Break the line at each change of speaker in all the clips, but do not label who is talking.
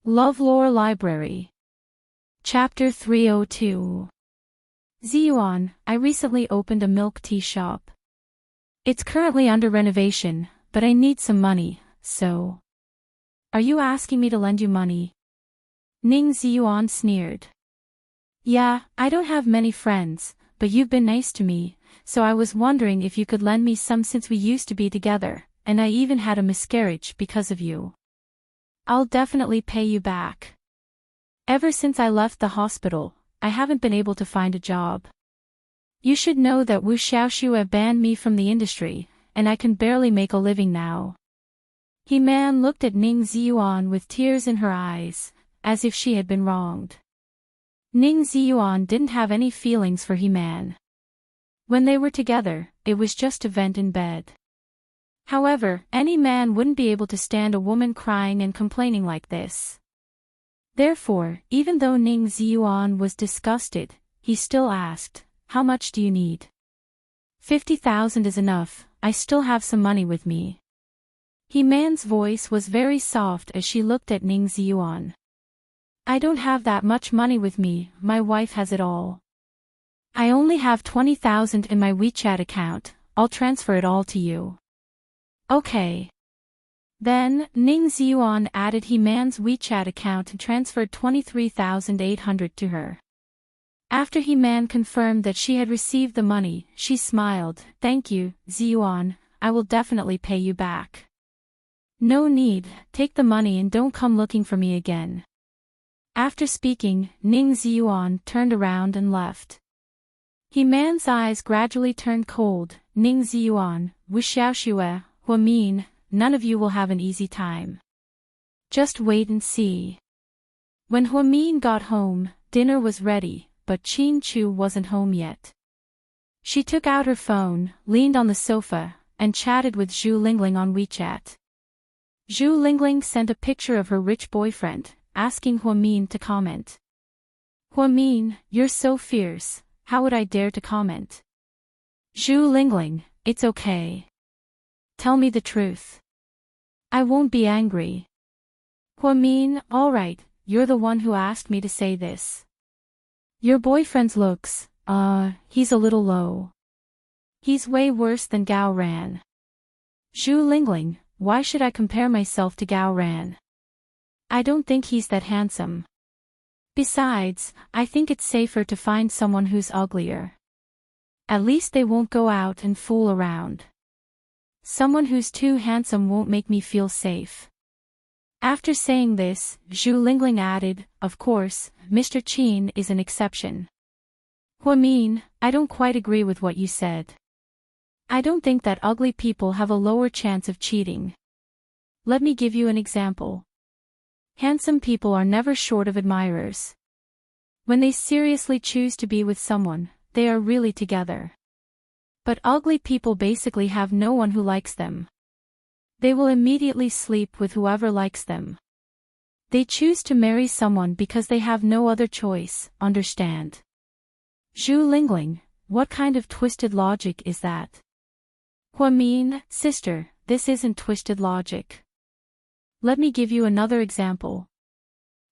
LoveLore Library. Chapter 302. Ziyuan, I recently opened a milk tea shop. It's currently under renovation, but I need some money, so... Are you asking me to lend you money? Ning Ziyuan sneered. Yeah, I don't have many friends, but you've been nice to me, so I was wondering if you could lend me some since we used to be together, and I even had a miscarriage because of you. I'll definitely pay you back. Ever since I left the hospital, I haven't been able to find a job. You should know that Wu Xiaoxue banned me from the industry, and I can barely make a living now. He-Man looked at Ning Ziyuan with tears in her eyes, as if she had been wronged. Ning Ziyuan didn't have any feelings for He-Man. When they were together, it was just to vent in bed. However, any man wouldn't be able to stand a woman crying and complaining like this. Therefore, even though Ning Ziyuan was disgusted, he still asked, "How much do you need?" 50,000 is enough, I still have some money with me. He-Man's voice was very soft as she looked at Ning Ziyuan. I don't have that much money with me, my wife has it all. I only have 20,000 in my WeChat account, I'll transfer it all to you. Okay. Then, Ning Ziyuan added He-Man's WeChat account and transferred 23,800 to her. After He-Man confirmed that she had received the money, she smiled. Thank you, Ziyuan, I will definitely pay you back. No need, take the money and don't come looking for me again. After speaking, Ning Ziyuan turned around and left. He-Man's eyes gradually turned cold. Ning Ziyuan, Wu Xiaoxue, Huamin, none of you will have an easy time. Just wait and see. When Huamin got home, dinner was ready, but Qin Chu wasn't home yet. She took out her phone, leaned on the sofa, and chatted with Zhu Lingling on WeChat. Zhu Lingling sent a picture of her rich boyfriend, asking Huamin to comment. Huamin, you're so fierce, how would I dare to comment? Zhu Lingling, it's okay. Tell me the truth. I won't be angry. Huamin, alright, you're the one who asked me to say this. Your boyfriend's looks, he's a little low. He's way worse than Gao Ran. Zhu Lingling, why should I compare myself to Gao Ran? I don't think he's that handsome. Besides, I think it's safer to find someone who's uglier. At least they won't go out and fool around. Someone who's too handsome won't make me feel safe. After saying this, Zhu Lingling added, of course, Mr. Qin is an exception. Huamin, I don't quite agree with what you said. I don't think that ugly people have a lower chance of cheating. Let me give you an example. Handsome people are never short of admirers. When they seriously choose to be with someone, they are really together. But ugly people basically have no one who likes them. They will immediately sleep with whoever likes them. They choose to marry someone because they have no other choice, understand? Zhu Lingling, what kind of twisted logic is that? Huamin, sister, this isn't twisted logic. Let me give you another example.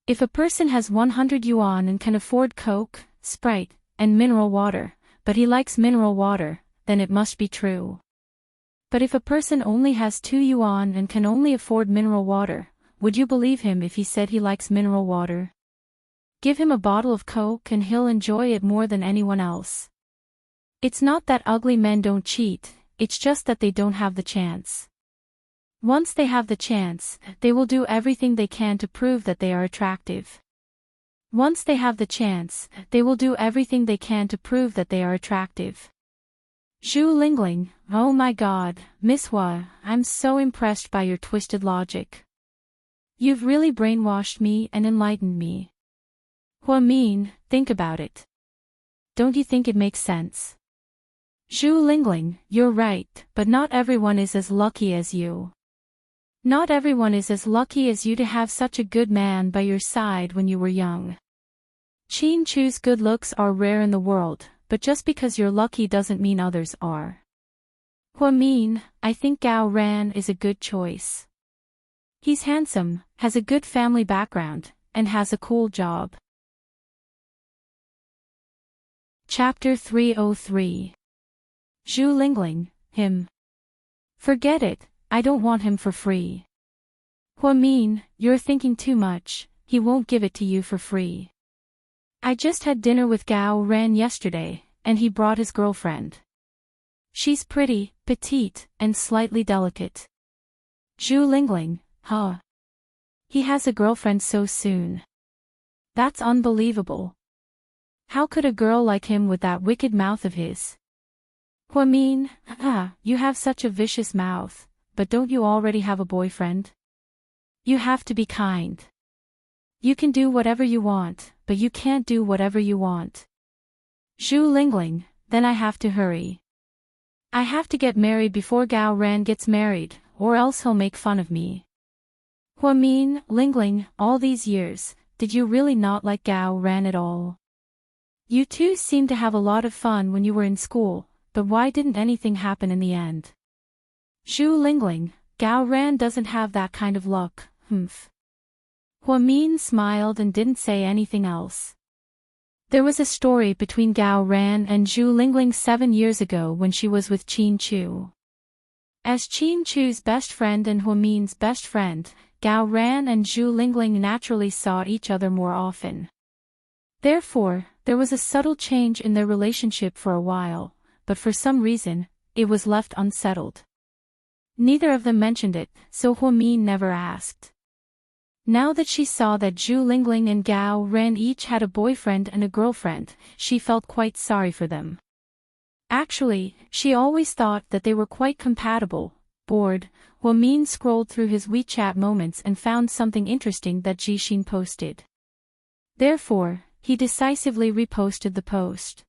If a person has 100 yuan and can afford Coke, Sprite, and mineral water, but he likes mineral water, then it must be true. But if a person only has 2 yuan and can only afford mineral water, would you believe him if he said he likes mineral water? Give him a bottle of Coke and he'll enjoy it more than anyone else. It's not that ugly men don't cheat, it's just that they don't have the chance. Once they have the chance, they will do everything they can to prove that they are attractive. Once they have the chance, they will do everything they can to prove that they are attractive. Zhu Lingling, oh my god, Miss Hua, I'm so impressed by your twisted logic. You've really brainwashed me and enlightened me. Huamin, think about it. Don't you think it makes sense? Zhu Lingling, you're right, but not everyone is as lucky as you. Not everyone is as lucky as you to have such a good man by your side when you were young. Qin Chu's good looks are rare in the world, but just because you're lucky doesn't mean others are. Huamin, I think Gao Ran is a good choice. He's handsome, has a good family background, and has a cool job. Chapter 303. Zhu Lingling, him. Forget it, I don't want him for free. Huamin, you're thinking too much, he won't give it to you for free. I just had dinner with Gao Ran yesterday, and he brought his girlfriend. She's pretty, petite, and slightly delicate. Zhu Lingling, huh? He has a girlfriend so soon. That's unbelievable. How could a girl like him with that wicked mouth of his? Huamin, you have such a vicious mouth, but don't you already have a boyfriend? You have to be kind. You can do whatever you want, but you can't do whatever you want. Zhu Lingling, then I have to hurry. I have to get married before Gao Ran gets married, or else he'll make fun of me. Huamin, Lingling, all these years, did you really not like Gao Ran at all? You two seemed to have a lot of fun when you were in school, but why didn't anything happen in the end? Zhu Lingling, Gao Ran doesn't have that kind of luck, humph. Huamin smiled and didn't say anything else. There was a story between Gao Ran and Zhu Lingling 7 years ago when she was with Qin Chu. As Qin Chu's best friend and Huamin's best friend, Gao Ran and Zhu Lingling naturally saw each other more often. Therefore, there was a subtle change in their relationship for a while, but for some reason, it was left unsettled. Neither of them mentioned it, so Huamin never asked. Now that she saw that Zhu Lingling and Gao Ran each had a boyfriend and a girlfriend, she felt quite sorry for them. Actually, she always thought that they were quite compatible. Bored, Huamin scrolled through his WeChat moments and found something interesting that Jixin posted. Therefore, he decisively reposted the post.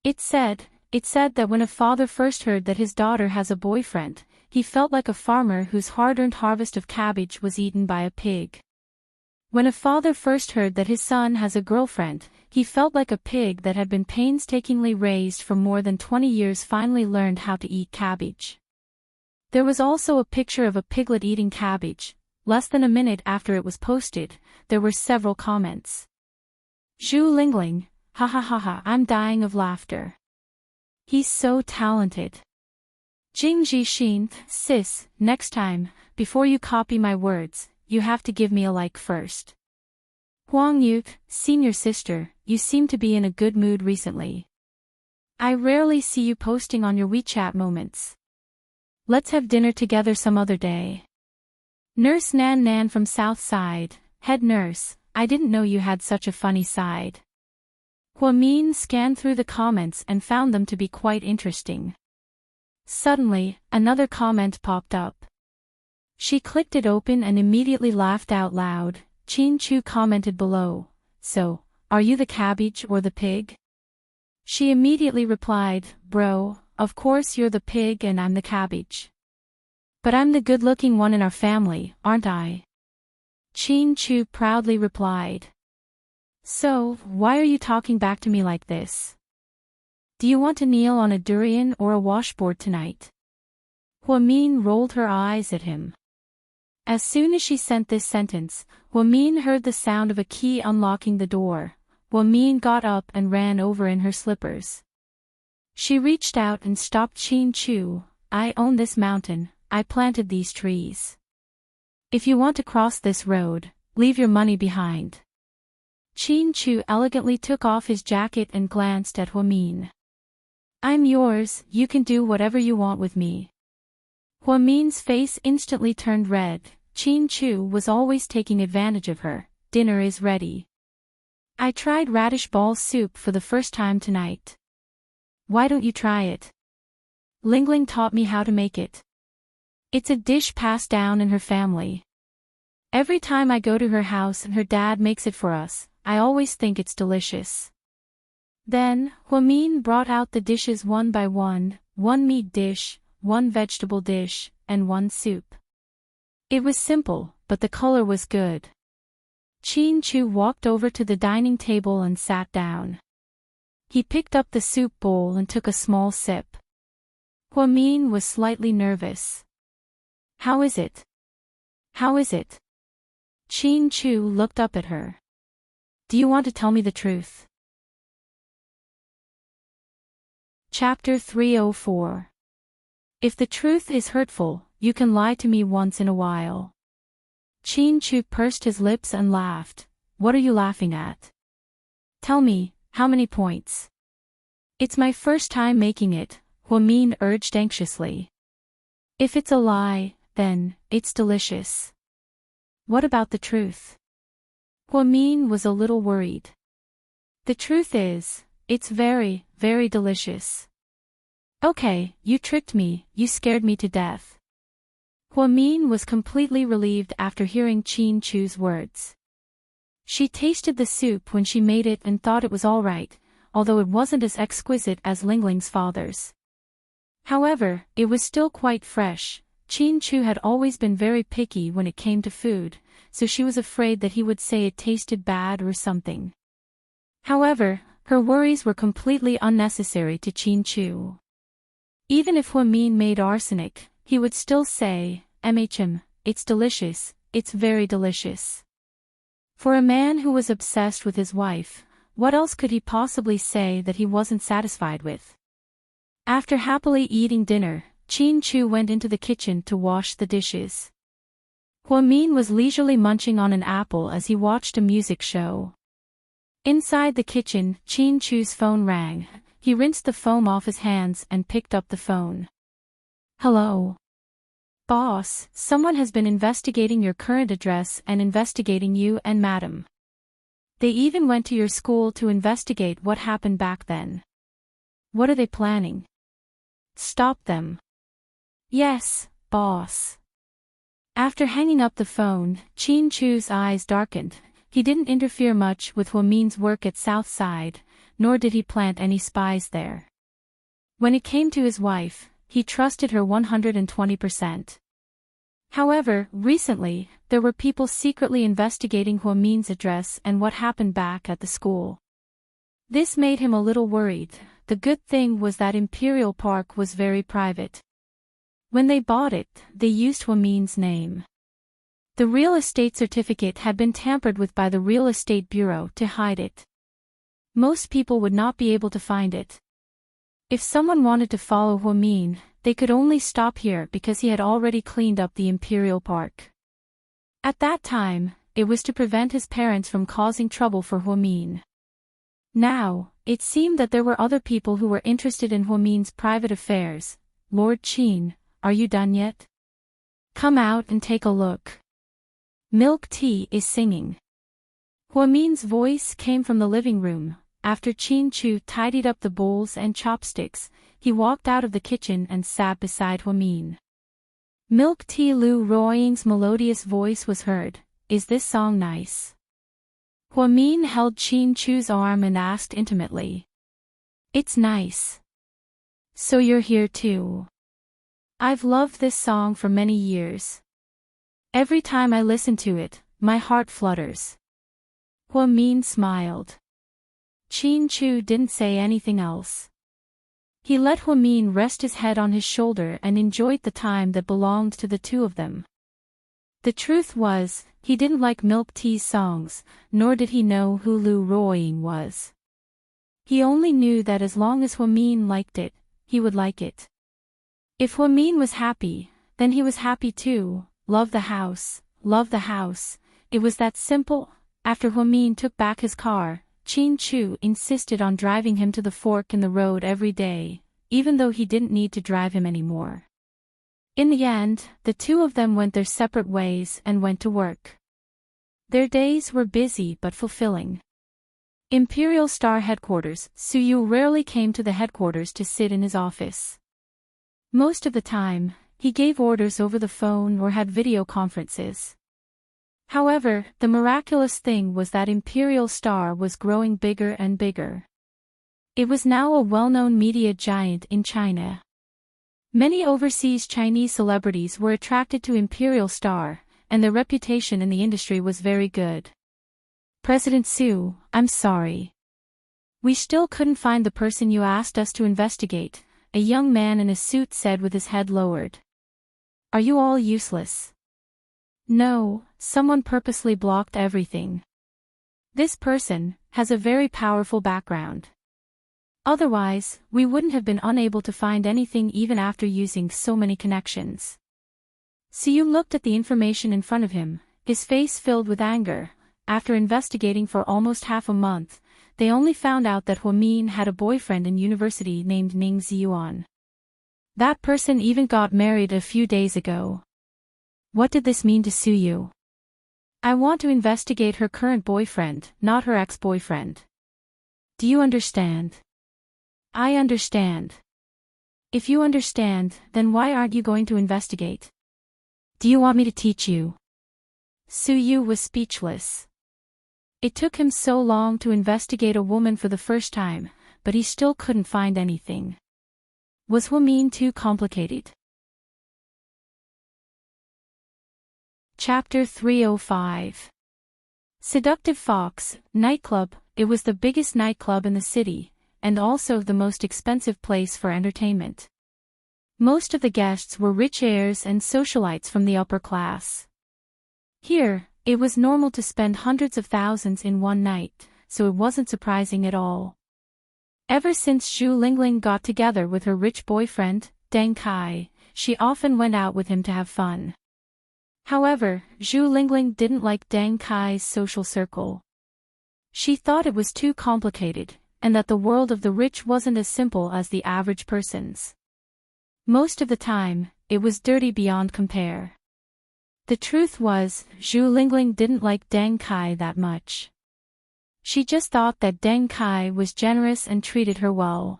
It said that when a father first heard that his daughter has a boyfriend, he felt like a farmer whose hard-earned harvest of cabbage was eaten by a pig. When a father first heard that his son has a girlfriend, he felt like a pig that had been painstakingly raised for more than 20 years finally learned how to eat cabbage. There was also a picture of a piglet eating cabbage. Less than a minute after it was posted, there were several comments. Zhu Lingling, ha ha ha ha, I'm dying of laughter. He's so talented. Jing Jixin, sis, next time, before you copy my words, you have to give me a like first. Huang Yu, senior sister, you seem to be in a good mood recently. I rarely see you posting on your WeChat moments. Let's have dinner together some other day. Nurse Nan Nan from South Side, head nurse, I didn't know you had such a funny side. Huamin scanned through the comments and found them to be quite interesting. Suddenly, another comment popped up. She clicked it open and immediately laughed out loud. Qin Chu commented below, so, are you the cabbage or the pig? She immediately replied, bro, of course you're the pig and I'm the cabbage. But I'm the good-looking one in our family, aren't I? Qin Chu proudly replied. So, why are you talking back to me like this? Do you want to kneel on a durian or a washboard tonight? Huamin rolled her eyes at him. As soon as she sent this sentence, Huamin heard the sound of a key unlocking the door. Huamin got up and ran over in her slippers. She reached out and stopped Qin Chu. I own this mountain, I planted these trees. If you want to cross this road, leave your money behind. Qin Chu elegantly took off his jacket and glanced at Huamin. I'm yours, you can do whatever you want with me. Huamin's face instantly turned red. Qin Chu was always taking advantage of her. Dinner is ready. I tried radish ball soup for the first time tonight. Why don't you try it? Lingling taught me how to make it. It's a dish passed down in her family. Every time I go to her house and her dad makes it for us, I always think it's delicious. Then, Huamin brought out the dishes one by one meat dish, one vegetable dish, and one soup. It was simple, but the color was good. Qin Chu walked over to the dining table and sat down. He picked up the soup bowl and took a small sip. Huamin was slightly nervous. How is it? How is it? Chin Chu looked up at her. Do you want to tell me the truth? Chapter 304. If the truth is hurtful, you can lie to me once in a while. Chin Chu pursed his lips and laughed. What are you laughing at? Tell me, how many points? It's my first time making it, Huamin urged anxiously. If it's a lie, then, it's delicious. What about the truth? Huamin was a little worried. The truth is, it's very, very delicious. Okay, you tricked me, you scared me to death. Huamin was completely relieved after hearing Chin Chu's words. She tasted the soup when she made it and thought it was all right, although it wasn't as exquisite as Ling Ling's father's. However, it was still quite fresh. Chin Chu had always been very picky when it came to food, so she was afraid that he would say it tasted bad or something. However, her worries were completely unnecessary to Chin Chu. Even if Huamin made arsenic, he would still say, it's delicious, it's very delicious. For a man who was obsessed with his wife, what else could he possibly say that he wasn't satisfied with? After happily eating dinner, Chin Chu went into the kitchen to wash the dishes. Huamin was leisurely munching on an apple as he watched a music show. Inside the kitchen, Chin Chu's phone rang. He rinsed the foam off his hands and picked up the phone. Hello. Boss, someone has been investigating your current address and investigating you and Madam. They even went to your school to investigate what happened back then. What are they planning? Stop them. Yes, boss. After hanging up the phone, Chin Chu's eyes darkened. He didn't interfere much with Huamin's work at Southside, nor did he plant any spies there. When it came to his wife, he trusted her 120%. However, recently, there were people secretly investigating Huamin's address and what happened back at the school. This made him a little worried. The good thing was that Imperial Park was very private. When they bought it, they used Huamin's name. The real estate certificate had been tampered with by the Real Estate Bureau to hide it. Most people would not be able to find it. If someone wanted to follow Huamin, they could only stop here because he had already cleaned up the Imperial Park. At that time, it was to prevent his parents from causing trouble for Huamin. Now, it seemed that there were other people who were interested in Huamin's private affairs. Lord Qin, are you done yet? Come out and take a look. Milk tea is singing. Huamin's voice came from the living room. After Chin Chu tidied up the bowls and chopsticks, he walked out of the kitchen and sat beside Huamin. Milk tea Lu Ruoying's melodious voice was heard. Is this song nice? Huamin held Chin Chu's arm and asked intimately. It's nice. So you're here too. I've loved this song for many years. Every time I listen to it, my heart flutters. Huamin smiled. Chin Chu didn't say anything else. He let Huamin rest his head on his shoulder and enjoyed the time that belonged to the two of them. The truth was, he didn't like Milk Tea's songs, nor did he know who Lu Ruoying was. He only knew that as long as Huamin liked it, he would like it. If Huamin was happy, then he was happy too. Love the house, love the house. It was that simple. After Huamin took back his car, Chin Chu insisted on driving him to the fork in the road every day, even though he didn't need to drive him anymore. In the end, the two of them went their separate ways and went to work. Their days were busy but fulfilling. Imperial Star Headquarters, Suyu rarely came to the headquarters to sit in his office. Most of the time, he gave orders over the phone or had video conferences. However, the miraculous thing was that Imperial Star was growing bigger and bigger. It was now a well-known media giant in China. Many overseas Chinese celebrities were attracted to Imperial Star, and their reputation in the industry was very good. President Su, I'm sorry. We still couldn't find the person you asked us to investigate, a young man in a suit said with his head lowered. Are you all useless? No, someone purposely blocked everything. This person has a very powerful background. Otherwise, we wouldn't have been unable to find anything even after using so many connections. Siyu looked at the information in front of him, his face filled with anger. After investigating for almost half a month, they only found out that Huamin had a boyfriend in university named Ning Ziyuan. That person even got married a few days ago. What did this mean to Suyu? I want to investigate her current boyfriend, not her ex-boyfriend. Do you understand? I understand. If you understand, then why aren't you going to investigate? Do you want me to teach you? Suyu was speechless. It took him so long to investigate a woman for the first time, but he still couldn't find anything. Was Huamin too complicated? Chapter 305. Seductive Fox, Nightclub. It was the biggest nightclub in the city, and also the most expensive place for entertainment. Most of the guests were rich heirs and socialites from the upper class. Here, it was normal to spend hundreds of thousands in one night, so it wasn't surprising at all. Ever since Zhu Lingling got together with her rich boyfriend, Deng Kai, she often went out with him to have fun. However, Zhu Lingling didn't like Deng Kai's social circle. She thought it was too complicated, and that the world of the rich wasn't as simple as the average person's. Most of the time, it was dirty beyond compare. The truth was, Zhu Lingling didn't like Deng Kai that much. She just thought that Deng Kai was generous and treated her well.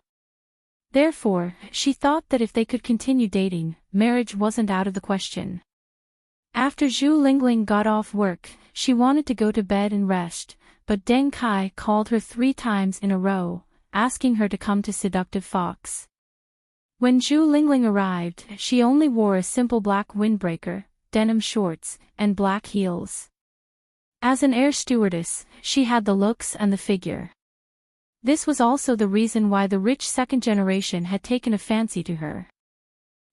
Therefore, she thought that if they could continue dating, marriage wasn't out of the question. After Zhu Lingling got off work, she wanted to go to bed and rest, but Deng Kai called her 3 times in a row, asking her to come to Seductive Fox. When Zhu Lingling arrived, she only wore a simple black windbreaker, denim shorts, and black heels. As an air stewardess, she had the looks and the figure. This was also the reason why the rich second generation had taken a fancy to her.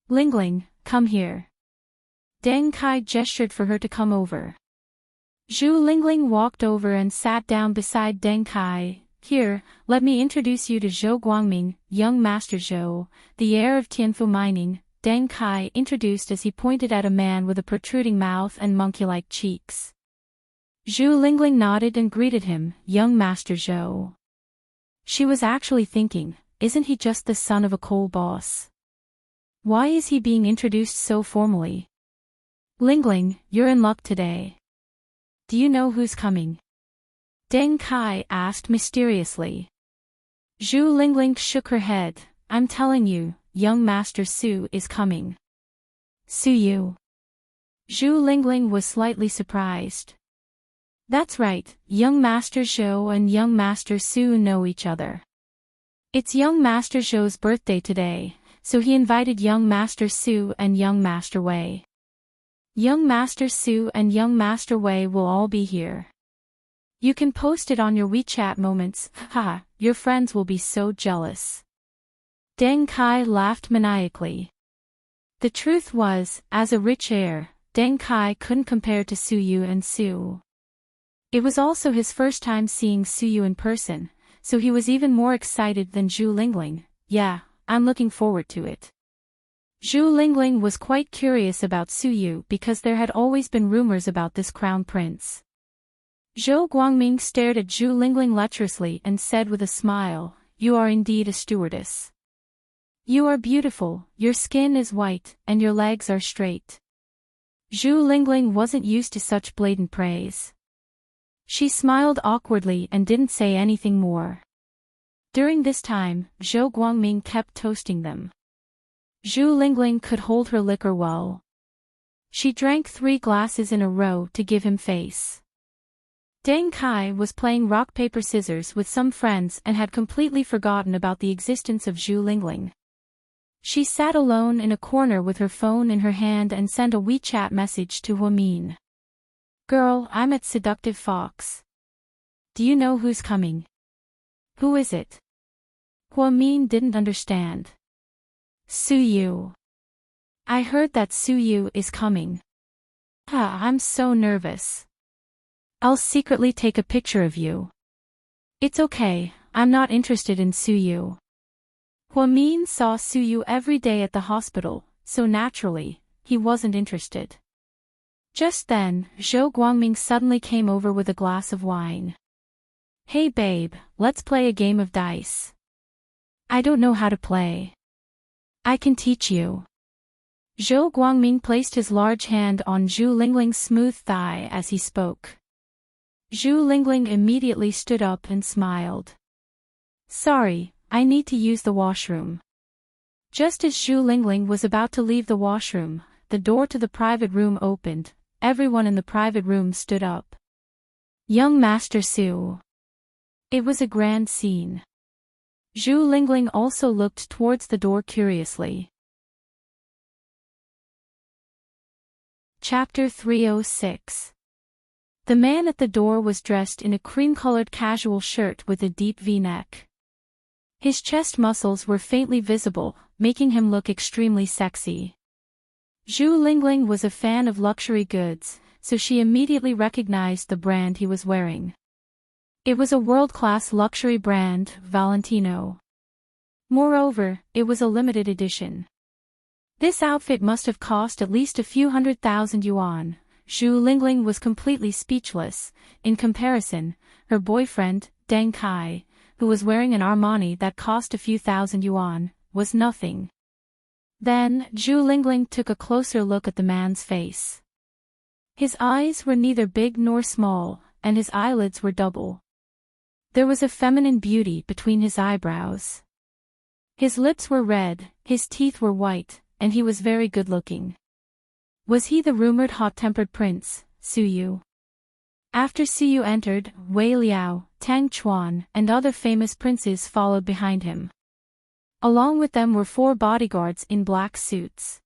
Lingling, come here. Deng Kai gestured for her to come over. Zhu Lingling walked over and sat down beside Deng Kai. Here, let me introduce you to Zhou Guangming, young Master Zhou, the heir of Tianfu Mining, Deng Kai introduced as he pointed at a man with a protruding mouth and monkey-like cheeks. Zhu Lingling nodded and greeted him, young Master Zhou. She was actually thinking, isn't he just the son of a coal boss? Why is he being introduced so formally? Lingling, you're in luck today. Do you know who's coming? Deng Kai asked mysteriously. Zhu Lingling shook her head. I'm telling you, young Master Su is coming. Suyu. Zhu Lingling was slightly surprised. That's right, young Master Zhou and young Master Su know each other. It's young Master Zhou's birthday today, so he invited young Master Su and young Master Wei. Young Master Su and young Master Wei will all be here. You can post it on your WeChat moments, haha, your friends will be so jealous. Deng Kai laughed maniacally. The truth was, as a rich heir, Deng Kai couldn't compare to Suyu and Su. It was also his first time seeing Suyu in person, so he was even more excited than Zhu Lingling. Yeah, I'm looking forward to it. Zhu Lingling was quite curious about Suyu because there had always been rumors about this crown prince. Zhou Guangming stared at Zhu Lingling lecherously and said with a smile, you are indeed a stewardess. You are beautiful, your skin is white, and your legs are straight. Zhu Lingling wasn't used to such blatant praise. She smiled awkwardly and didn't say anything more. During this time, Zhou Guangming kept toasting them. Zhu Lingling could hold her liquor well. She drank 3 glasses in a row to give him face. Deng Kai was playing rock-paper-scissors with some friends and had completely forgotten about the existence of Zhu Lingling. She sat alone in a corner with her phone in her hand and sent a WeChat message to Huamin. Girl, I'm at Seductive Fox. Do you know who's coming? Who is it? Huamin didn't understand. Suyu. I heard that Suyu is coming. I'm so nervous. I'll secretly take a picture of you. It's okay, I'm not interested in Suyu. Huamin saw Suyu every day at the hospital, so naturally, he wasn't interested. Just then, Zhou Guangming suddenly came over with a glass of wine. Hey babe, let's play a game of dice. I don't know how to play. I can teach you. Zhou Guangming placed his large hand on Zhu Lingling's smooth thigh as he spoke. Zhu Lingling immediately stood up and smiled. Sorry, I need to use the washroom. Just as Zhu Lingling was about to leave the washroom, the door to the private room opened. Everyone in the private room stood up. Young Master Su. It was a grand scene. Zhu Lingling also looked towards the door curiously. Chapter 306. The man at the door was dressed in a cream-colored casual shirt with a deep V-neck. His chest muscles were faintly visible, making him look extremely sexy. Zhu Lingling was a fan of luxury goods, so she immediately recognized the brand he was wearing. It was a world-class luxury brand, Valentino. Moreover, it was a limited edition. This outfit must have cost at least a few 100,000 yuan. Zhu Lingling was completely speechless. In comparison, her boyfriend, Deng Kai, who was wearing an Armani that cost a few thousand yuan, was nothing. Then, Zhu Lingling took a closer look at the man's face. His eyes were neither big nor small, and his eyelids were double. There was a feminine beauty between his eyebrows. His lips were red, his teeth were white, and he was very good-looking. Was he the rumored hot-tempered prince, Suyu? After Suyu entered, Wei Liao, Tang Chuan, and other famous princes followed behind him. Along with them were 4 bodyguards in black suits.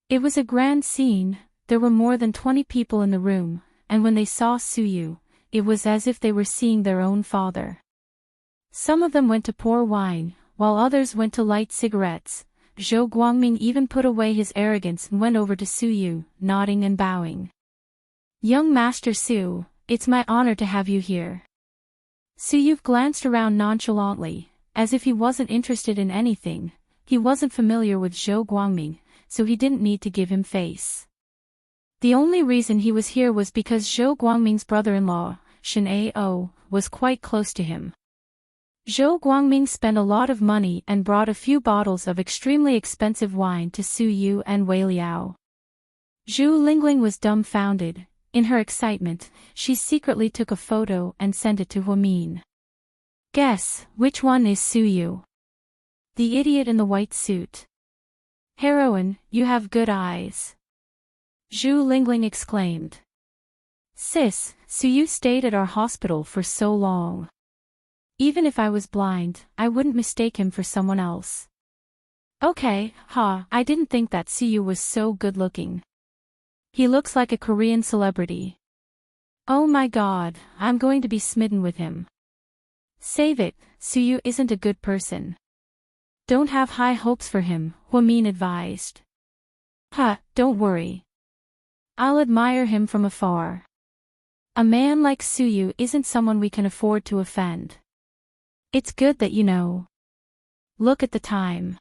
It was a grand scene. There were more than 20 people in the room, and when they saw Suyu, it was as if they were seeing their own father. Some of them went to pour wine, while others went to light cigarettes. Zhou Guangming even put away his arrogance and went over to Suyu, nodding and bowing. Young Master Su, it's my honor to have you here. Suyu glanced around nonchalantly, as if he wasn't interested in anything. He wasn't familiar with Zhou Guangming, so he didn't need to give him face. The only reason he was here was because Zhou Guangming's brother-in-law, Shen Ao, was quite close to him. Zhou Guangming spent a lot of money and brought a few bottles of extremely expensive wine to Suyu and Wei Liao. Zhu Lingling was dumbfounded. In her excitement, she secretly took a photo and sent it to Huamin. Guess, which one is Suyu? The idiot in the white suit. Heroine, you have good eyes. Zhu Lingling exclaimed. Sis, Suyu stayed at our hospital for so long. Even if I was blind, I wouldn't mistake him for someone else. Okay, I didn't think that Suyu was so good-looking. He looks like a Korean celebrity. Oh my god, I'm going to be smitten with him. Save it, Suyu isn't a good person. Don't have high hopes for him, Huamin advised. Don't worry. I'll admire him from afar. A man like Suyu isn't someone we can afford to offend. It's good that you know. Look at the time.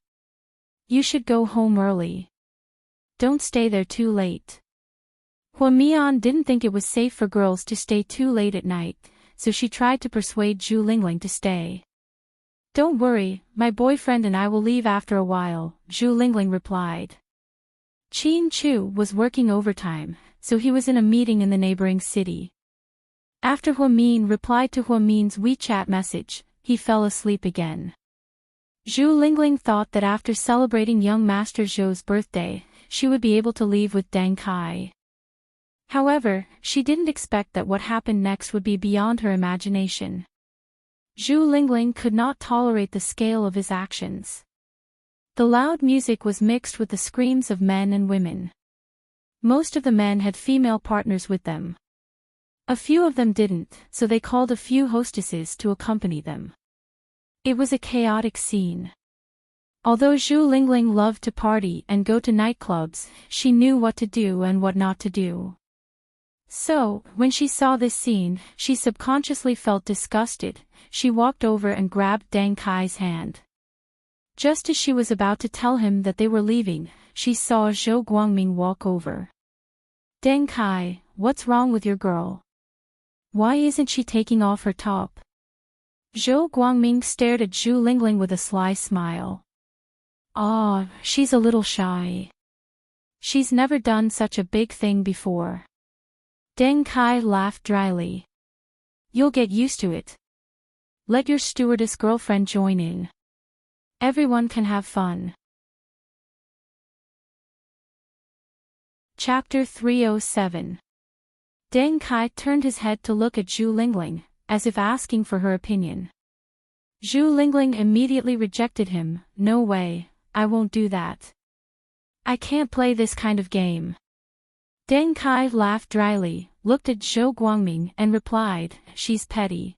You should go home early. Don't stay there too late. Huamian didn't think it was safe for girls to stay too late at night, so she tried to persuade Zhu Lingling to stay. Don't worry, my boyfriend and I will leave after a while, Zhu Lingling replied. Qin Chu was working overtime, so he was in a meeting in the neighboring city. After Huamin replied to Huamin's WeChat message, he fell asleep again. Zhu Lingling thought that after celebrating young Master Zhou's birthday, she would be able to leave with Deng Kai. However, she didn't expect that what happened next would be beyond her imagination. Zhu Lingling could not tolerate the scale of his actions. The loud music was mixed with the screams of men and women. Most of the men had female partners with them. A few of them didn't, so they called a few hostesses to accompany them. It was a chaotic scene. Although Zhu Lingling loved to party and go to nightclubs, she knew what to do and what not to do. So, when she saw this scene, she subconsciously felt disgusted. She walked over and grabbed Deng Kai's hand. Just as she was about to tell him that they were leaving, she saw Zhou Guangming walk over. Deng Kai, what's wrong with your girl? Why isn't she taking off her top? Zhou Guangming stared at Zhu Lingling with a sly smile. Ah, she's a little shy. She's never done such a big thing before. Deng Kai laughed dryly. You'll get used to it. Let your stewardess girlfriend join in. Everyone can have fun. Chapter 307. Deng Kai turned his head to look at Zhu Lingling, as if asking for her opinion. Zhu Lingling immediately rejected him. No way, I won't do that. I can't play this kind of game. Deng Kai laughed dryly, looked at Zhou Guangming and replied, she's petty.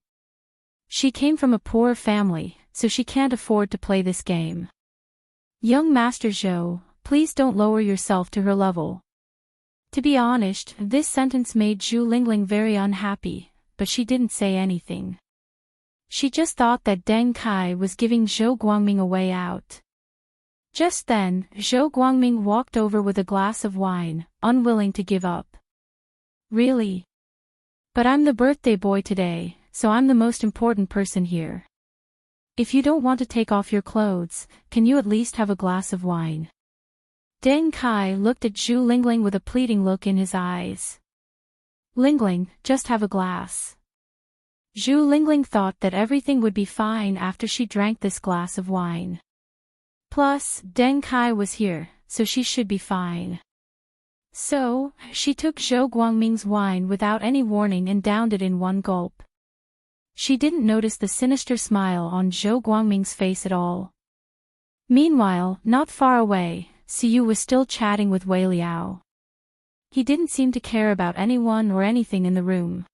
She came from a poor family, so she can't afford to play this game. Young Master Zhou, please don't lower yourself to her level. To be honest, this sentence made Zhu Lingling very unhappy, but she didn't say anything. She just thought that Deng Kai was giving Zhou Guangming a way out. Just then, Zhou Guangming walked over with a glass of wine, unwilling to give up. Really? But I'm the birthday boy today, so I'm the most important person here. If you don't want to take off your clothes, can you at least have a glass of wine? Deng Kai looked at Zhu Lingling with a pleading look in his eyes. Lingling, just have a glass. Zhu Lingling thought that everything would be fine after she drank this glass of wine. Plus, Deng Kai was here, so she should be fine. So, she took Zhou Guangming's wine without any warning and downed it in one gulp. She didn't notice the sinister smile on Zhou Guangming's face at all. Meanwhile, not far away, Siyu was still chatting with Wei Liao. He didn't seem to care about anyone or anything in the room.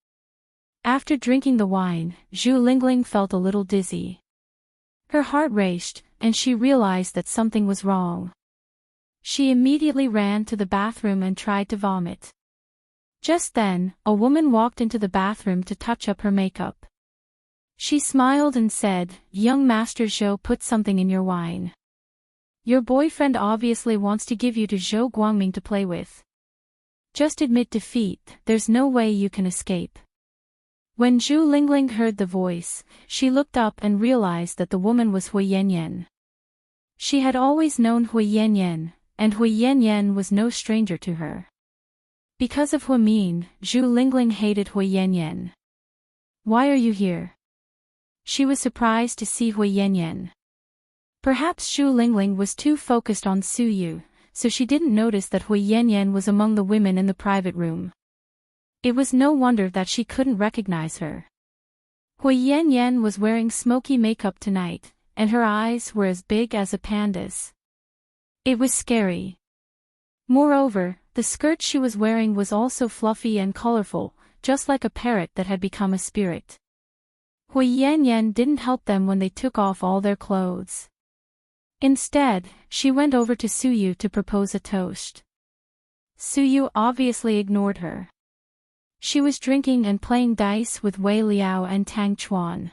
After drinking the wine, Zhu Lingling felt a little dizzy. Her heart raced, and she realized that something was wrong. She immediately ran to the bathroom and tried to vomit. Just then, a woman walked into the bathroom to touch up her makeup. She smiled and said, Young Master Zhou put something in your wine. Your boyfriend obviously wants to give you to Zhou Guangming to play with. Just admit defeat, there's no way you can escape. When Zhu Lingling heard the voice, she looked up and realized that the woman was Hui Yanyan. She had always known Hui Yanyan, and Hui Yanyan was no stranger to her. Because of Hui Min, Zhu Lingling hated Hui Yanyan. Why are you here? She was surprised to see Hui Yanyan. Perhaps Zhu Lingling was too focused on Su Yu, so she didn't notice that Hui Yanyan was among the women in the private room. It was no wonder that she couldn't recognize her. Hui Yanyan was wearing smoky makeup tonight, and her eyes were as big as a panda's. It was scary. Moreover, the skirt she was wearing was also fluffy and colorful, just like a parrot that had become a spirit. Hui Yanyan didn't help them when they took off all their clothes. Instead, she went over to Su Yu to propose a toast. Su Yu obviously ignored her. She was drinking and playing dice with Wei Liao and Tang Chuan.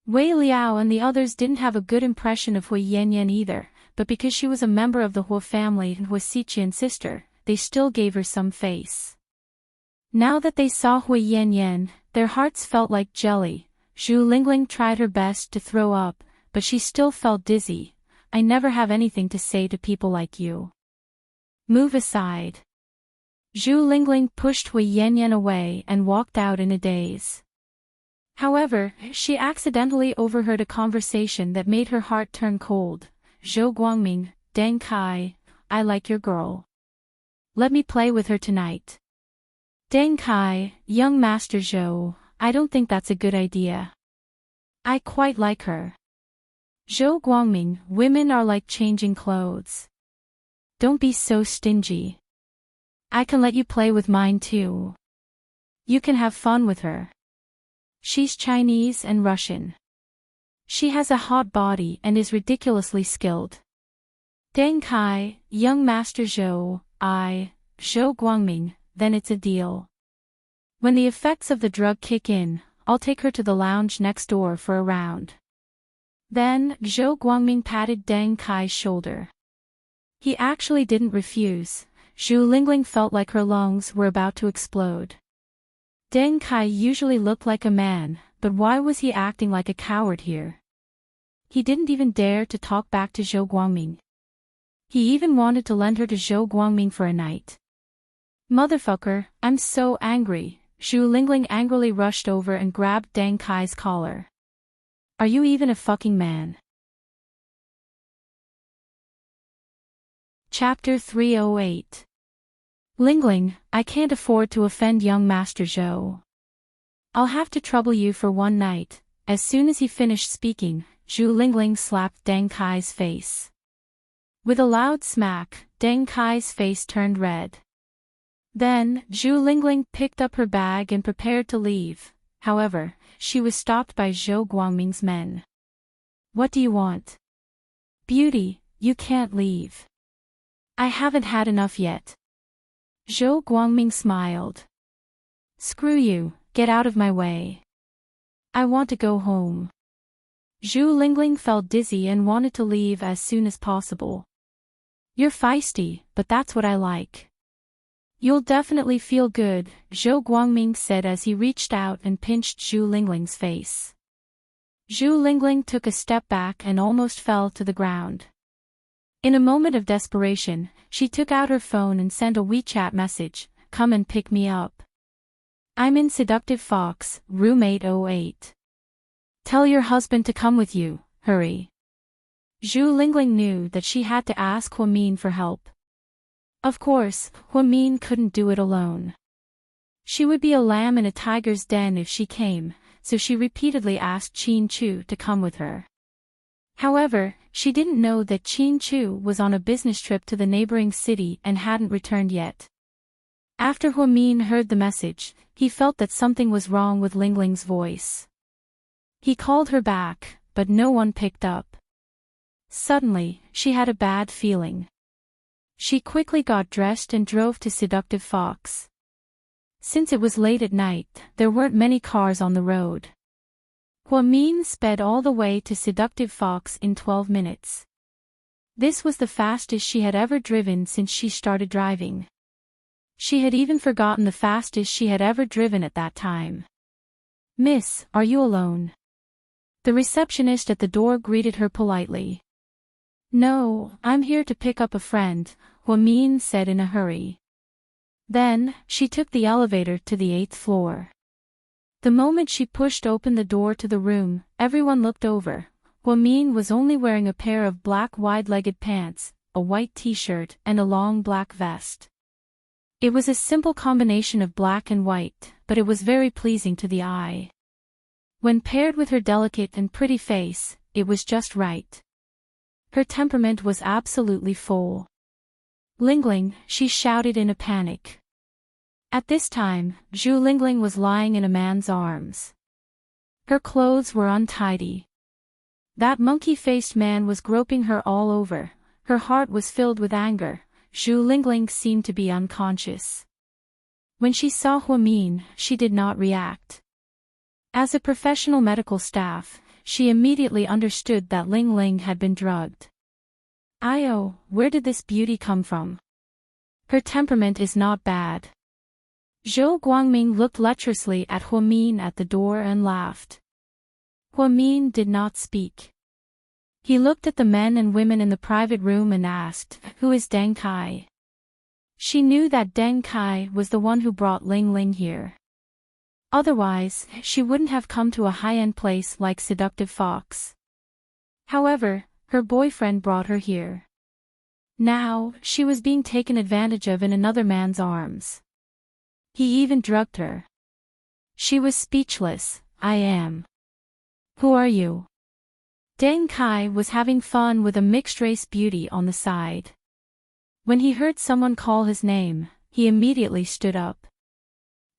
Wei Liao and the others didn't have a good impression of Hui Yanyan either, but because she was a member of the Hu family and was Xiqian's sister, they still gave her some face. Now that they saw Hui Yanyan, their hearts felt like jelly. Zhu Lingling tried her best to throw up, but she still felt dizzy. I never have anything to say to people like you. Move aside. Zhu Lingling pushed Hui Yanyan away and walked out in a daze. However, she accidentally overheard a conversation that made her heart turn cold. Zhou Guangming, Deng Kai, I like your girl. Let me play with her tonight. Deng Kai, young Master Zhou, I don't think that's a good idea. I quite like her. Zhou Guangming, women are like changing clothes. Don't be so stingy. I can let you play with mine too. You can have fun with her. She's Chinese and Russian. She has a hot body and is ridiculously skilled. Deng Kai, young Master Zhou, Zhou Guangming, then it's a deal. When the effects of the drug kick in, I'll take her to the lounge next door for a round. Then, Zhou Guangming patted Deng Kai's shoulder. He actually didn't refuse. Zhu Lingling felt like her lungs were about to explode. Deng Kai usually looked like a man, but why was he acting like a coward here? He didn't even dare to talk back to Zhou Guangming. He even wanted to lend her to Zhou Guangming for a night. Motherfucker, I'm so angry. Zhu Lingling angrily rushed over and grabbed Deng Kai's collar. Are you even a fucking man? Chapter 308. Lingling, I can't afford to offend young Master Zhou. I'll have to trouble you for one night. As soon as he finished speaking, Zhu Lingling slapped Deng Kai's face. With a loud smack, Deng Kai's face turned red. Then, Zhu Lingling picked up her bag and prepared to leave. However, she was stopped by Zhou Guangming's men. What do you want? Beauty, you can't leave. I haven't had enough yet. Zhou Guangming smiled. Screw you, get out of my way. I want to go home. Zhu Lingling felt dizzy and wanted to leave as soon as possible. You're feisty, but that's what I like. You'll definitely feel good, Zhou Guangming said as he reached out and pinched Zhu Lingling's face. Zhu Lingling took a step back and almost fell to the ground. In a moment of desperation, she took out her phone and sent a WeChat message, "Come and pick me up. I'm in Seductive Fox, room 808. Tell your husband to come with you, hurry." Zhu Lingling knew that she had to ask Huamin for help. Of course, Huamin couldn't do it alone. She would be a lamb in a tiger's den if she came, so she repeatedly asked Qin Chu to come with her. However, she didn't know that Qin Chu was on a business trip to the neighboring city and hadn't returned yet. After Huamin heard the message, he felt that something was wrong with Lingling's voice. He called her back, but no one picked up. Suddenly, she had a bad feeling. She quickly got dressed and drove to Seductive Fox. Since it was late at night, there weren't many cars on the road. Huamin sped all the way to Seductive Fox in 12 minutes. This was the fastest she had ever driven since she started driving. She had even forgotten the fastest she had ever driven at that time. "Miss, are you alone?" The receptionist at the door greeted her politely. "No, I'm here to pick up a friend," Huamin said in a hurry. Then, she took the elevator to the 8th floor. The moment she pushed open the door to the room, everyone looked over. Huamin was only wearing a pair of black wide-legged pants, a white t-shirt, and a long black vest. It was a simple combination of black and white, but it was very pleasing to the eye. When paired with her delicate and pretty face, it was just right. Her temperament was absolutely full. "Lingling," she shouted in a panic. At this time, Zhu Lingling was lying in a man's arms. Her clothes were untidy. That monkey-faced man was groping her all over. Her heart was filled with anger. Zhu Lingling seemed to be unconscious. When she saw Huamin, she did not react. As a professional medical staff, she immediately understood that Lingling had been drugged. "Oh, where did this beauty come from? Her temperament is not bad." Zhou Guangming looked lecherously at Huamin at the door and laughed. Huamin did not speak. He looked at the men and women in the private room and asked, "Who is Deng Kai?" She knew that Deng Kai was the one who brought Lingling here. Otherwise, she wouldn't have come to a high-end place like Seductive Fox. However, her boyfriend brought her here. Now, she was being taken advantage of in another man's arms. He even drugged her. She was speechless. "I am. Who are you?" Deng Kai was having fun with a mixed-race beauty on the side. When he heard someone call his name, he immediately stood up.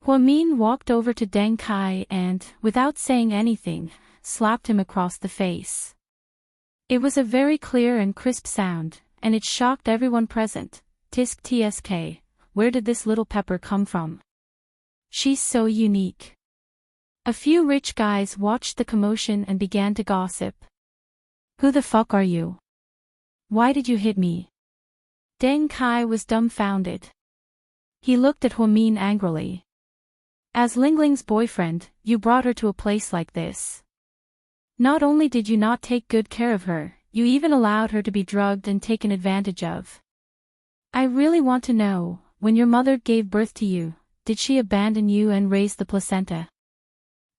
Huamin walked over to Deng Kai and, without saying anything, slapped him across the face. It was a very clear and crisp sound, and it shocked everyone present. Tisk tsk, where did this little pepper come from? She's so unique. A few rich guys watched the commotion and began to gossip. Who the fuck are you? Why did you hit me? Deng Kai was dumbfounded. He looked at Huamin angrily. As Lingling's boyfriend, you brought her to a place like this. Not only did you not take good care of her, you even allowed her to be drugged and taken advantage of. I really want to know, when your mother gave birth to you, did she abandon you and raise the placenta?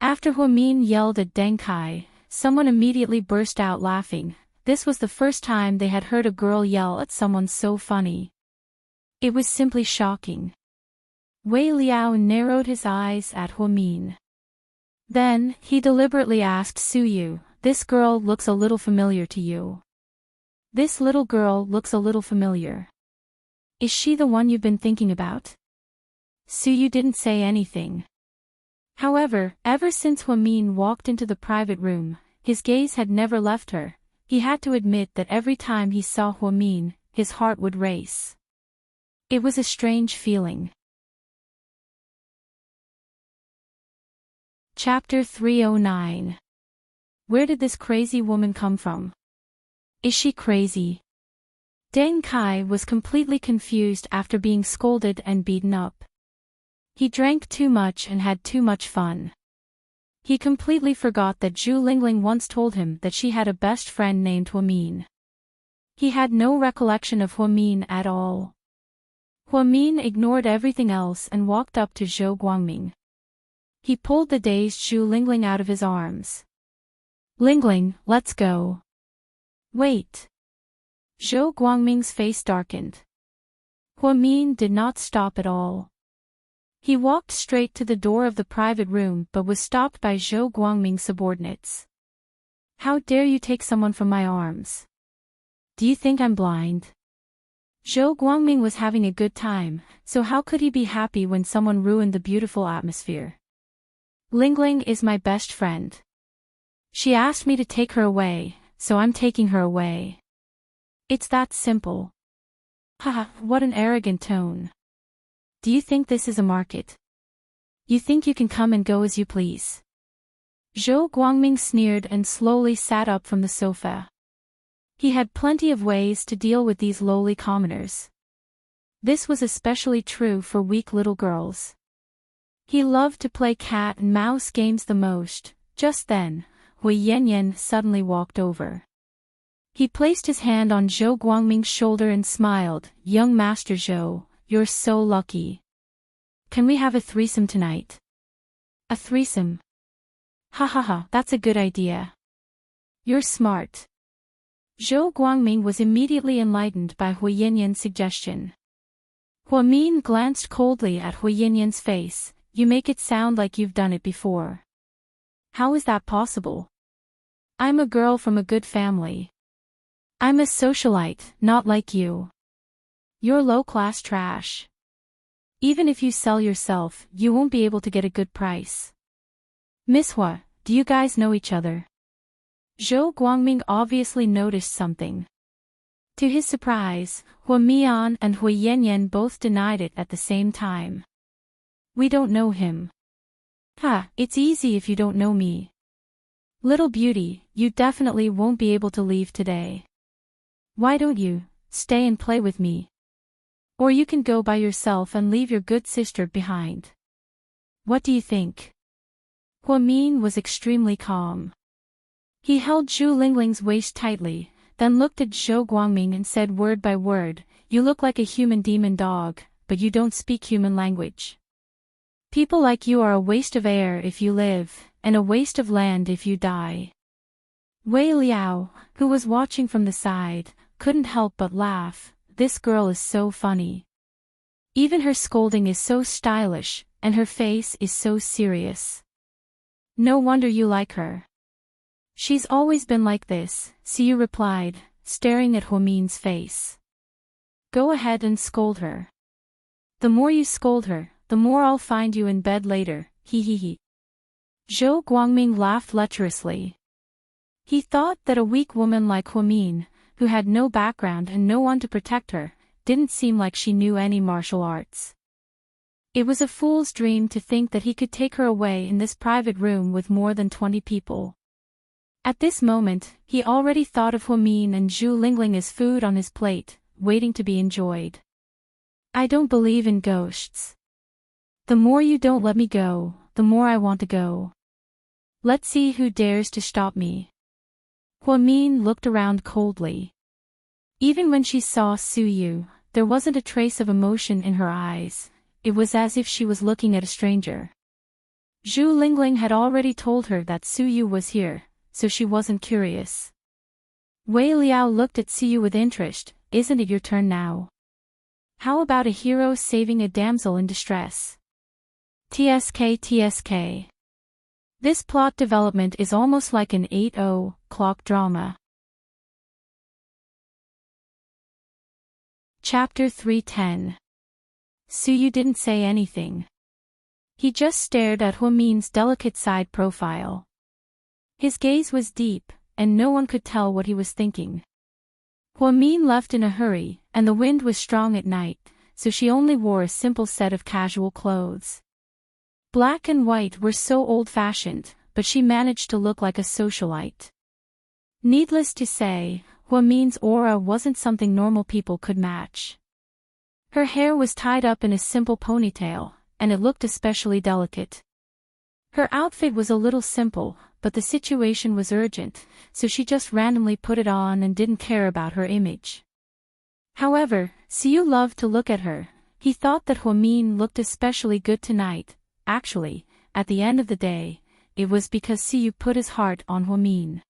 After Huamin yelled at Deng Kai, someone immediately burst out laughing. This was the first time they had heard a girl yell at someone so funny. It was simply shocking. Wei Liao narrowed his eyes at Huamin. Then, he deliberately asked Su Yu, this girl looks a little familiar to you. This little girl looks a little familiar. Is she the one you've been thinking about? Su Yu didn't say anything. However, ever since Huamin walked into the private room, his gaze had never left her. He had to admit that every time he saw Huamin, his heart would race. It was a strange feeling. Chapter 309. Where did this crazy woman come from? Is she crazy? Deng Kai was completely confused after being scolded and beaten up. He drank too much and had too much fun. He completely forgot that Zhu Lingling once told him that she had a best friend named Huamin. He had no recollection of Huamin at all. Huamin ignored everything else and walked up to Zhou Guangming. He pulled the dazed Zhu Lingling out of his arms. Lingling, let's go. Wait. Zhou Guangming's face darkened. Huamin did not stop at all. He walked straight to the door of the private room but was stopped by Zhou Guangming's subordinates. How dare you take someone from my arms? Do you think I'm blind? Zhou Guangming was having a good time, so how could he be happy when someone ruined the beautiful atmosphere? Lingling is my best friend. She asked me to take her away, so I'm taking her away. It's that simple. Haha, what an arrogant tone. Do you think this is a market? You think you can come and go as you please? Zhou Guangming sneered and slowly sat up from the sofa. He had plenty of ways to deal with these lowly commoners. This was especially true for weak little girls. He loved to play cat and mouse games the most. Just then, Hui Yanyan suddenly walked over. He placed his hand on Zhou Guangming's shoulder and smiled. Young Master Zhou, you're so lucky. Can we have a threesome tonight? A threesome? Ha ha ha, that's a good idea. You're smart. Zhou Guangming was immediately enlightened by Hui Yanyan's suggestion. Huamin glanced coldly at Hui Yanyan's face. You make it sound like you've done it before. How is that possible? I'm a girl from a good family. I'm a socialite, not like you. You're low-class trash. Even if you sell yourself, you won't be able to get a good price. Miss Hua, do you guys know each other? Zhou Guangming obviously noticed something. To his surprise, Hua Mian and Hui Yanyan both denied it at the same time. We don't know him. Ha, it's easy if you don't know me. Little beauty, you definitely won't be able to leave today. Why don't you stay and play with me? Or you can go by yourself and leave your good sister behind. What do you think? Huamin was extremely calm. He held Zhu Lingling's waist tightly, then looked at Zhou Guangming and said word by word, you look like a human demon dog, but you don't speak human language. People like you are a waste of air if you live, and a waste of land if you die. Wei Liao, who was watching from the side, couldn't help but laugh. This girl is so funny. Even her scolding is so stylish, and her face is so serious. No wonder you like her. She's always been like this, Siyu replied, staring at Huamin's face. Go ahead and scold her. The more you scold her, the more I'll find you in bed later, he. Zhou Guangming laughed lecherously. He thought that a weak woman like Huamin, who had no background and no one to protect her, didn't seem like she knew any martial arts. It was a fool's dream to think that he could take her away in this private room with more than 20 people. At this moment, he already thought of Huamin and Zhu Lingling as food on his plate, waiting to be enjoyed. I don't believe in ghosts. The more you don't let me go, the more I want to go. Let's see who dares to stop me. Huamin looked around coldly. Even when she saw Su Yu, there wasn't a trace of emotion in her eyes. It was as if she was looking at a stranger. Zhu Lingling had already told her that Su Yu was here, so she wasn't curious. Wei Liao looked at Su Yu with interest. Isn't it your turn now? How about a hero saving a damsel in distress? TSK. This plot development is almost like an 8:00 drama. Chapter 310. Su Yu didn't say anything. He just stared at Huamin's delicate side profile. His gaze was deep, and no one could tell what he was thinking. Huamin left in a hurry, and the wind was strong at night, so she only wore a simple set of casual clothes. Black and white were so old-fashioned, but she managed to look like a socialite. Needless to say, Huamin's aura wasn't something normal people could match. Her hair was tied up in a simple ponytail, and it looked especially delicate. Her outfit was a little simple, but the situation was urgent, so she just randomly put it on and didn't care about her image. However, Su Yu loved to look at her. He thought that Huamin looked especially good tonight. Actually, at the end of the day, it was because Su Yu put his heart on Huamin.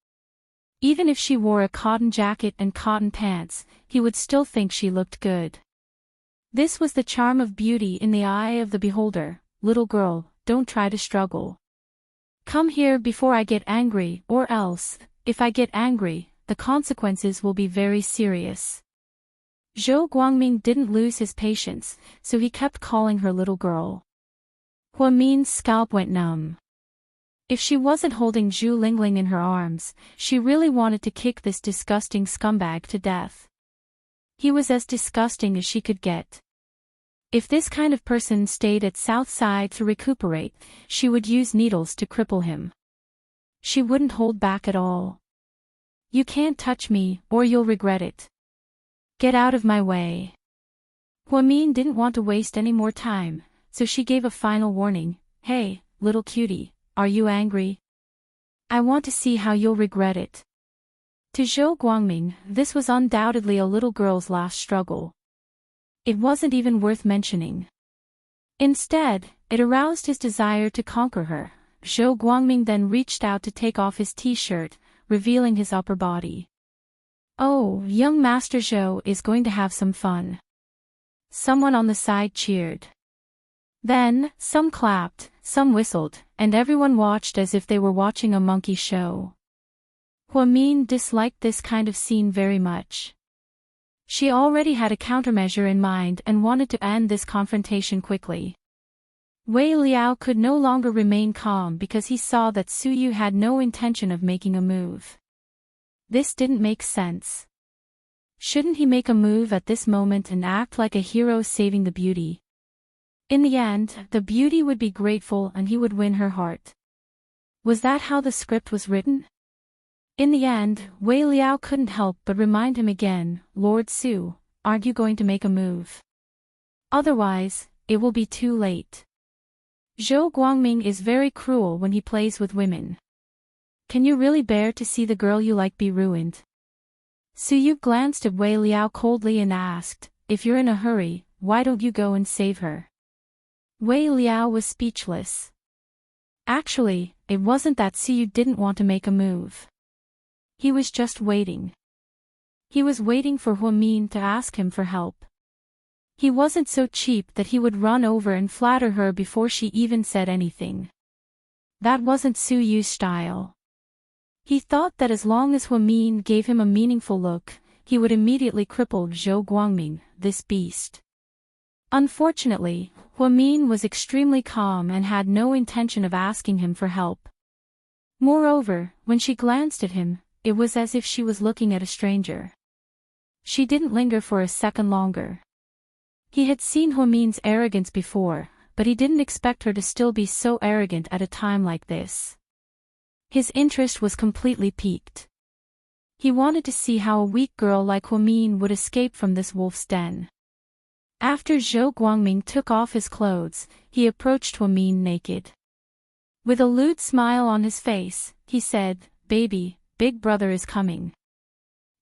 Even if she wore a cotton jacket and cotton pants, he would still think she looked good. This was the charm of beauty in the eye of the beholder. Little girl, don't try to struggle. Come here before I get angry, or else, if I get angry, the consequences will be very serious. Zhou Guangming didn't lose his patience, so he kept calling her little girl. Huamin's scalp went numb. If she wasn't holding Zhu Lingling in her arms, she really wanted to kick this disgusting scumbag to death. He was as disgusting as she could get. If this kind of person stayed at Southside to recuperate, she would use needles to cripple him. She wouldn't hold back at all. You can't touch me, or you'll regret it. Get out of my way. Huamin didn't want to waste any more time, so she gave a final warning. Hey, little cutie, are you angry? I want to see how you'll regret it. To Zhou Guangming, this was undoubtedly a little girl's last struggle. It wasn't even worth mentioning. Instead, it aroused his desire to conquer her. Zhou Guangming then reached out to take off his t-shirt, revealing his upper body. Oh, young Master Zhou is going to have some fun. Someone on the side cheered. Then, some clapped, some whistled, and everyone watched as if they were watching a monkey show. Huamin disliked this kind of scene very much. She already had a countermeasure in mind and wanted to end this confrontation quickly. Wei Liao could no longer remain calm because he saw that Su Yu had no intention of making a move. This didn't make sense. Shouldn't he make a move at this moment and act like a hero saving the beauty? In the end, the beauty would be grateful and he would win her heart. Was that how the script was written? In the end, Wei Liao couldn't help but remind him again, Lord Su, aren't you going to make a move? Otherwise, it will be too late. Zhou Guangming is very cruel when he plays with women. Can you really bear to see the girl you like be ruined? Su Yu glanced at Wei Liao coldly and asked, if you're in a hurry, why don't you go and save her? Wei Liao was speechless. Actually, it wasn't that Su Yu didn't want to make a move. He was just waiting. He was waiting for Huamin to ask him for help. He wasn't so cheap that he would run over and flatter her before she even said anything. That wasn't Su Yu's style. He thought that as long as Huamin gave him a meaningful look, he would immediately cripple Zhou Guangming, this beast. Unfortunately, Huamin was extremely calm and had no intention of asking him for help. Moreover, when she glanced at him, it was as if she was looking at a stranger. She didn't linger for a second longer. He had seen Huamin's arrogance before, but he didn't expect her to still be so arrogant at a time like this. His interest was completely piqued. He wanted to see how a weak girl like Huamin would escape from this wolf's den. After Zhou Guangming took off his clothes, he approached Huamin naked. With a lewd smile on his face, he said, "Baby, big brother is coming."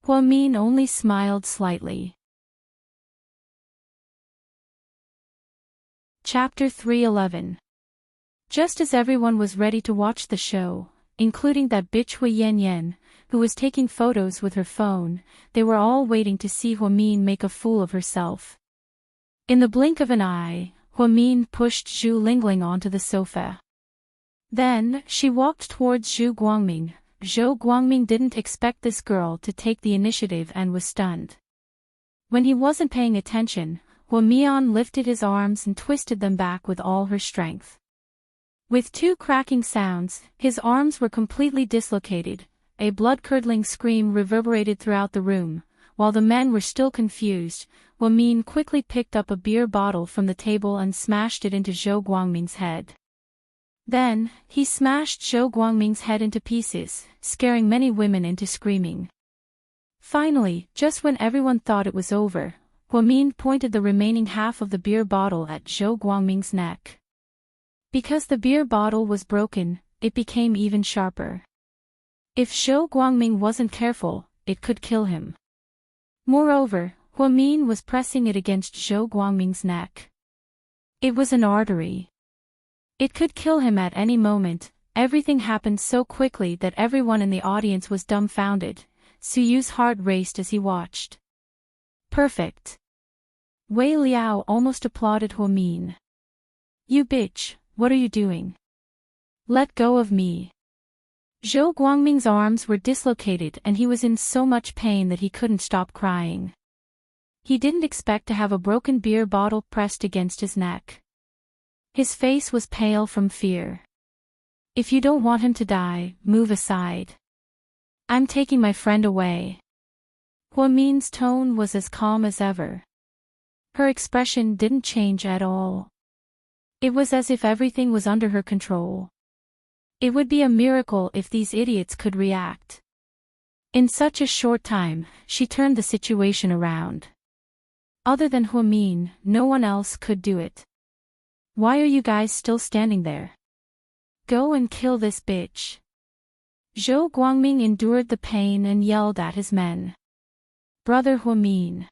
Huamin only smiled slightly. Chapter 311. Just as everyone was ready to watch the show, including that bitch Hui Yanyan, who was taking photos with her phone, they were all waiting to see Huamin make a fool of herself. In the blink of an eye, Huamin pushed Zhu Lingling onto the sofa. Then, she walked towards Zhu Guangming. Zhou Guangming didn't expect this girl to take the initiative and was stunned. When he wasn't paying attention, Huamian lifted his arms and twisted them back with all her strength. With two cracking sounds, his arms were completely dislocated. A blood-curdling scream reverberated throughout the room. While the men were still confused, Huamin quickly picked up a beer bottle from the table and smashed it into Zhou Guangming's head. Then, he smashed Zhou Guangming's head into pieces, scaring many women into screaming. Finally, just when everyone thought it was over, Huamin pointed the remaining half of the beer bottle at Zhou Guangming's neck. Because the beer bottle was broken, it became even sharper. If Zhou Guangming wasn't careful, it could kill him. Moreover, Huamin was pressing it against Zhou Guangming's neck. It was an artery. It could kill him at any moment. Everything happened so quickly that everyone in the audience was dumbfounded. Suyu's heart raced as he watched. Perfect. Wei Liao almost applauded Huamin. "You bitch, what are you doing? Let go of me." Zhou Guangming's arms were dislocated and he was in so much pain that he couldn't stop crying. He didn't expect to have a broken beer bottle pressed against his neck. His face was pale from fear. "If you don't want him to die, move aside. I'm taking my friend away." Huamin's tone was as calm as ever. Her expression didn't change at all. It was as if everything was under her control. It would be a miracle if these idiots could react. In such a short time, she turned the situation around. Other than Huamin, no one else could do it. "Why are you guys still standing there? Go and kill this bitch." Zhou Guangming endured the pain and yelled at his men. "Brother Huamin."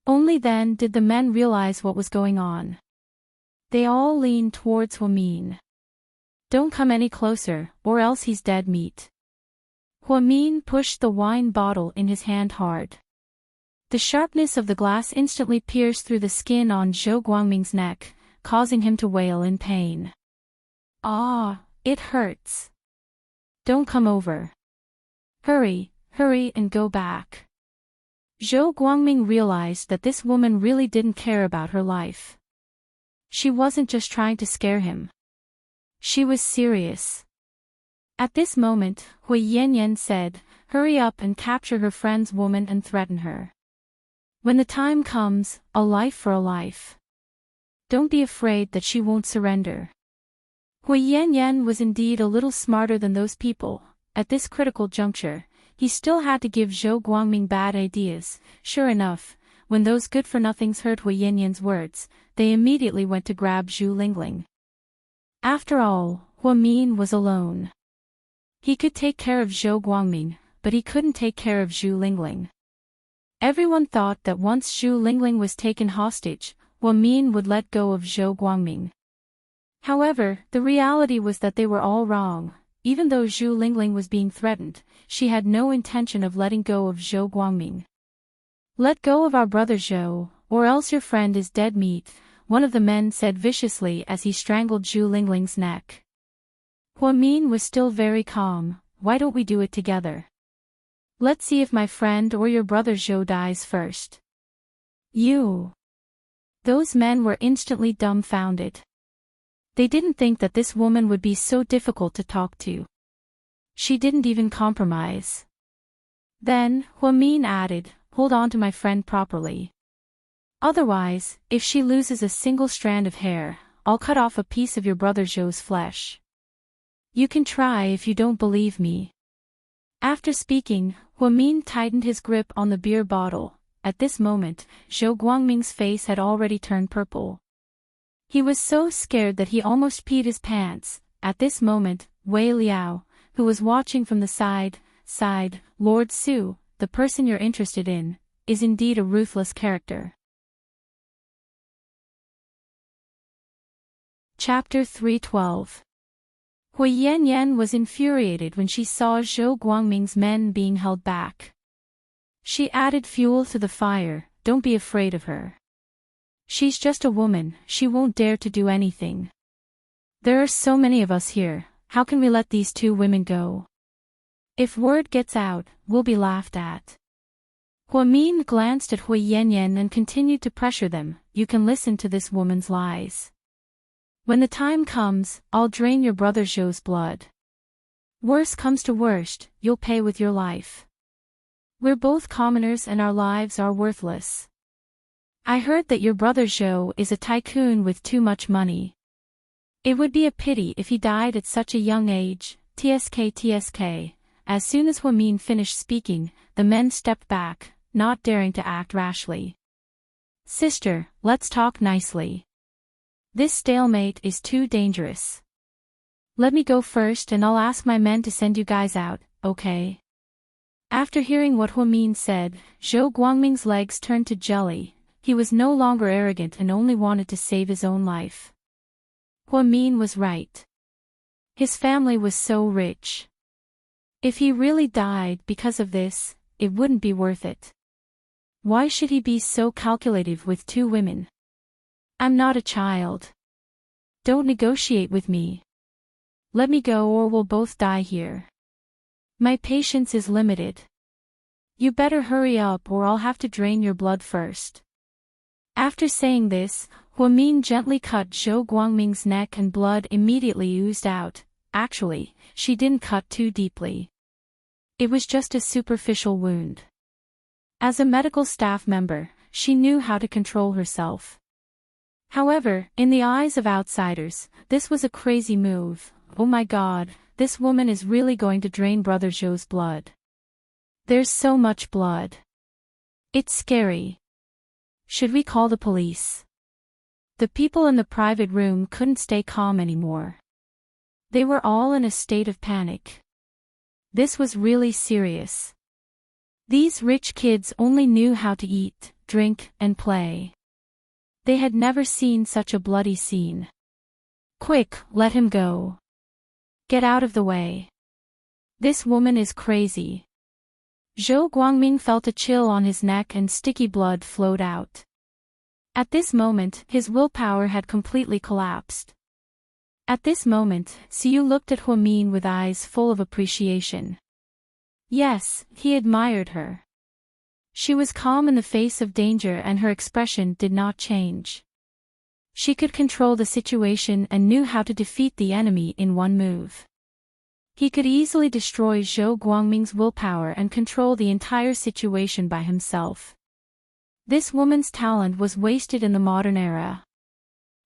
Only then did the men realize what was going on. They all leaned towards Huamin. "Don't come any closer, or else he's dead meat." Huamin pushed the wine bottle in his hand hard. The sharpness of the glass instantly pierced through the skin on Zhou Guangming's neck, causing him to wail in pain. "Ah, it hurts. Don't come over. Hurry, hurry and go back." Zhou Guangming realized that this woman really didn't care about her life. She wasn't just trying to scare him. She was serious. At this moment, Hui Yanyan said, "Hurry up and capture her friend's woman and threaten her. When the time comes, a life for a life. Don't be afraid that she won't surrender." Hui Yanyan was indeed a little smarter than those people. At this critical juncture, he still had to give Zhou Guangming bad ideas. Sure enough, when those good-for-nothings heard Hui Yanyan's words, they immediately went to grab Zhu Lingling. After all, Huamin was alone. He could take care of Zhou Guangming, but he couldn't take care of Zhu Lingling. Everyone thought that once Zhu Lingling was taken hostage, Huamin would let go of Zhou Guangming. However, the reality was that they were all wrong. Even though Zhu Lingling was being threatened, she had no intention of letting go of Zhou Guangming. "Let go of our brother Zhou, or else your friend is dead meat," one of the men said viciously as he strangled Zhu Lingling's neck. Huamin was still very calm. "Why don't we do it together? Let's see if my friend or your brother Zhou dies first." "You." Those men were instantly dumbfounded. They didn't think that this woman would be so difficult to talk to. She didn't even compromise. Then, Huamin added, hold on to my friend properly. Otherwise, if she loses a single strand of hair, I'll cut off a piece of your brother Zhou's flesh. You can try if you don't believe me. After speaking, Huamin tightened his grip on the beer bottle. At this moment, Zhou Guangming's face had already turned purple. He was so scared that he almost peed his pants. At this moment, Wei Liao, who was watching from the side, sighed, Lord Su, the person you're interested in, is indeed a ruthless character. Chapter 312. Hui Yanyan was infuriated when she saw Zhou Guangming's men being held back. She added fuel to the fire, don't be afraid of her. She's just a woman, she won't dare to do anything. There are so many of us here, how can we let these two women go? If word gets out, we'll be laughed at. Huamin glanced at Hui Yanyan and continued to pressure them, you can listen to this woman's lies. When the time comes, I'll drain your brother Zhou's blood. Worst comes to worst, you'll pay with your life. We're both commoners and our lives are worthless. I heard that your brother Zhou is a tycoon with too much money. It would be a pity if he died at such a young age. TSK. As soon as Huamin finished speaking, the men stepped back, not daring to act rashly. Sister, let's talk nicely. This stalemate is too dangerous. Let me go first and I'll ask my men to send you guys out, okay? After hearing what Huamin said, Zhou Guangming's legs turned to jelly. He was no longer arrogant and only wanted to save his own life. Huamin was right. His family was so rich. If he really died because of this, it wouldn't be worth it. Why should he be so calculative with two women? I'm not a child. Don't negotiate with me. Let me go or we'll both die here. My patience is limited. You better hurry up or I'll have to drain your blood first. After saying this, Huamin gently cut Zhou Guangming's neck and blood immediately oozed out. Actually, she didn't cut too deeply. It was just a superficial wound. As a medical staff member, she knew how to control herself. However, in the eyes of outsiders, this was a crazy move. Oh my god, this woman is really going to drain Brother Zhou's blood. There's so much blood. It's scary. Should we call the police? The people in the private room couldn't stay calm anymore. They were all in a state of panic. This was really serious. These rich kids only knew how to eat, drink, and play. They had never seen such a bloody scene. Quick, let him go. Get out of the way. This woman is crazy. Zhou Guangming felt a chill on his neck and sticky blood flowed out. At this moment, his willpower had completely collapsed. At this moment, Xiu looked at Huamin with eyes full of appreciation. Yes, he admired her. She was calm in the face of danger and her expression did not change. She could control the situation and knew how to defeat the enemy in one move. He could easily destroy Zhou Guangming's willpower and control the entire situation by himself. This woman's talent was wasted in the modern era.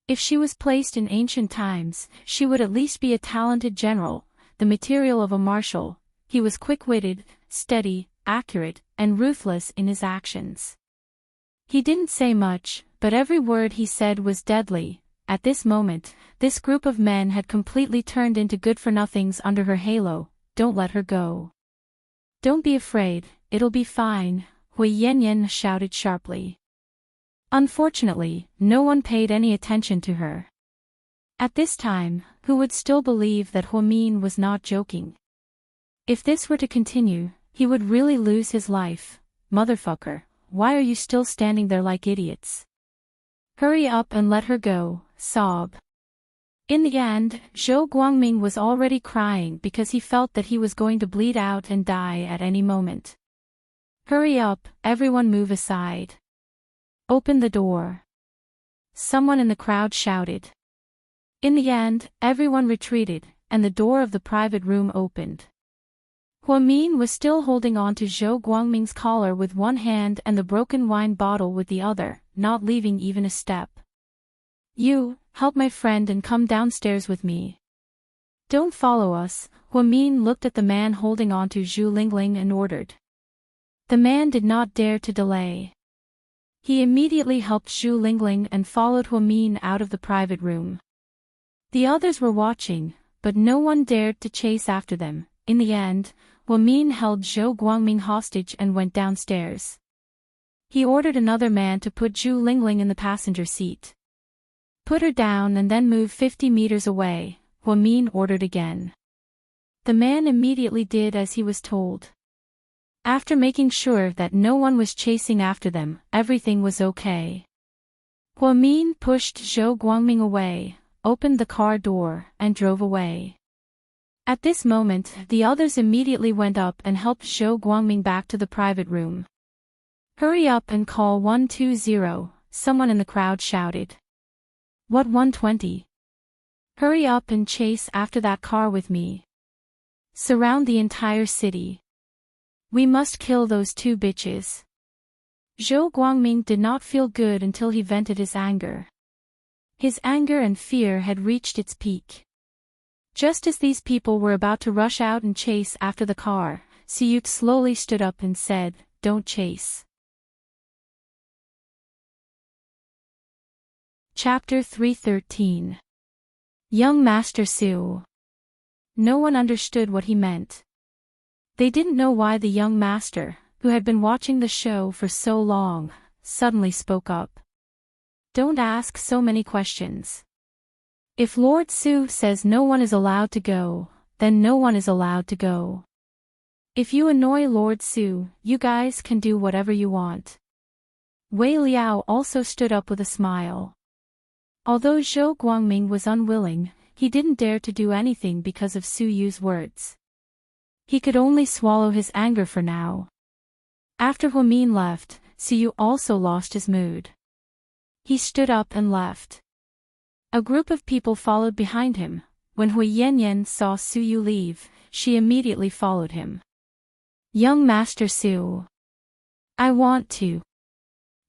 If she was placed in ancient times, she would at least be a talented general, the material of a marshal. He was quick-witted, steady, accurate, and ruthless in his actions. He didn't say much, but every word he said was deadly. At this moment, this group of men had completely turned into good-for-nothings under her halo. Don't let her go. Don't be afraid, it'll be fine, Hui Yanyan shouted sharply. Unfortunately, no one paid any attention to her. At this time, who would still believe that Huamin was not joking? If this were to continue, he would really lose his life. Motherfucker, why are you still standing there like idiots? Hurry up and let her go, sob. In the end, Zhou Guangming was already crying because he felt that he was going to bleed out and die at any moment. Hurry up, everyone move aside. Open the door. Someone in the crowd shouted. In the end, everyone retreated, and the door of the private room opened. Min was still holding on to Zhou Guangming's collar with one hand and the broken wine bottle with the other, not leaving even a step. You, help my friend and come downstairs with me. Don't follow us, Min looked at the man holding on to Zhu Lingling and ordered. The man did not dare to delay. He immediately helped Zhu Lingling and followed Min out of the private room. The others were watching, but no one dared to chase after them. In the end, Min held Zhou Guangming hostage and went downstairs. He ordered another man to put Zhu Lingling in the passenger seat. Put her down and then move 50 meters away, Min ordered again. The man immediately did as he was told. After making sure that no one was chasing after them, everything was okay. Min pushed Zhou Guangming away, opened the car door, and drove away. At this moment, the others immediately went up and helped Zhou Guangming back to the private room. Hurry up and call 120, someone in the crowd shouted. What 120? Hurry up and chase after that car with me. Surround the entire city. We must kill those two bitches. Zhou Guangming did not feel good until he vented his anger. His anger and fear had reached its peak. Just as these people were about to rush out and chase after the car, Suyuk slowly stood up and said, "Don't chase." Chapter 313. Young Master Su. No one understood what he meant. They didn't know why the young master, who had been watching the show for so long, suddenly spoke up. Don't ask so many questions. If Lord Su says no one is allowed to go, then no one is allowed to go. If you annoy Lord Su, you guys can do whatever you want. Wei Liao also stood up with a smile. Although Zhou Guangming was unwilling, he didn't dare to do anything because of Su Yu's words. He could only swallow his anger for now. After Min left, Su Yu also lost his mood. He stood up and left. A group of people followed behind him. When Hui Yanyan saw Su Yu leave, she immediately followed him. Young Master Su. I want to.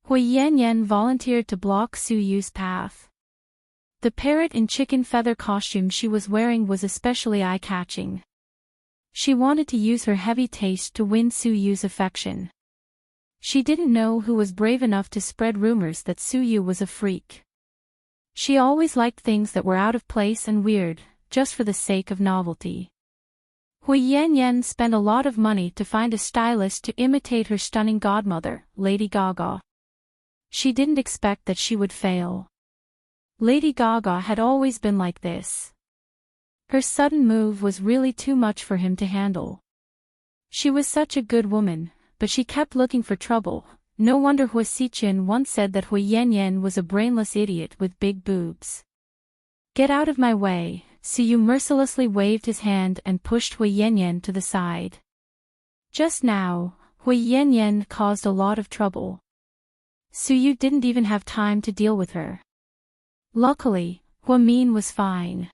Hui Yanyan volunteered to block Su Yu's path. The parrot in chicken feather costume she was wearing was especially eye-catching. She wanted to use her heavy taste to win Su Yu's affection. She didn't know who was brave enough to spread rumors that Su Yu was a freak. She always liked things that were out of place and weird, just for the sake of novelty. Hui Yanyan spent a lot of money to find a stylist to imitate her stunning godmother, Lady Gaga. She didn't expect that she would fail. Lady Gaga had always been like this. Her sudden move was really too much for him to handle. She was such a good woman, but she kept looking for trouble. No wonder Hui Xiqin once said that Hui Yanyan was a brainless idiot with big boobs. Get out of my way, Su Yu mercilessly waved his hand and pushed Hui Yanyan to the side. Just now, Hui Yanyan caused a lot of trouble. Su Yu didn't even have time to deal with her. Luckily, Min was fine.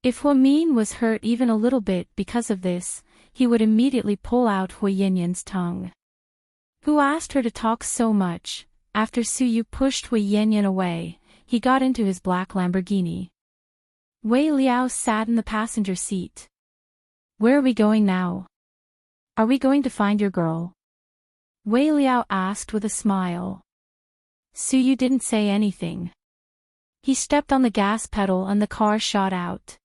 If Min was hurt even a little bit because of this, he would immediately pull out Hui Yanyan's tongue. Who asked her to talk so much? After Su Yu pushed Hui Yanyan away, he got into his black Lamborghini. Wei Liao sat in the passenger seat. Where are we going now? Are we going to find your girl? Wei Liao asked with a smile. Su Yu didn't say anything. He stepped on the gas pedal and the car shot out.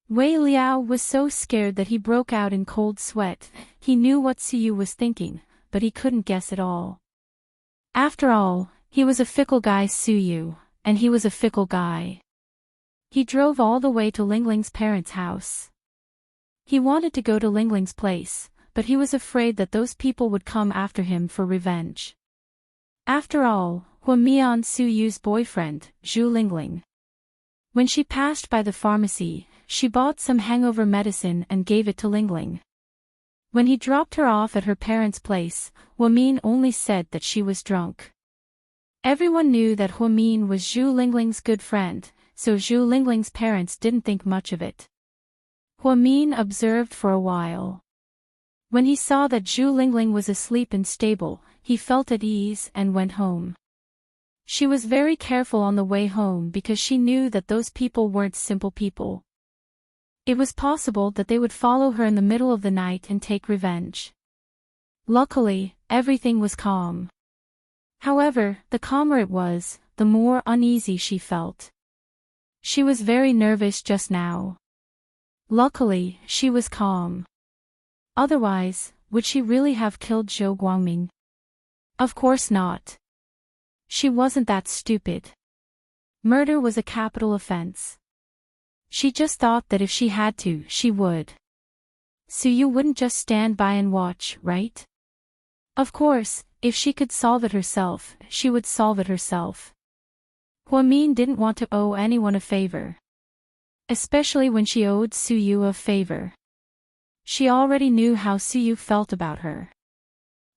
Wei Liao was so scared that he broke out in cold sweat. He knew what Su Yu was thinking, but he couldn't guess it all. After all, he was a fickle guy, Su Yu, and he was a fickle guy. He drove all the way to Lingling's parents' house. He wanted to go to Lingling's place, but he was afraid that those people would come after him for revenge. After all, Mian Su Yu's boyfriend, Zhu Lingling. When she passed by the pharmacy, she bought some hangover medicine and gave it to Lingling. When he dropped her off at her parents' place, Min only said that she was drunk. Everyone knew that Min was Zhu Lingling's good friend, so Zhu Lingling's parents didn't think much of it. Min observed for a while. When he saw that Zhu Lingling was asleep and stable, he felt at ease and went home. She was very careful on the way home because she knew that those people weren't simple people. It was possible that they would follow her in the middle of the night and take revenge. Luckily, everything was calm. However, the calmer it was, the more uneasy she felt. She was very nervous just now. Luckily, she was calm. Otherwise, would she really have killed Zhou Guangming? Of course not. She wasn't that stupid. Murder was a capital offense. She just thought that if she had to, she would. So you wouldn't just stand by and watch, right? Of course, if she could solve it herself, she would solve it herself. Huamin didn't want to owe anyone a favor. Especially when she owed Suyu a favor. She already knew how Suyu felt about her.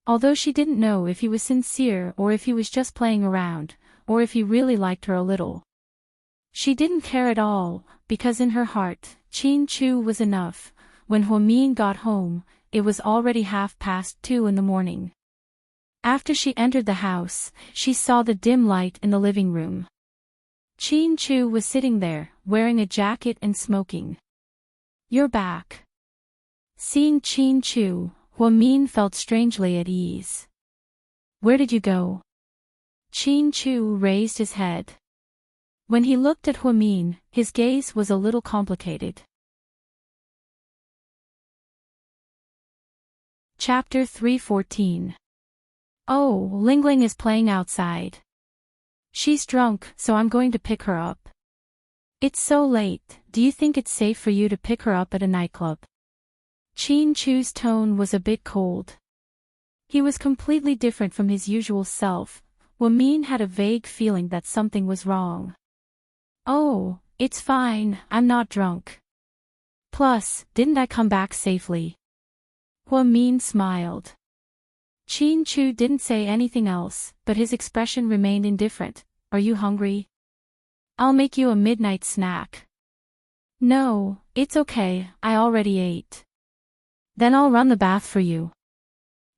Although she didn't know if he was sincere or if he was just playing around, or if he really liked her a little. She didn't care at all, because in her heart, Qin Chu was enough. When Huamin got home, it was already 2:30 in the morning. After she entered the house, she saw the dim light in the living room. Qin Chu was sitting there, wearing a jacket and smoking. "You're back." Seeing Qin Chu, Huamin felt strangely at ease. "Where did you go?" Qin Chu raised his head. When he looked at Huamin, his gaze was a little complicated. Chapter 314. Oh, Lingling is playing outside. She's drunk, so I'm going to pick her up. It's so late, do you think it's safe for you to pick her up at a nightclub? Qin Chu's tone was a bit cold. He was completely different from his usual self. Huamin had a vague feeling that something was wrong. Oh, it's fine, I'm not drunk. Plus, didn't I come back safely? Huamin smiled. Qin Chu didn't say anything else, but his expression remained indifferent. Are you hungry? I'll make you a midnight snack. No, it's okay, I already ate. Then I'll run the bath for you.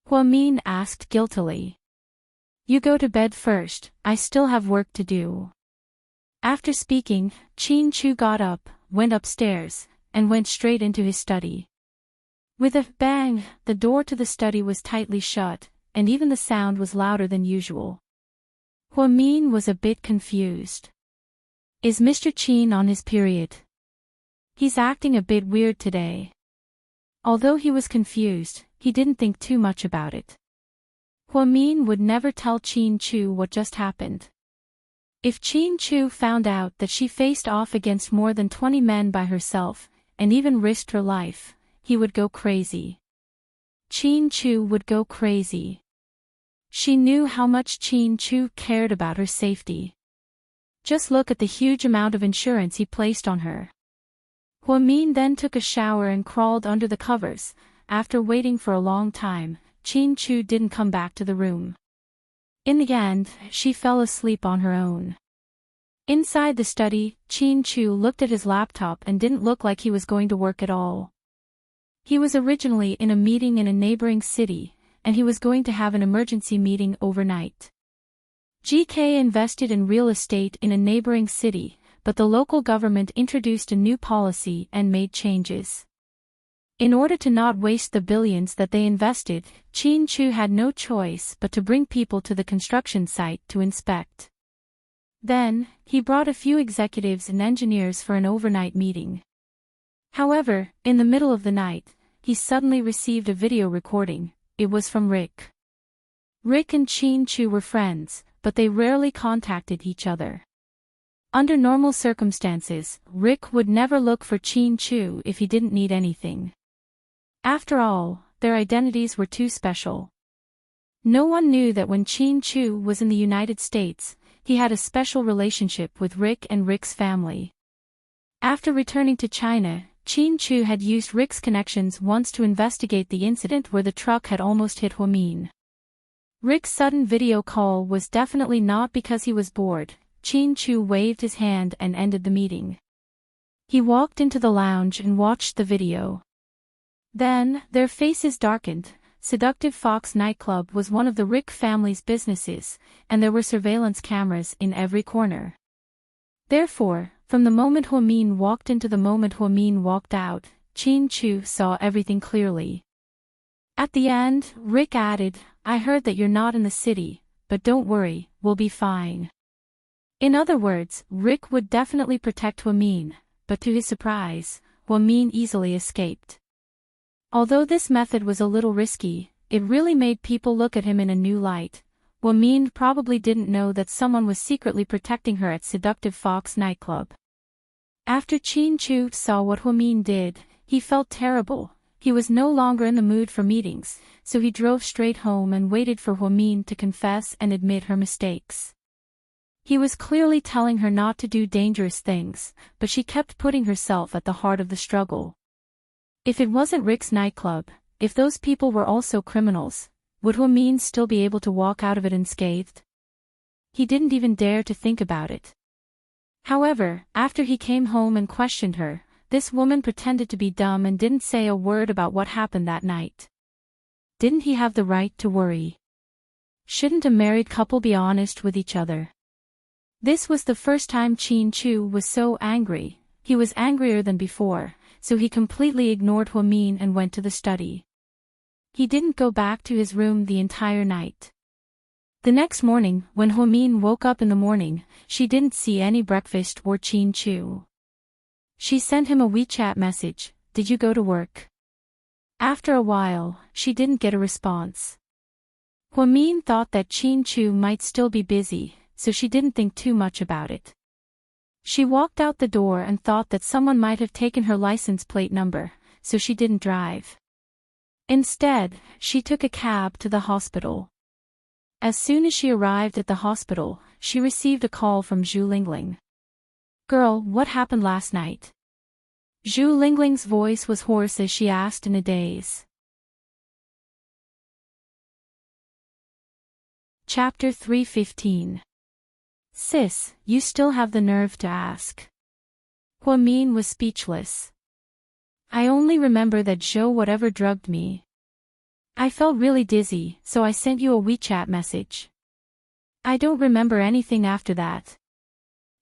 Huamin asked guiltily. You go to bed first, I still have work to do. After speaking, Qin Chu got up, went upstairs, and went straight into his study. With a bang, the door to the study was tightly shut, and even the sound was louder than usual. Huamin was a bit confused. Is Mr. Qin on his period? He's acting a bit weird today. Although he was confused, he didn't think too much about it. Huamin would never tell Qin Chu what just happened. If Qin Chu found out that she faced off against more than 20 men by herself, and even risked her life, he would go crazy. Qin Chu would go crazy. She knew how much Qin Chu cared about her safety. Just look at the huge amount of insurance he placed on her. Huamin then took a shower and crawled under the covers. After waiting for a long time, Qin Chu didn't come back to the room. In the end, she fell asleep on her own. Inside the study, Qin Chu looked at his laptop and didn't look like he was going to work at all. He was originally in a meeting in a neighboring city, and he was going to have an emergency meeting overnight. GK invested in real estate in a neighboring city, but the local government introduced a new policy and made changes. In order to not waste the billions that they invested, Qin Chu had no choice but to bring people to the construction site to inspect. Then, he brought a few executives and engineers for an overnight meeting. However, in the middle of the night, he suddenly received a video recording. It was from Rick. Rick and Qin Chu were friends, but they rarely contacted each other. Under normal circumstances, Rick would never look for Qin Chu if he didn't need anything. After all, their identities were too special. No one knew that when Qin Chu was in the United States, he had a special relationship with Rick and Rick's family. After returning to China, Qin Chu had used Rick's connections once to investigate the incident where the truck had almost hit Huamin. Rick's sudden video call was definitely not because he was bored. Qin Chu waved his hand and ended the meeting. He walked into the lounge and watched the video. Then, their faces darkened. Seductive Fox nightclub was one of the Rick family's businesses, and there were surveillance cameras in every corner. Therefore, from the moment Huamin walked in to the moment Huamin walked out, Chin Chu saw everything clearly. At the end, Rick added, "I heard that you're not in the city, but don't worry, we'll be fine." In other words, Rick would definitely protect Huamin, but to his surprise, Huamin easily escaped. Although this method was a little risky, it really made people look at him in a new light. Huamin probably didn't know that someone was secretly protecting her at Seductive Fox nightclub. After Chin Chu saw what Huamin did, he felt terrible. He was no longer in the mood for meetings, so he drove straight home and waited for Huamin to confess and admit her mistakes. He was clearly telling her not to do dangerous things, but she kept putting herself at the heart of the struggle. If it wasn't Rick's nightclub, if those people were also criminals, would Huamin still be able to walk out of it unscathed? He didn't even dare to think about it. However, after he came home and questioned her, this woman pretended to be dumb and didn't say a word about what happened that night. Didn't he have the right to worry? Shouldn't a married couple be honest with each other? This was the first time Chin Chu was so angry. He was angrier than before, so he completely ignored Huamin and went to the study. He didn't go back to his room the entire night. The next morning, when Huamin woke up in the morning, she didn't see any breakfast or Chin Chu. She sent him a WeChat message, "Did you go to work?" After a while, she didn't get a response. Huamin thought that Chin Chu might still be busy, so she didn't think too much about it. She walked out the door and thought that someone might have taken her license plate number, so she didn't drive. Instead, she took a cab to the hospital. As soon as she arrived at the hospital, she received a call from Zhu Lingling. "Girl, what happened last night?" Zhu Lingling's voice was hoarse as she asked in a daze. Chapter 315. Sis, you still have the nerve to ask. Huamin was speechless. "I only remember that Zhou whatever drugged me. I felt really dizzy, so I sent you a WeChat message. I don't remember anything after that."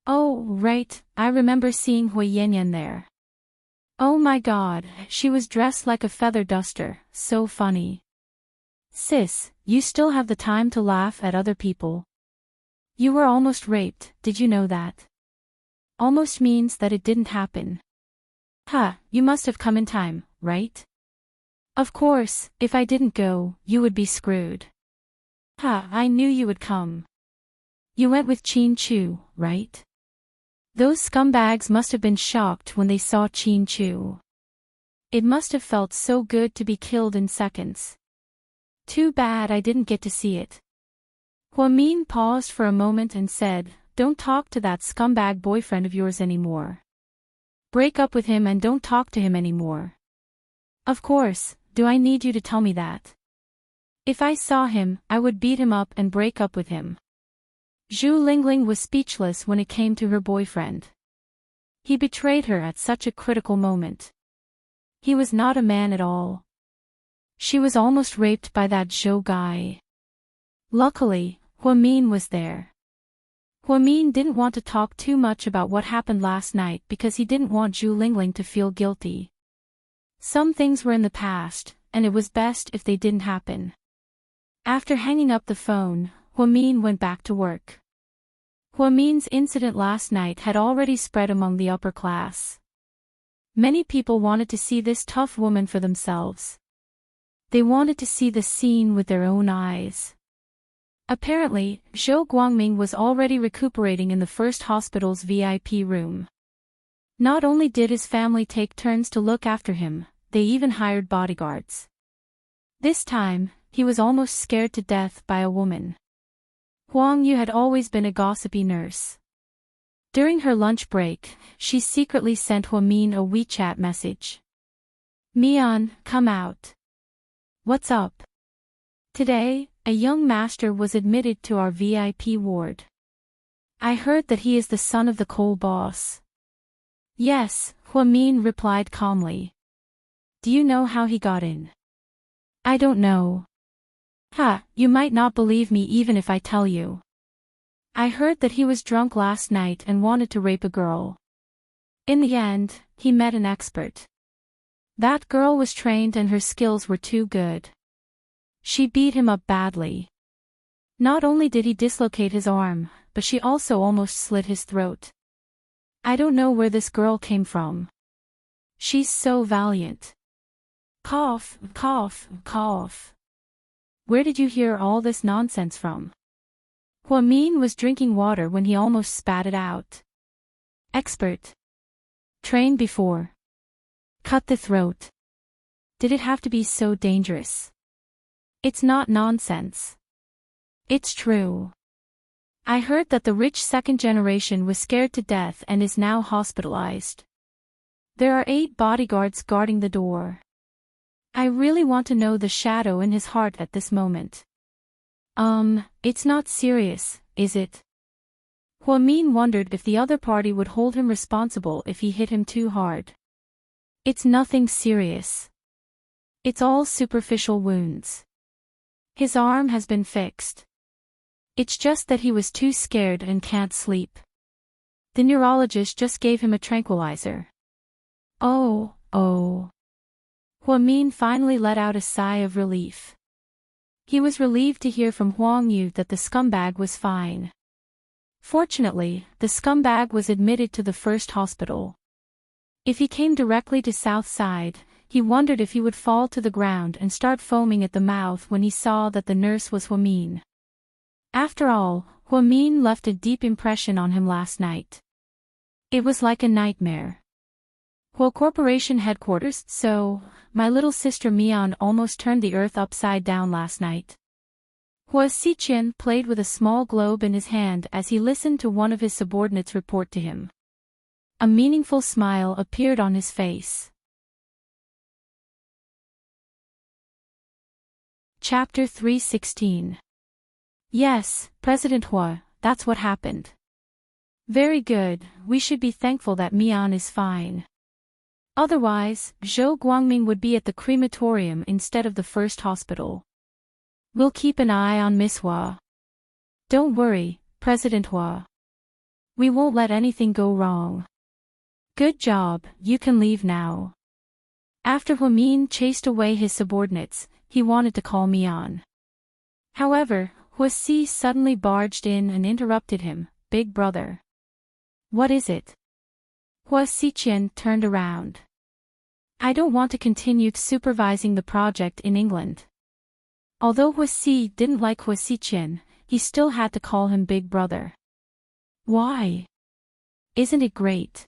"Oh, right, I remember seeing Hui Yanyan there. Oh my god, she was dressed like a feather duster, so funny." "Sis, you still have the time to laugh at other people. You were almost raped, did you know that?" "Almost means that it didn't happen." You must have come in time, right?" "Of course, if I didn't go, you would be screwed." I knew you would come. You went with Chin Chu, right?" Those scumbags must have been shocked when they saw Chin Chu. It must have felt so good to be killed in seconds. Too bad I didn't get to see it. Huamin paused for a moment and said, "Don't talk to that scumbag boyfriend of yours anymore. Break up with him and don't talk to him anymore." "Of course, do I need you to tell me that? If I saw him, I would beat him up and break up with him." Zhu Lingling was speechless when it came to her boyfriend. He betrayed her at such a critical moment. He was not a man at all. She was almost raped by that Zhou guy. Luckily, Huamin was there. Huamin didn't want to talk too much about what happened last night because he didn't want Zhu Lingling to feel guilty. Some things were in the past, and it was best if they didn't happen. After hanging up the phone, Huamin went back to work. Huamin's incident last night had already spread among the upper class. Many people wanted to see this tough woman for themselves. They wanted to see the scene with their own eyes. Apparently, Zhou Guangming was already recuperating in the first hospital's VIP room. Not only did his family take turns to look after him, they even hired bodyguards. This time, he was almost scared to death by a woman. Huang Yu had always been a gossipy nurse. During her lunch break, she secretly sent Huamin a WeChat message. "Mian, come out." "What's up?" "Today, a young master was admitted to our VIP ward. I heard that he is the son of the coal boss." "Yes," Huamin replied calmly. Do you know how he got in? I don't know. Ha, you might not believe me even if I tell you. I heard that he was drunk last night and wanted to rape a girl. In the end, he met an expert. That girl was trained and her skills were too good. She beat him up badly. Not only did he dislocate his arm, but she also almost slit his throat. I don't know where this girl came from. She's so valiant. Cough, cough, cough. Where did you hear all this nonsense from? Huamin was drinking water when he almost spat it out. Expert. Trained before. Cut the throat. Did it have to be so dangerous? It's not nonsense. It's true. I heard that the rich second generation was scared to death and is now hospitalized. There are 8 bodyguards guarding the door. I really want to know the shadow in his heart at this moment. It's not serious, is it? Huamin wondered if the other party would hold him responsible if he hit him too hard. It's nothing serious. It's all superficial wounds. His arm has been fixed. It's just that he was too scared and can't sleep. The neurologist just gave him a tranquilizer. Oh. Huamin finally let out a sigh of relief. He was relieved to hear from Huang Yu that the scumbag was fine. Fortunately, the scumbag was admitted to the first hospital. If he came directly to South Side, he wondered if he would fall to the ground and start foaming at the mouth when he saw that the nurse was Huamin. After all, Huamin left a deep impression on him last night. It was like a nightmare. Hua Corporation headquarters, so, my little sister Mian almost turned the earth upside down last night. Hua Xiqian played with a small globe in his hand as he listened to one of his subordinates report to him. A meaningful smile appeared on his face. Chapter 316. Yes, President Hua, that's what happened. Very good, we should be thankful that Mian is fine. Otherwise, Zhou Guangming would be at the crematorium instead of the first hospital. We'll keep an eye on Miss Hua. Don't worry, President Hua. We won't let anything go wrong. Good job, you can leave now. After Huamin chased away his subordinates, he wanted to call Mian. However, Huasi suddenly barged in and interrupted him. Big brother. What is it? Hua Xiqian turned around. I don't want to continue supervising the project in England. Although Huasi didn't like Hua Xiqian, he still had to call him big brother. Why? Isn't it great?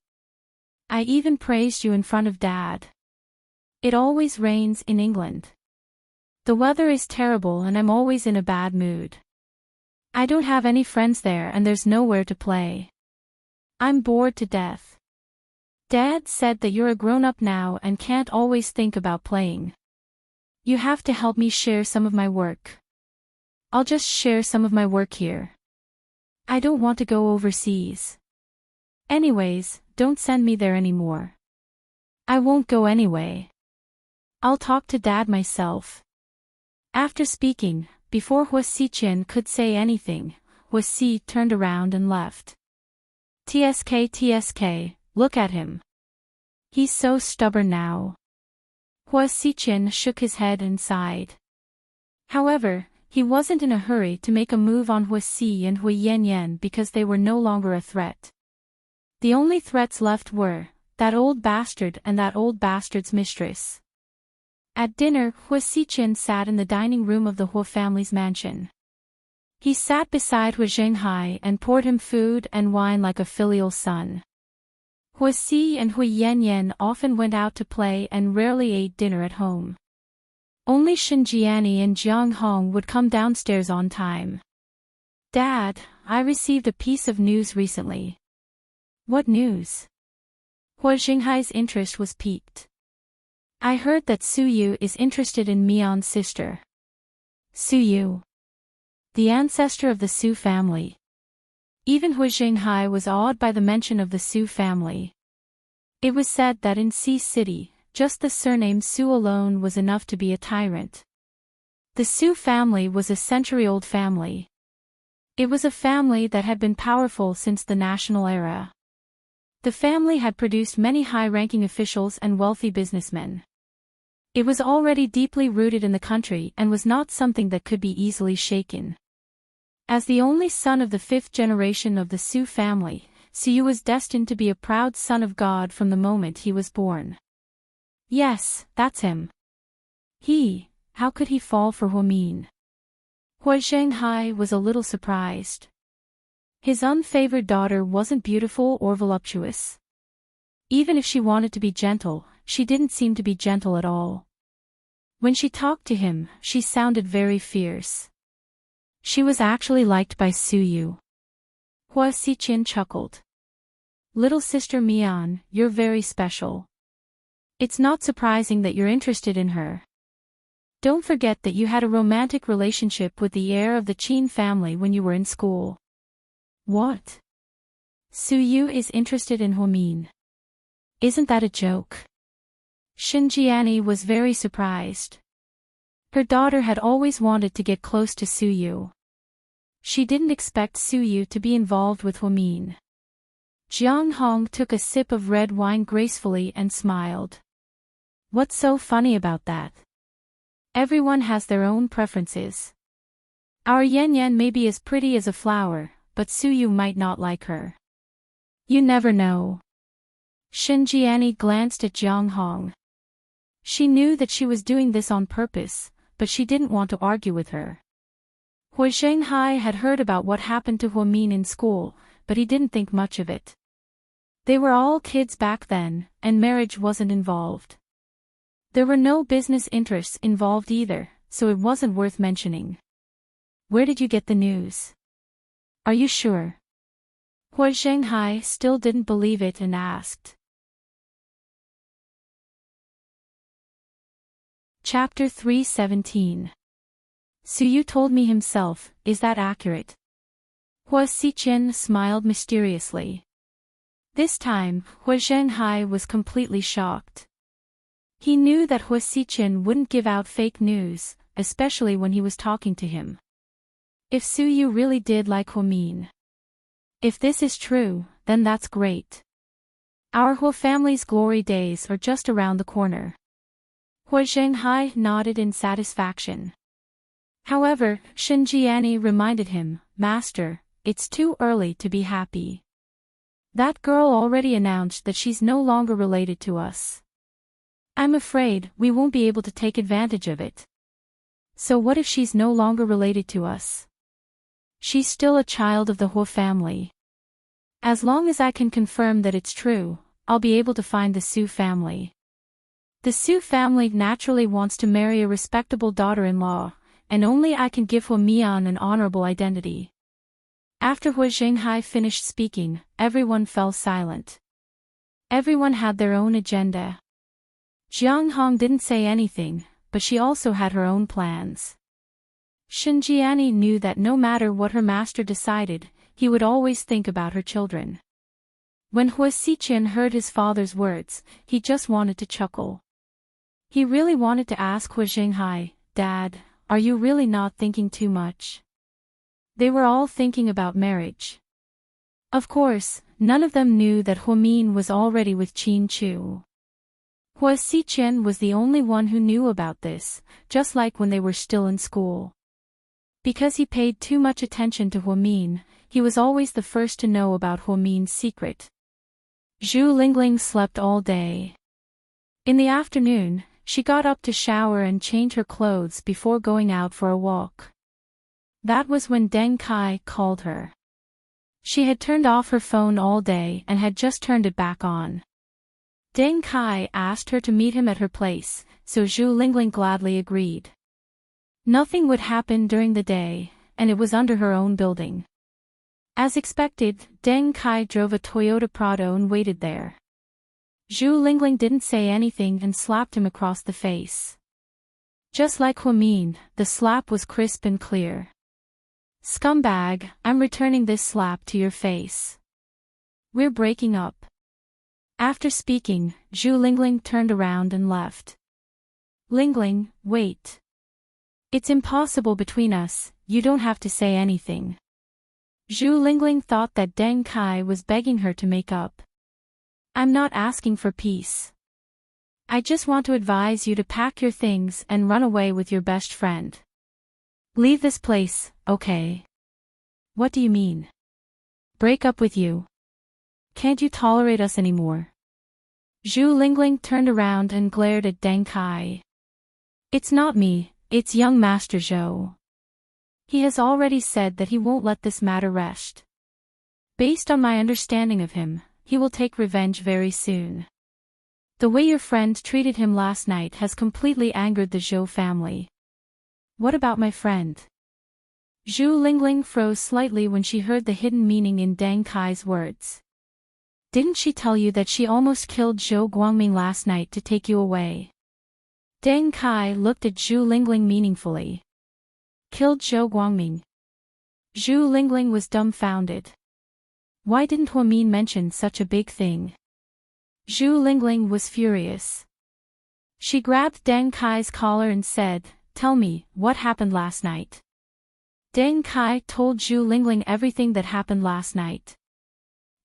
I even praised you in front of Dad. It always rains in England. The weather is terrible and I'm always in a bad mood. I don't have any friends there and there's nowhere to play. I'm bored to death. Dad said that you're a grown-up now and can't always think about playing. You have to help me share some of my work. I'll just share some of my work here. I don't want to go overseas. Anyways, don't send me there anymore. I won't go anyway. I'll talk to Dad myself. After speaking, before Hua Xiqian could say anything, Hua Xi turned around and left. TSK, look at him. He's so stubborn now. Hua Xiqian shook his head and sighed. However, he wasn't in a hurry to make a move on Hua Xi and Hui Yanyan because they were no longer a threat. The only threats left were, that old bastard and that old bastard's mistress. At dinner, Hua Xiqian sat in the dining room of the Hua family's mansion. He sat beside Hua Zhenghai and poured him food and wine like a filial son. Hua Xi and Hui Yanyan often went out to play and rarely ate dinner at home. Only Shen Jiani and Jiang Hong would come downstairs on time. Dad, I received a piece of news recently. What news? Hua Zhenghai's interest was piqued. I heard that Su Yu is interested in Mian's sister. Su Yu. The ancestor of the Su family. Even Hua Zhenghai was awed by the mention of the Su family. It was said that in Sea City, just the surname Su alone was enough to be a tyrant. The Su family was a century-old family. It was a family that had been powerful since the national era. The family had produced many high-ranking officials and wealthy businessmen. It was already deeply rooted in the country and was not something that could be easily shaken. As the only son of the fifth generation of the Su family, Su was destined to be a proud son of God from the moment he was born. Yes, that's him. How could he fall for Huamin? Hua Zhenghai was a little surprised. His unfavored daughter wasn't beautiful or voluptuous. Even if she wanted to be gentle, she didn't seem to be gentle at all. When she talked to him, she sounded very fierce. She was actually liked by Su Yu. Hua Xiqian chuckled. Little sister Mian, you're very special. It's not surprising that you're interested in her. Don't forget that you had a romantic relationship with the heir of the Qin family when you were in school. What? Su Yu is interested in Huamin. Isn't that a joke? Xinjiani was very surprised. Her daughter had always wanted to get close to Su Yu. She didn't expect Su Yu to be involved with Huamin. Jiang Hong took a sip of red wine gracefully and smiled. What's so funny about that? Everyone has their own preferences. Our Yan Yan may be as pretty as a flower, but Su Yu might not like her. You never know. Xinjiani glanced at Jiang Hong. She knew that she was doing this on purpose, but she didn't want to argue with her. Hua Zhenghai had heard about what happened to Huamin in school, but he didn't think much of it. They were all kids back then, and marriage wasn't involved. There were no business interests involved either, so it wasn't worth mentioning. Where did you get the news? Are you sure? Hua Zhenghai still didn't believe it and asked. Chapter 317. Su Yu told me himself, is that accurate? Hua Xiqian smiled mysteriously. This time, Hua Zhenghai was completely shocked. He knew that Hua Xiqian wouldn't give out fake news, especially when he was talking to him. If Su Yu really did like Huamin. If this is true, then that's great. Our Hua family's glory days are just around the corner. Hua Zhenghai nodded in satisfaction. However, Xinjiani reminded him, Master, it's too early to be happy. That girl already announced that she's no longer related to us. I'm afraid we won't be able to take advantage of it. So what if she's no longer related to us? She's still a child of the Hua family. As long as I can confirm that it's true, I'll be able to find the Su family. The Su family naturally wants to marry a respectable daughter-in-law, and only I can give Hua Mian an honorable identity. After Hua Zhenghai finished speaking, everyone fell silent. Everyone had their own agenda. Jiang Hong didn't say anything, but she also had her own plans. Xinjiani knew that no matter what her master decided, he would always think about her children. When Hua Xiqian heard his father's words, he just wanted to chuckle. He really wanted to ask Hua Zhenghai, Dad, are you really not thinking too much? They were all thinking about marriage. Of course, none of them knew that Huamin was already with Qin Chu. Hua Xiqian was the only one who knew about this, just like when they were still in school. Because he paid too much attention to Huamin, he was always the first to know about Huamin's secret. Zhu Lingling slept all day. In the afternoon, she got up to shower and change her clothes before going out for a walk. That was when Deng Kai called her. She had turned off her phone all day and had just turned it back on. Deng Kai asked her to meet him at her place, so Zhu Lingling gladly agreed. Nothing would happen during the day, and it was under her own building. As expected, Deng Kai drove a Toyota Prado and waited there. Zhu Lingling didn't say anything and slapped him across the face. Just like Huamin, the slap was crisp and clear. Scumbag, I'm returning this slap to your face. We're breaking up. After speaking, Zhu Lingling turned around and left. Lingling, wait. It's impossible between us, you don't have to say anything. Zhu Lingling thought that Deng Kai was begging her to make up. I'm not asking for peace. I just want to advise you to pack your things and run away with your best friend. Leave this place, okay? What do you mean? Break up with you? Can't you tolerate us anymore? Zhu Lingling turned around and glared at Deng Kai. It's not me, it's young Master Zhou. He has already said that he won't let this matter rest. Based on my understanding of him, he will take revenge very soon. The way your friend treated him last night has completely angered the Zhou family. What about my friend? Zhu Lingling froze slightly when she heard the hidden meaning in Deng Kai's words. Didn't she tell you that she almost killed Zhou Guangming last night to take you away? Deng Kai looked at Zhu Lingling meaningfully. Killed Zhou Guangming. Zhu Lingling was dumbfounded. Why didn't Huamin mention such a big thing? Zhu Lingling was furious. She grabbed Deng Kai's collar and said, Tell me, what happened last night? Deng Kai told Zhu Lingling everything that happened last night.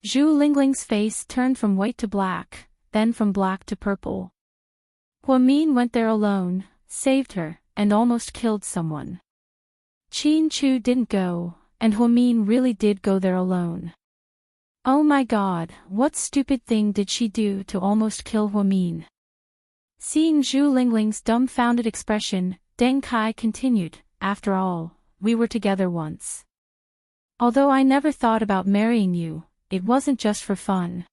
Zhu Lingling's face turned from white to black, then from black to purple. Huamin went there alone, saved her, and almost killed someone. Qin Chu didn't go, and Huamin really did go there alone. Oh my god, what stupid thing did she do to almost kill Huamin? Seeing Zhu Lingling's dumbfounded expression, Deng Kai continued, After all, we were together once. Although I never thought about marrying you, it wasn't just for fun.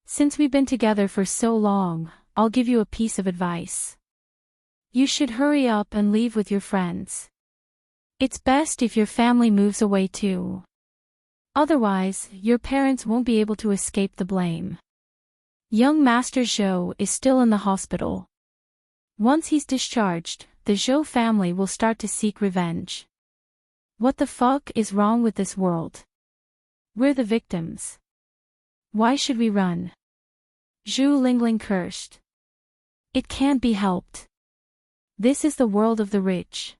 Since we've been together for so long, I'll give you a piece of advice. You should hurry up and leave with your friends. It's best if your family moves away too. Otherwise, your parents won't be able to escape the blame. Young Master Zhou is still in the hospital. Once he's discharged, the Zhou family will start to seek revenge. What the fuck is wrong with this world? We're the victims. Why should we run? Zhu Lingling cursed. It can't be helped. This is the world of the rich.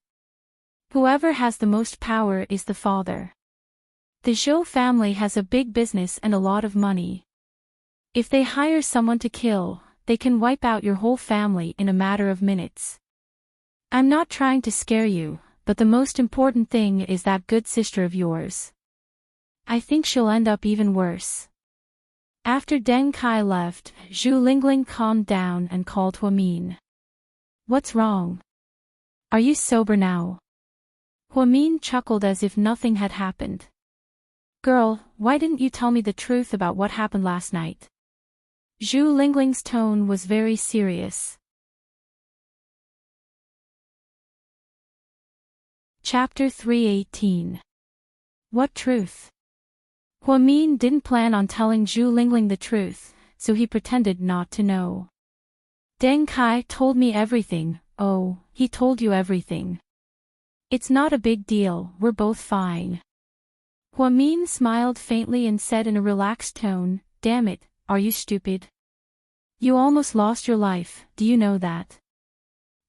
Whoever has the most power is the father. The Zhou family has a big business and a lot of money. If they hire someone to kill, they can wipe out your whole family in a matter of minutes. I'm not trying to scare you, but the most important thing is that good sister of yours. I think she'll end up even worse. After Deng Kai left, Zhu Lingling calmed down and called Huamin. What's wrong? Are you sober now? Huamin chuckled as if nothing had happened. Girl, why didn't you tell me the truth about what happened last night? Zhu Lingling's tone was very serious. Chapter 318. What truth? Huamin didn't plan on telling Zhu Lingling the truth, so he pretended not to know. Deng Kai told me everything. Oh, he told you everything. It's not a big deal, we're both fine. Huamin smiled faintly and said in a relaxed tone, Damn it, are you stupid? You almost lost your life, do you know that?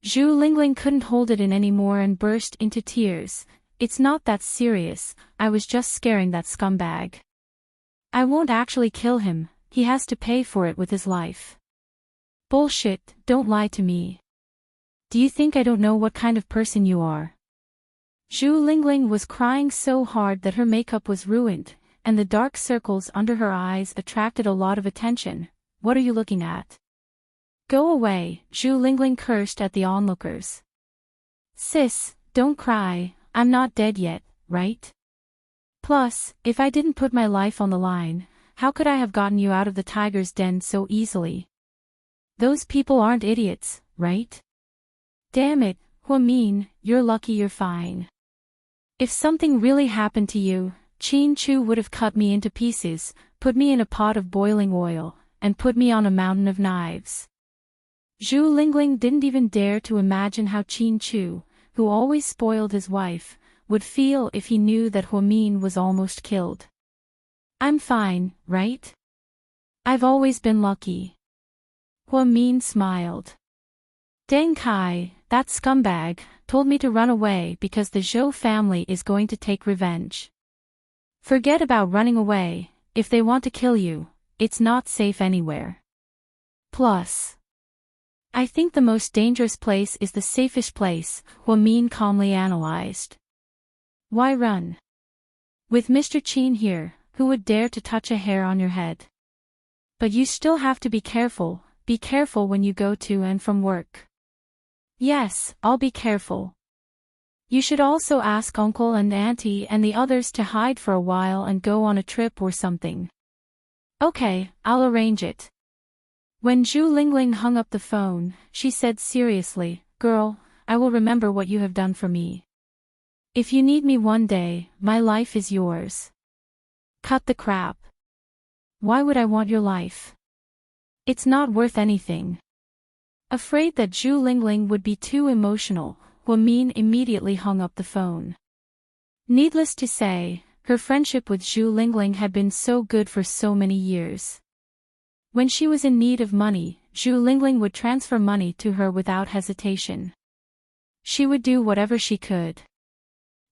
Zhu Lingling couldn't hold it in anymore and burst into tears. It's not that serious, I was just scaring that scumbag. I won't actually kill him, he has to pay for it with his life. Bullshit, don't lie to me. Do you think I don't know what kind of person you are? Zhu Lingling was crying so hard that her makeup was ruined, and the dark circles under her eyes attracted a lot of attention. What are you looking at? Go away, Zhu Lingling cursed at the onlookers. Sis, don't cry, I'm not dead yet, right? Plus, if I didn't put my life on the line, how could I have gotten you out of the tiger's den so easily? Those people aren't idiots, right? Damn it, Huamin, you're lucky you're fine. If something really happened to you, Qin Chu would have cut me into pieces, put me in a pot of boiling oil, and put me on a mountain of knives. Zhu Lingling didn't even dare to imagine how Qin Chu, who always spoiled his wife, would feel if he knew that Huamin was almost killed. I'm fine, right? I've always been lucky. Huamin smiled. Deng Kai, that scumbag, told me to run away because the Zhou family is going to take revenge. Forget about running away, if they want to kill you, it's not safe anywhere. Plus, I think the most dangerous place is the safest place, Huamin calmly analyzed. Why run? With Mr. Qin here, who would dare to touch a hair on your head? But you still have to be careful when you go to and from work. Yes, I'll be careful. You should also ask Uncle and Auntie and the others to hide for a while and go on a trip or something. Okay, I'll arrange it. When Zhu Lingling hung up the phone, she said seriously, Girl, I will remember what you have done for me. If you need me one day, my life is yours. Cut the crap. Why would I want your life? It's not worth anything. Afraid that Zhu Lingling would be too emotional, Huamin immediately hung up the phone. Needless to say, her friendship with Zhu Lingling had been so good for so many years. When she was in need of money, Zhu Lingling would transfer money to her without hesitation. She would do whatever she could.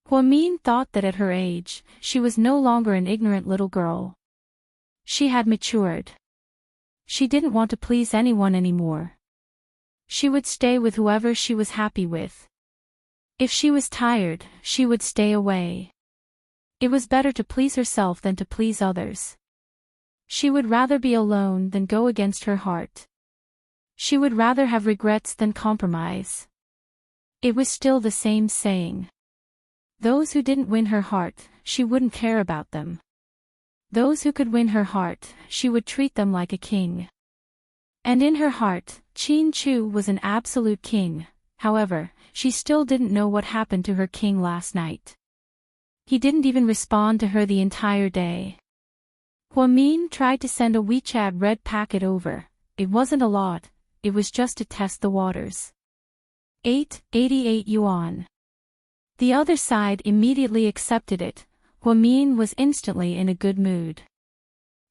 Huamin thought that at her age, she was no longer an ignorant little girl. She had matured. She didn't want to please anyone anymore. She would stay with whoever she was happy with. If she was tired, she would stay away. It was better to please herself than to please others. She would rather be alone than go against her heart. She would rather have regrets than compromise. It was still the same saying. Those who didn't win her heart, she wouldn't care about them. Those who could win her heart, she would treat them like a king. And in her heart, Qin Chu was an absolute king. However, she still didn't know what happened to her king last night. He didn't even respond to her the entire day. Huamin tried to send a WeChat red packet over. It wasn't a lot, it was just to test the waters. 888 yuan. The other side immediately accepted it. Huamin was instantly in a good mood.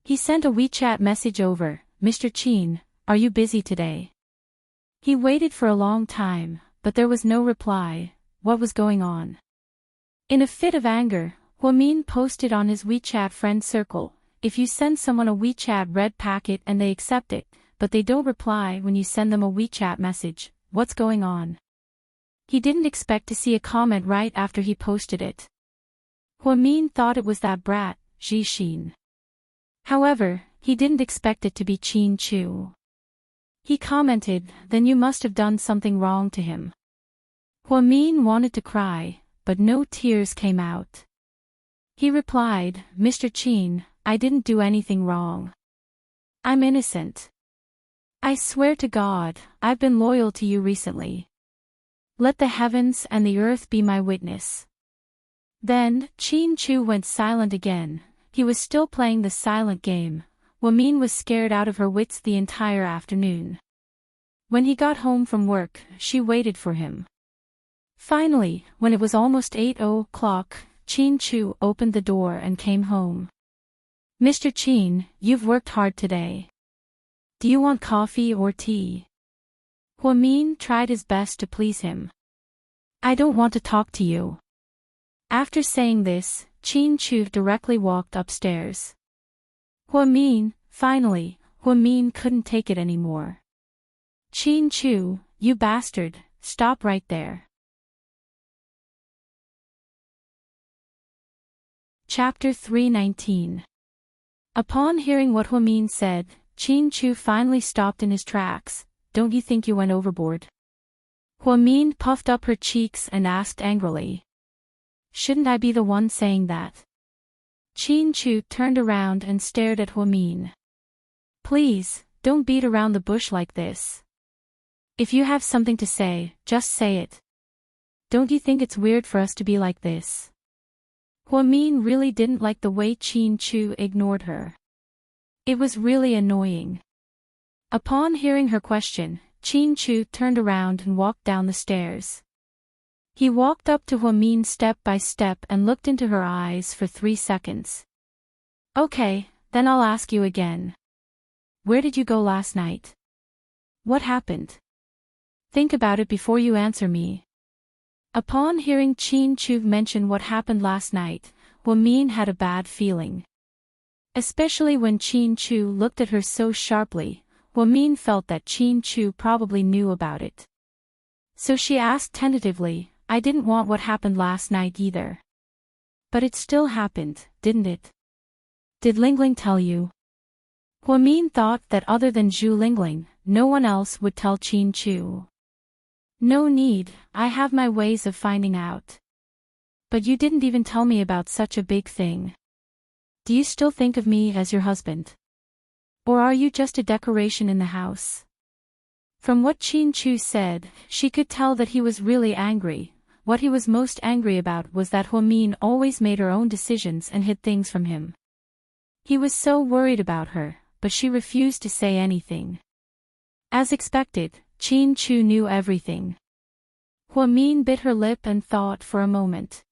He sent a WeChat message over, Mr. Qin, are you busy today? He waited for a long time, but there was no reply. What was going on? In a fit of anger, Huamin posted on his WeChat friend circle, if you send someone a WeChat red packet and they accept it, but they don't reply when you send them a WeChat message, what's going on? He didn't expect to see a comment right after he posted it. Huamin thought it was that brat, Zhixin. However, he didn't expect it to be Qin Chu. He commented, then you must have done something wrong to him. Huamin wanted to cry, but no tears came out. He replied, Mr. Qin, I didn't do anything wrong. I'm innocent. I swear to God, I've been loyal to you recently. Let the heavens and the earth be my witness. Then, Qin Chu went silent again. He was still playing the silent game. Huamin was scared out of her wits the entire afternoon. When he got home from work, she waited for him. Finally, when it was almost 8 o'clock, Qin Chu opened the door and came home. Mr. Qin, you've worked hard today. Do you want coffee or tea? Huamin tried his best to please him. I don't want to talk to you. After saying this, Qin Chu directly walked upstairs. Finally, Huamin couldn't take it anymore. Qin Chu, you bastard, stop right there. Chapter 319. Upon hearing what Huamin said, Qin Chu finally stopped in his tracks. Don't you think you went overboard? Huamin puffed up her cheeks and asked angrily. Shouldn't I be the one saying that? Qin Chu turned around and stared at Huamin. Please, don't beat around the bush like this. If you have something to say, just say it. Don't you think it's weird for us to be like this? Huamin really didn't like the way Qin Chu ignored her. It was really annoying. Upon hearing her question, Qin Chu turned around and walked down the stairs. He walked up to Huamin step by step and looked into her eyes for 3 seconds. Okay, then I'll ask you again. Where did you go last night? What happened? Think about it before you answer me. Upon hearing Chin Chu mention what happened last night, Min had a bad feeling. Especially when Chin Chu looked at her so sharply, Min felt that Chin Chu probably knew about it. So she asked tentatively, I didn't want what happened last night either. But it still happened, didn't it? Did Lingling tell you? Min thought that other than Zhu Lingling, no one else would tell Chin Chu. No need, I have my ways of finding out. But you didn't even tell me about such a big thing. Do you still think of me as your husband? Or are you just a decoration in the house? From what Chin Chu said, she could tell that he was really angry. What he was most angry about was that Min always made her own decisions and hid things from him. He was so worried about her, but she refused to say anything. As expected, Chin Chu knew everything. Min bit her lip and thought for a moment.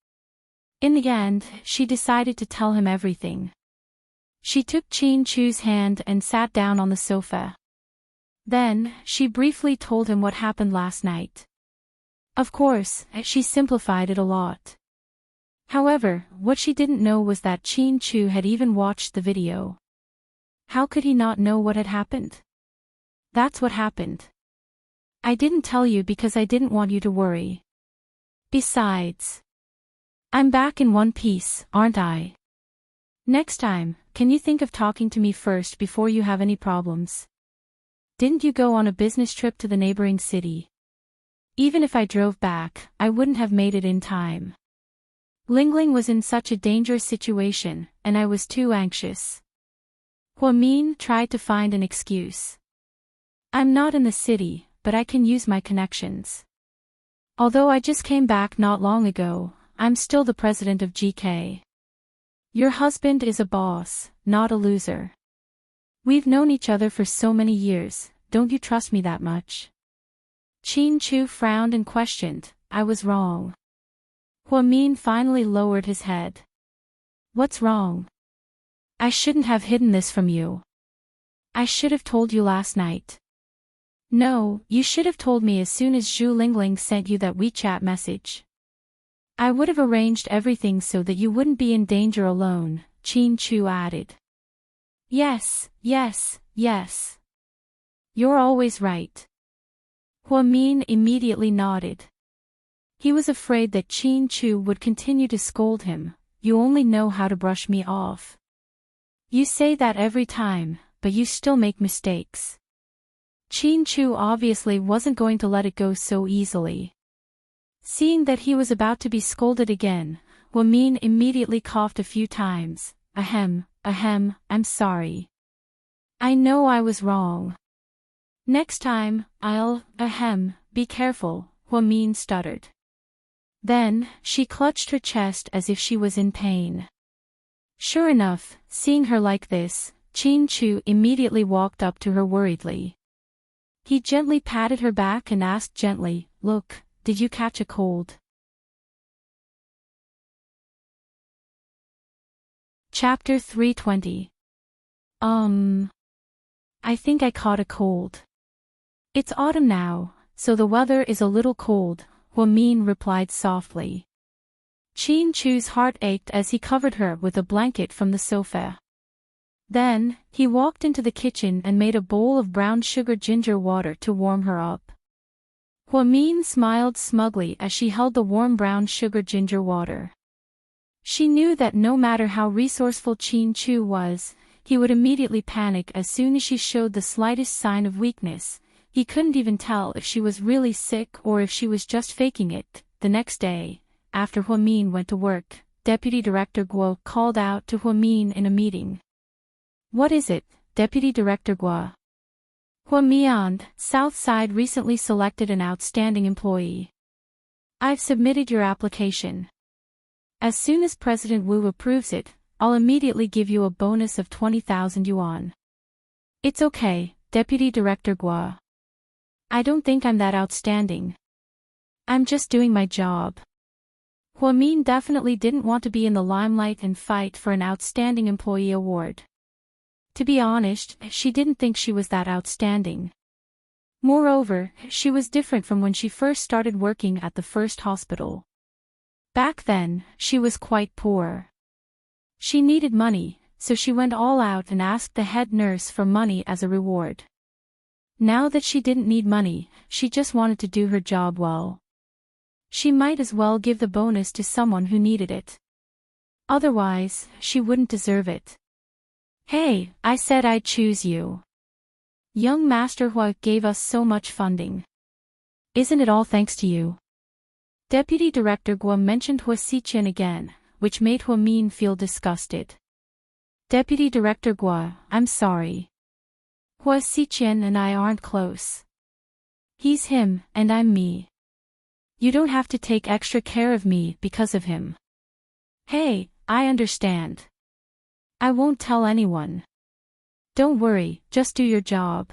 In the end, she decided to tell him everything. She took Chin Chu's hand and sat down on the sofa. Then, she briefly told him what happened last night. Of course, she simplified it a lot. However, what she didn't know was that Chin Chu had even watched the video. How could he not know what had happened? That's what happened. I didn't tell you because I didn't want you to worry. Besides, I'm back in one piece, aren't I? Next time, can you think of talking to me first before you have any problems? Didn't you go on a business trip to the neighboring city? Even if I drove back, I wouldn't have made it in time. Lingling was in such a dangerous situation, and I was too anxious. Min tried to find an excuse. I'm not in the city, but I can use my connections. Although I just came back not long ago, I'm still the president of GK. Your husband is a boss, not a loser. We've known each other for so many years, don't you trust me that much? Chin Chu frowned and questioned, I was wrong. Min finally lowered his head. What's wrong? I shouldn't have hidden this from you. I should have told you last night. No, you should have told me as soon as Zhu Lingling sent you that WeChat message. I would have arranged everything so that you wouldn't be in danger alone, Chin Chu added. Yes. You're always right. Min immediately nodded. He was afraid that Chin Chu would continue to scold him, you only know how to brush me off. You say that every time, but you still make mistakes. Chin Chu obviously wasn't going to let it go so easily. Seeing that he was about to be scolded again, Min immediately coughed a few times. Ahem, I'm sorry. I know I was wrong. Next time, I'll, be careful, Min stuttered. Then, she clutched her chest as if she was in pain. Sure enough, seeing her like this, Chin Chu immediately walked up to her worriedly. He gently patted her back and asked gently, Look, did you catch a cold? Chapter 320. I think I caught a cold. It's autumn now, so the weather is a little cold, Min replied softly. Chin Chu's heart ached as he covered her with a blanket from the sofa. Then, he walked into the kitchen and made a bowl of brown sugar ginger water to warm her up. Min smiled smugly as she held the warm brown sugar ginger water. She knew that no matter how resourceful Chin Chu was, he would immediately panic as soon as she showed the slightest sign of weakness. He couldn't even tell if she was really sick or if she was just faking it. The next day, after Min went to work, Deputy Director Guo called out to Min in a meeting. What is it, Deputy Director Guo? Mian, Southside recently selected an outstanding employee. I've submitted your application. As soon as President Wu approves it, I'll immediately give you a bonus of 20,000 yuan. It's okay, Deputy Director Guo. I don't think I'm that outstanding. I'm just doing my job. Min definitely didn't want to be in the limelight and fight for an outstanding employee award. To be honest, she didn't think she was that outstanding. Moreover, she was different from when she first started working at the first hospital. Back then, she was quite poor. She needed money, so she went all out and asked the head nurse for money as a reward. Now that she didn't need money, she just wanted to do her job well. She might as well give the bonus to someone who needed it. Otherwise, she wouldn't deserve it. Hey, I said I'd choose you. Young Master Hua gave us so much funding. Isn't it all thanks to you? Deputy Director Gua mentioned Hua Xiqian again, which made Hua Min feel disgusted. Deputy Director Gua, I'm sorry. Hua Xiqian and I aren't close. He's him, and I'm me. You don't have to take extra care of me because of him. Hey, I understand. I won't tell anyone. Don't worry, just do your job.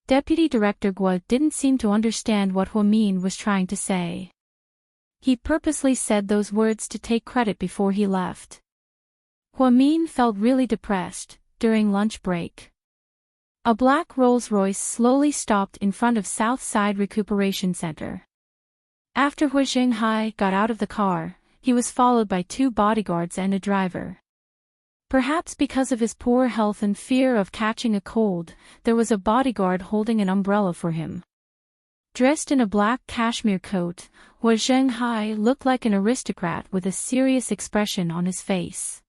Deputy Director Gua didn't seem to understand what Hua Min was trying to say. He purposely said those words to take credit before he left. Hua Min felt really depressed during lunch break. A black Rolls-Royce slowly stopped in front of Southside Recuperation Center. After Hua Zhenghai got out of the car, he was followed by 2 bodyguards and a driver. Perhaps because of his poor health and fear of catching a cold, there was a bodyguard holding an umbrella for him. Dressed in a black cashmere coat, Hua Zhenghai looked like an aristocrat with a serious expression on his face.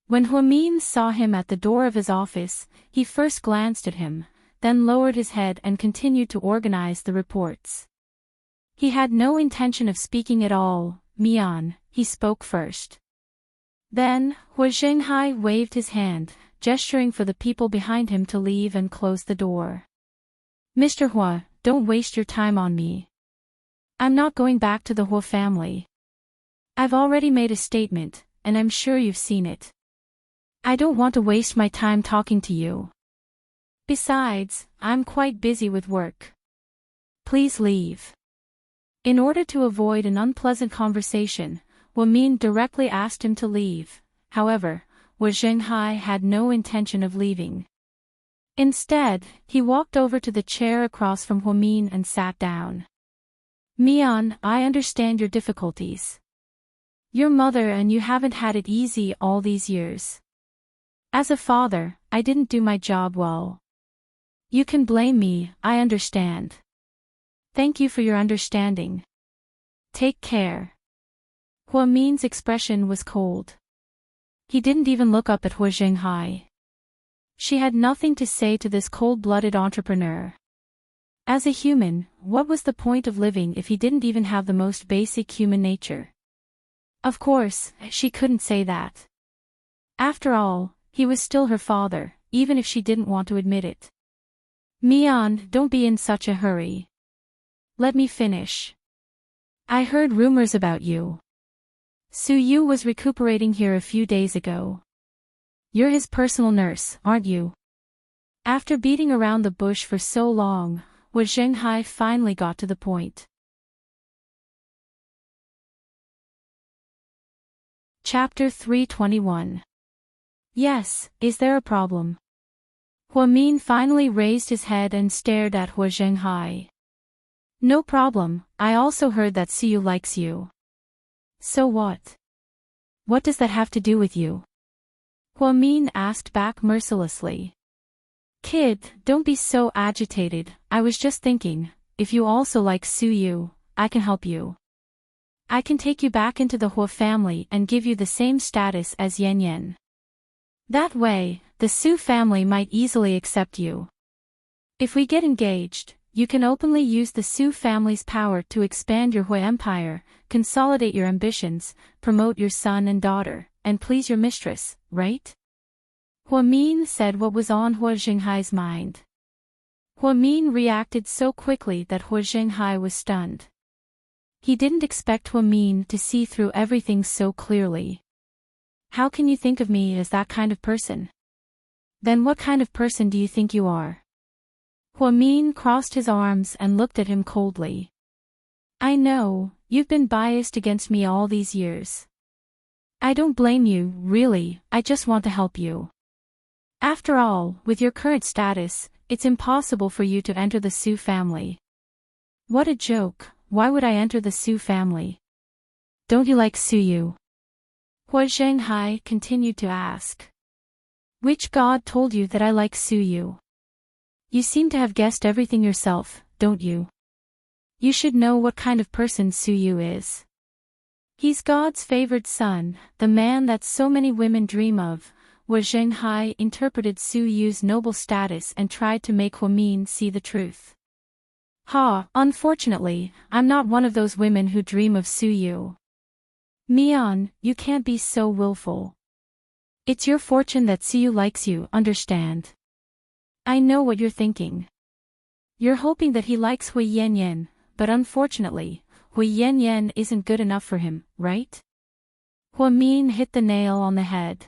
When Hua Min saw him at the door of his office, he first glanced at him, then lowered his head and continued to organize the reports. He had no intention of speaking at all. Mian, he spoke first. Then, Hua Zhenghai waved his hand, gesturing for the people behind him to leave and close the door. Mr. Hua, don't waste your time on me. I'm not going back to the Hua family. I've already made a statement, and I'm sure you've seen it. I don't want to waste my time talking to you. Besides, I'm quite busy with work. Please leave. In order to avoid an unpleasant conversation, Hua Min directly asked him to leave. However, Hua Zhenghai had no intention of leaving. Instead, he walked over to the chair across from Hua Min and sat down. Mian, I understand your difficulties. Your mother and you haven't had it easy all these years. As a father, I didn't do my job well. You can blame me, I understand. Thank you for your understanding. Take care. Hua Min's expression was cold. He didn't even look up at Hua Zhenghai. She had nothing to say to this cold-blooded entrepreneur. As a human, what was the point of living if he didn't even have the most basic human nature? Of course, she couldn't say that. After all, he was still her father, even if she didn't want to admit it. Mian, don't be in such a hurry. Let me finish. I heard rumors about you. Su Yu was recuperating here a few days ago. You're his personal nurse, aren't you? After beating around the bush for so long, Hua Zhenghai finally got to the point. Chapter 321. Yes, is there a problem? Hua Min finally raised his head and stared at Hua Zhenghai. No problem, I also heard that Su Yu likes you. So what? What does that have to do with you? Hua Min asked back mercilessly. Kid, don't be so agitated, I was just thinking, if you also like Su Yu, I can help you. I can take you back into the Hua family and give you the same status as Yan Yan. That way, the Su family might easily accept you. If we get engaged, you can openly use the Su family's power to expand your Hua empire, consolidate your ambitions, promote your son and daughter, and please your mistress, right? Hua Min said what was on Hua Zhenghai's mind. Hua Min reacted so quickly that Hua Zhenghai was stunned. He didn't expect Hua Min to see through everything so clearly. How can you think of me as that kind of person? Then what kind of person do you think you are? Hua Min crossed his arms and looked at him coldly. I know, you've been biased against me all these years. I don't blame you, really, I just want to help you. After all, with your current status, it's impossible for you to enter the Su family. What a joke, why would I enter the Su family? Don't you like Suyu? Hua Zhenghai continued to ask. Which god told you that I like Suyu? You seem to have guessed everything yourself, don't you? You should know what kind of person Suyu is. He's God's favored son, the man that so many women dream of. Hua Zhenghai interpreted Suyu's noble status and tried to make Huamin see the truth. Unfortunately, I'm not one of those women who dream of Suyu. Mian, you can't be so willful. It's your fortune that Suyu likes you, understand? I know what you're thinking. You're hoping that he likes Hui Yanyan, but unfortunately, Hui Yanyan isn't good enough for him, right? Huamin hit the nail on the head.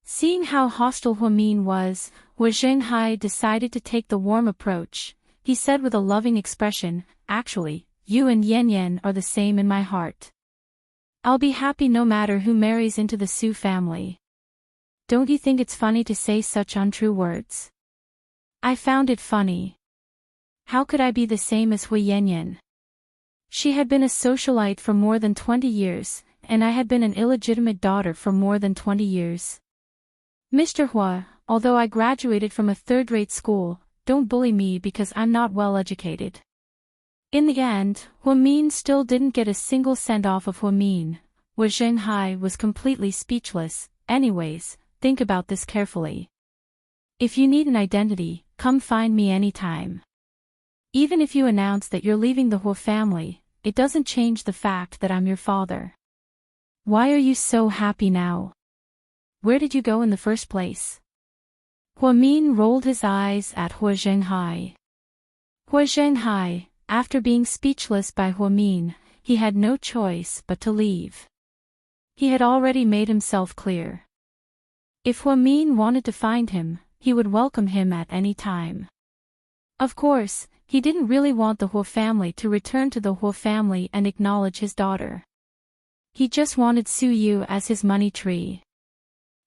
Seeing how hostile Huamin was, Hua Zhenghai decided to take the warm approach. He said with a loving expression, actually, you and Yanyan are the same in my heart. I'll be happy no matter who marries into the Su family. Don't you think it's funny to say such untrue words? I found it funny. How could I be the same as Hui Yanyan? She had been a socialite for more than 20 years, and I had been an illegitimate daughter for more than 20 years. Mr. Hua, although I graduated from a third-rate school, don't bully me because I'm not well educated. In the end, Huamin still didn't get a single cent off of Huamin. Hua Zhenghai was completely speechless. Anyways, think about this carefully. If you need an identity, come find me anytime. Even if you announce that you're leaving the Hua family, it doesn't change the fact that I'm your father. Why are you so happy now? Where did you go in the first place? Huamin rolled his eyes at Hua Zhenghai. Hua Zhenghai, after being speechless by Huamin, he had no choice but to leave. He had already made himself clear. If Huamin wanted to find him, he would welcome him at any time. Of course, he didn't really want the Hua family to return to the Hua family and acknowledge his daughter. He just wanted Suyu as his money tree.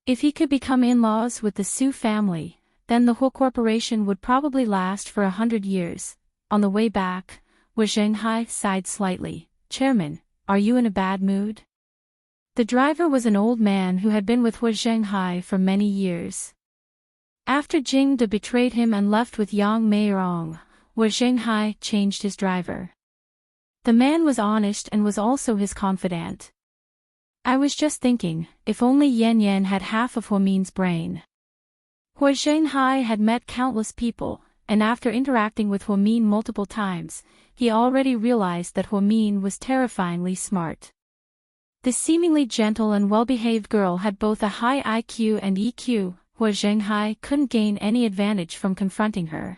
If he could become in-laws with the Su family, then the Hua corporation would probably last for 100 years. On the way back, Hua Zhenghai sighed slightly. Chairman, are you in a bad mood? The driver was an old man who had been with Hua Zhenghai for many years. After Jing De betrayed him and left with Yang Meirong, Hua Zhenghai changed his driver. The man was honest and was also his confidant. I was just thinking, if only Yan Yan had half of Huamin's brain. Hua Zhenghai had met countless people, and after interacting with Huamin multiple times, he already realized that Huamin was terrifyingly smart. The seemingly gentle and well-behaved girl had both a high IQ and EQ. Hua Zhenghai couldn't gain any advantage from confronting her.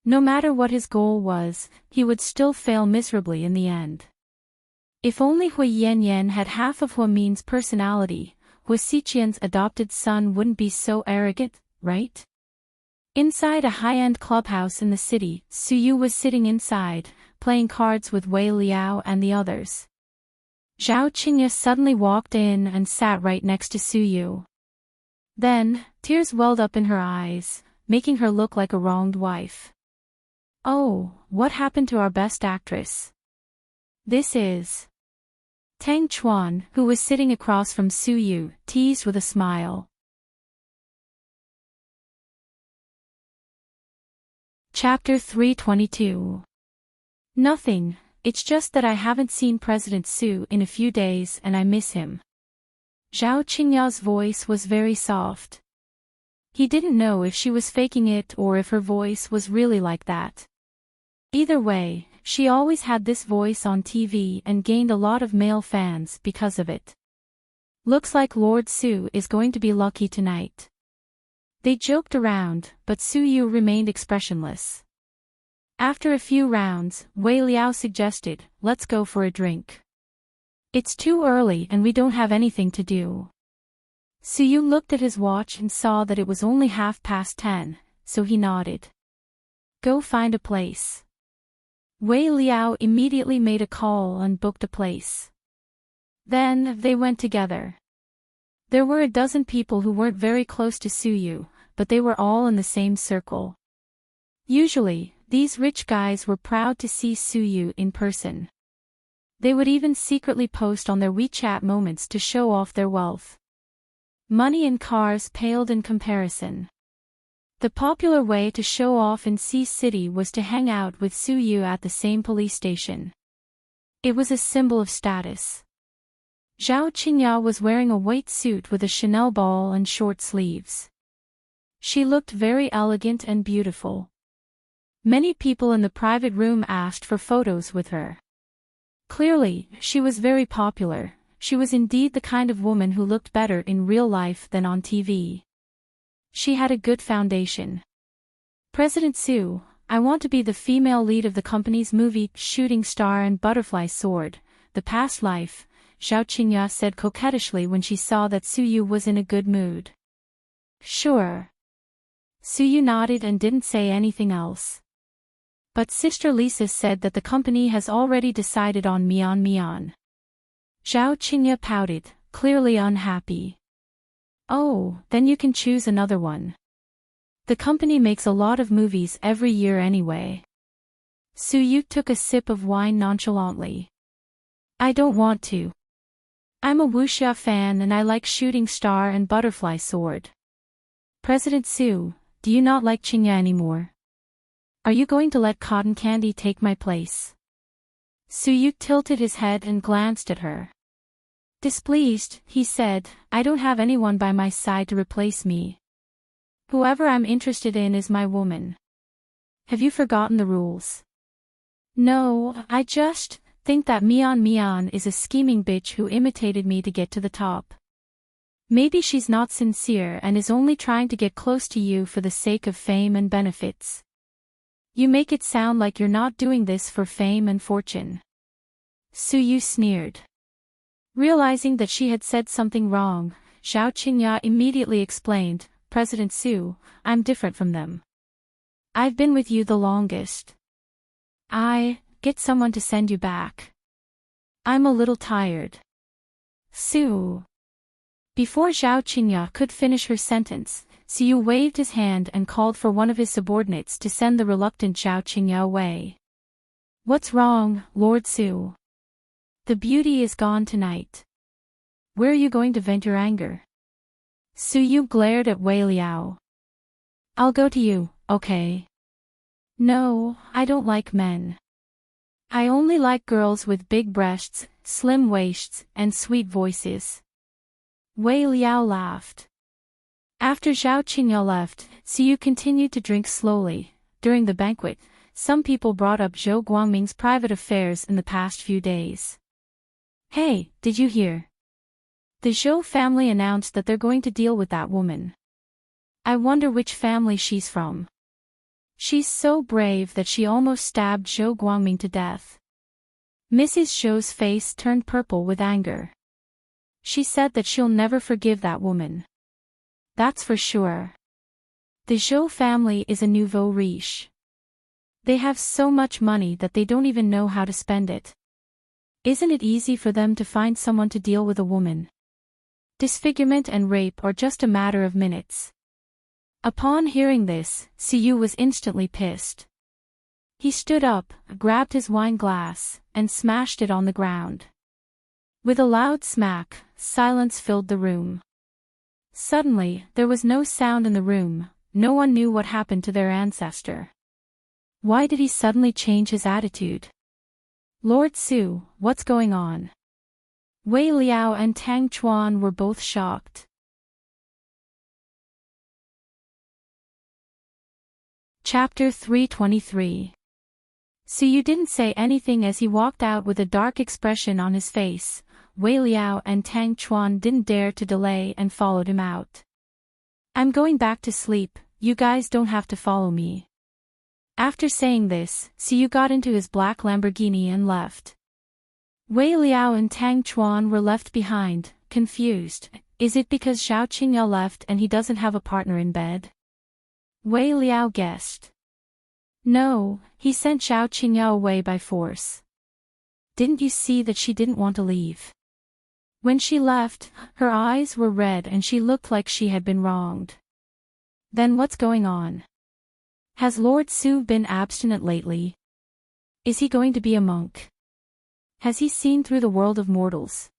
No matter what his goal was, he would still fail miserably in the end. If only Hui Yanyan had half of Huamin's personality, Hua Xiqian's adopted son wouldn't be so arrogant, right? Inside a high-end clubhouse in the city, Suyu was sitting inside, playing cards with Wei Liao and the others. Zhao Qingya suddenly walked in and sat right next to Suyu. Then, tears welled up in her eyes, making her look like a wronged wife. Oh, what happened to our best actress? This is Tang Chuan, who was sitting across from Suyu, teased with a smile. Chapter 322. Nothing, it's just that I haven't seen President Su in a few days and I miss him. Zhao Qingya's voice was very soft. He didn't know if she was faking it or if her voice was really like that. Either way, she always had this voice on TV and gained a lot of male fans because of it. Looks like Lord Su is going to be lucky tonight. They joked around, but Suyu remained expressionless. After a few rounds, Wei Liao suggested, let's go for a drink. It's too early and we don't have anything to do. Suyu looked at his watch and saw that it was only 10:30, so he nodded. Go find a place. Wei Liao immediately made a call and booked a place. Then, they went together. There were a dozen people who weren't very close to Suyu, but they were all in the same circle. Usually, these rich guys were proud to see Suyu in person. They would even secretly post on their WeChat moments to show off their wealth. Money and cars paled in comparison. The popular way to show off in Sea City was to hang out with Suyu at the same police station. It was a symbol of status. Zhao Qingya was wearing a white suit with a Chanel ball and short sleeves. She looked very elegant and beautiful. Many people in the private room asked for photos with her. Clearly, she was very popular. She was indeed the kind of woman who looked better in real life than on TV. She had a good foundation. President Su, I want to be the female lead of the company's movie Shooting Star and Butterfly Sword, The Past Life, Zhao Qingya said coquettishly when she saw that Suyu was in a good mood. Sure. Suyu nodded and didn't say anything else. But Sister Lisa said that the company has already decided on Mian Mian. Zhao Qingya pouted, clearly unhappy. Oh, then you can choose another one. The company makes a lot of movies every year anyway. Suyu took a sip of wine nonchalantly. I don't want to. I'm a wuxia fan and I like Shooting Star and Butterfly Sword. President Su, do you not like Qingya anymore? Are you going to let Cotton Candy take my place? Suyu tilted his head and glanced at her. Displeased, he said, I don't have anyone by my side to replace me. Whoever I'm interested in is my woman. Have you forgotten the rules? No, I just think that Mian Mian is a scheming bitch who imitated me to get to the top. Maybe she's not sincere and is only trying to get close to you for the sake of fame and benefits. You make it sound like you're not doing this for fame and fortune. Suyu sneered. Realizing that she had said something wrong, Zhao Qingya immediately explained, President Su, I'm different from them. I've been with you the longest. Get someone to send you back. I'm a little tired. Su. Before Zhao Qingya could finish her sentence, Suyu waved his hand and called for one of his subordinates to send the reluctant Zhao Qingya away. What's wrong, Lord Su? The beauty is gone tonight. Where are you going to vent your anger? Suyu glared at Wei Liao. I'll go to you, okay? No, I don't like men. I only like girls with big breasts, slim waists, and sweet voices. Wei Liao laughed. After Zhao Qingya left, Suyu continued to drink slowly. During the banquet, some people brought up Zhou Guangming's private affairs in the past few days. Hey, did you hear? The Zhou family announced that they're going to deal with that woman. I wonder which family she's from. She's so brave that she almost stabbed Zhou Guangming to death. Mrs. Zhou's face turned purple with anger. She said that she'll never forgive that woman. That's for sure. The Zhou family is a nouveau riche. They have so much money that they don't even know how to spend it. Isn't it easy for them to find someone to deal with a woman? Disfigurement and rape are just a matter of minutes. Upon hearing this, Suyu was instantly pissed. He stood up, grabbed his wine glass, and smashed it on the ground. With a loud smack, silence filled the room. Suddenly, there was no sound in the room. No one knew what happened to their ancestor. Why did he suddenly change his attitude? Lord Su, what's going on? Wei Liao and Tang Chuan were both shocked. Chapter 323. Suyu didn't say anything as he walked out with a dark expression on his face. Wei Liao and Tang Chuan didn't dare to delay and followed him out. I'm going back to sleep, you guys don't have to follow me. After saying this, Suyu got into his black Lamborghini and left. Wei Liao and Tang Chuan were left behind, confused. Is it because Zhao Qingya left and he doesn't have a partner in bed? Wei Liao guessed. No, he sent Zhao Qingya away by force. Didn't you see that she didn't want to leave? When she left, her eyes were red and she looked like she had been wronged. Then what's going on? Has Lord Su been abstinent lately? Is he going to be a monk? Has he seen through the world of mortals?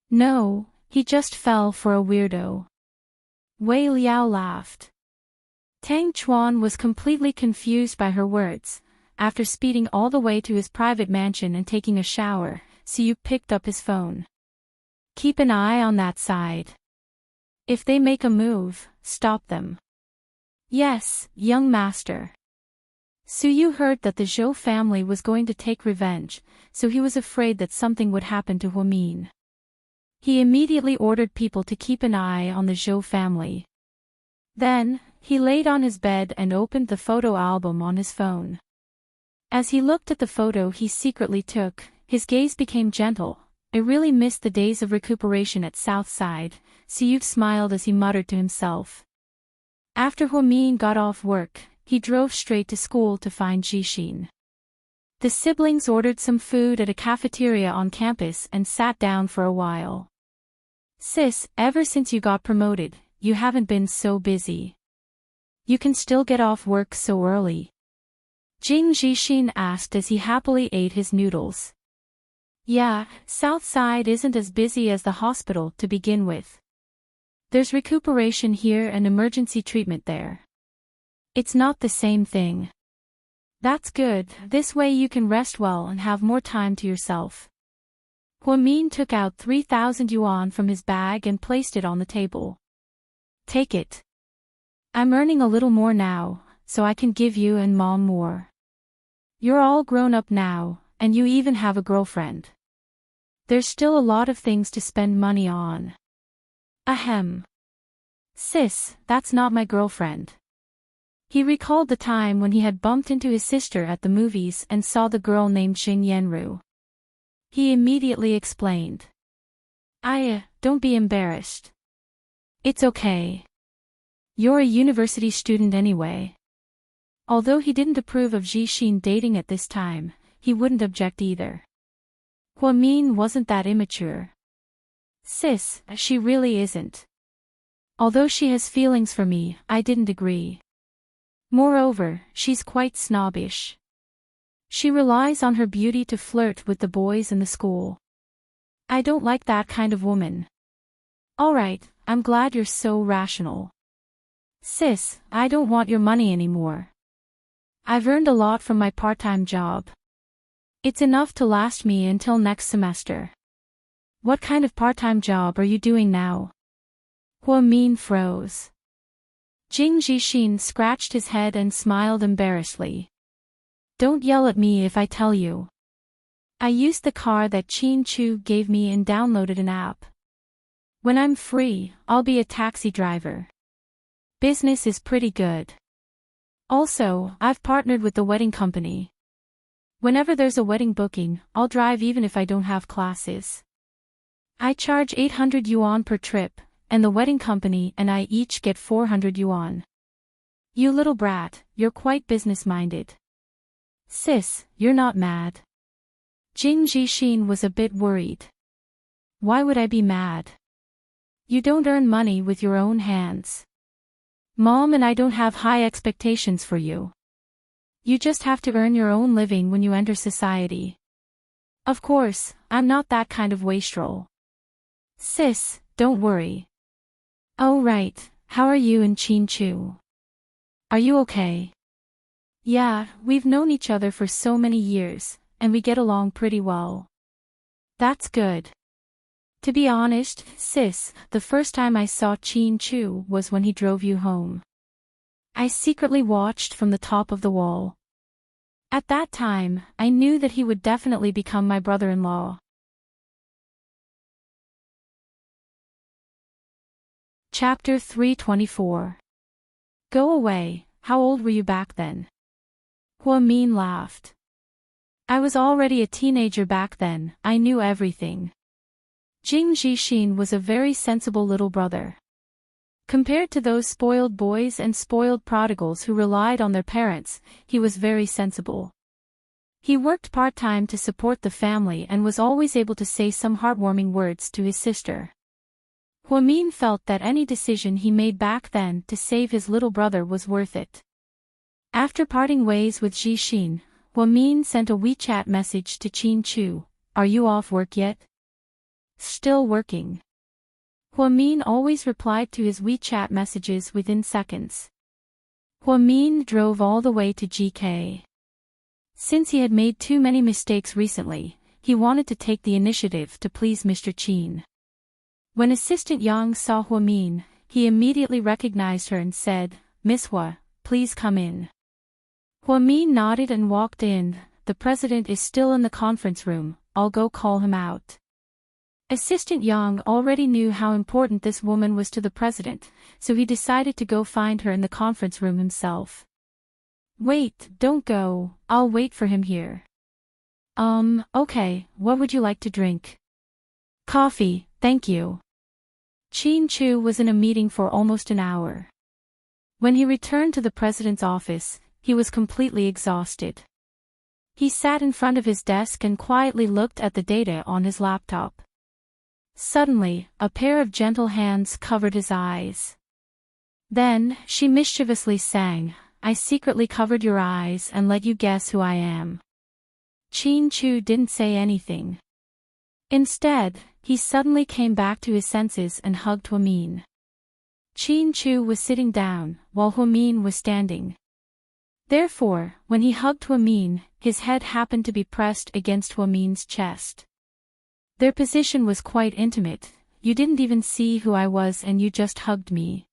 No, he just fell for a weirdo. Wei Liao laughed. Tang Chuan was completely confused by her words. After speeding all the way to his private mansion and taking a shower, Siyu picked up his phone. Keep an eye on that side. If they make a move, stop them. Yes, young master. Siyu heard that the Zhou family was going to take revenge, so he was afraid that something would happen to Huamin. He immediately ordered people to keep an eye on the Zhou family. Then, he laid on his bed and opened the photo album on his phone. As he looked at the photo he secretly took, his gaze became gentle. I really missed the days of recuperation at Southside, Siyu smiled as he muttered to himself. After Huamin got off work, he drove straight to school to find Jixin. The siblings ordered some food at a cafeteria on campus and sat down for a while. Sis, ever since you got promoted, you haven't been so busy. You can still get off work so early? Jing Jixin asked as he happily ate his noodles. Yeah, Southside isn't as busy as the hospital to begin with. There's recuperation here and emergency treatment there. It's not the same thing. That's good, this way you can rest well and have more time to yourself. Huamin took out 3,000 yuan from his bag and placed it on the table. Take it. I'm earning a little more now, so I can give you and Mom more. You're all grown up now, and you even have a girlfriend. There's still a lot of things to spend money on. Ahem. Sis, that's not my girlfriend. He recalled the time when he had bumped into his sister at the movies and saw the girl named Xing Yanru. He immediately explained. Don't be embarrassed. It's okay. You're a university student anyway. Although he didn't approve of Jixin dating at this time, he wouldn't object either. Huamin wasn't that immature. Sis, she really isn't. Although she has feelings for me, I didn't agree. Moreover, she's quite snobbish. She relies on her beauty to flirt with the boys in the school. I don't like that kind of woman. Alright, I'm glad you're so rational. Sis, I don't want your money anymore. I've earned a lot from my part-time job. It's enough to last me until next semester. What kind of part-time job are you doing now? Huamin froze. Jing Jixin scratched his head and smiled embarrassedly. Don't yell at me if I tell you. I used the car that Qin Chu gave me and downloaded an app. When I'm free, I'll be a taxi driver. Business is pretty good. Also, I've partnered with the wedding company. Whenever there's a wedding booking, I'll drive even if I don't have classes. I charge 800 yuan per trip, and the wedding company and I each get 400 yuan. You little brat, you're quite business-minded. Sis, you're not mad. Jing Jixin was a bit worried. Why would I be mad? You don't earn money with your own hands. Mom and I don't have high expectations for you. You just have to earn your own living when you enter society. Of course, I'm not that kind of wastrel. Sis, don't worry. Oh right, how are you and Qin Chu? Are you okay? Yeah, we've known each other for so many years, and we get along pretty well. That's good. To be honest, sis, the first time I saw Qin Chu was when he drove you home. I secretly watched from the top of the wall. At that time, I knew that he would definitely become my brother-in-law. Chapter 324. Go away, how old were you back then? Huamin laughed. I was already a teenager back then, I knew everything. Jing Jixin was a very sensible little brother. Compared to those spoiled boys and spoiled prodigals who relied on their parents, he was very sensible. He worked part-time to support the family and was always able to say some heartwarming words to his sister. Huamin felt that any decision he made back then to save his little brother was worth it. After parting ways with Jixin, Huamin sent a WeChat message to Qin Chu. "Are you off work yet?" "Still working." Huamin always replied to his WeChat messages within seconds. Huamin drove all the way to GK. Since he had made too many mistakes recently, he wanted to take the initiative to please Mr. Qin. When Assistant Yang saw Huamin, he immediately recognized her and said, "Miss Hua, please come in." Huamin nodded and walked in. "The president is still in the conference room, I'll go call him out." Assistant Yang already knew how important this woman was to the president, so he decided to go find her in the conference room himself. "Wait, don't go, I'll wait for him here." Okay, what would you like to drink?" "Coffee, thank you." Qin Chu was in a meeting for almost an hour. When he returned to the president's office, he was completely exhausted. He sat in front of his desk and quietly looked at the data on his laptop. Suddenly, a pair of gentle hands covered his eyes. Then, she mischievously sang, "I secretly covered your eyes and let you guess who I am." Qin Chu didn't say anything. Instead, he suddenly came back to his senses and hugged Huamin. Qin Chu was sitting down, while Huamin was standing. Therefore, when he hugged Huamin, his head happened to be pressed against Huamin's chest. Their position was quite intimate. "You didn't even see who I was and you just hugged me.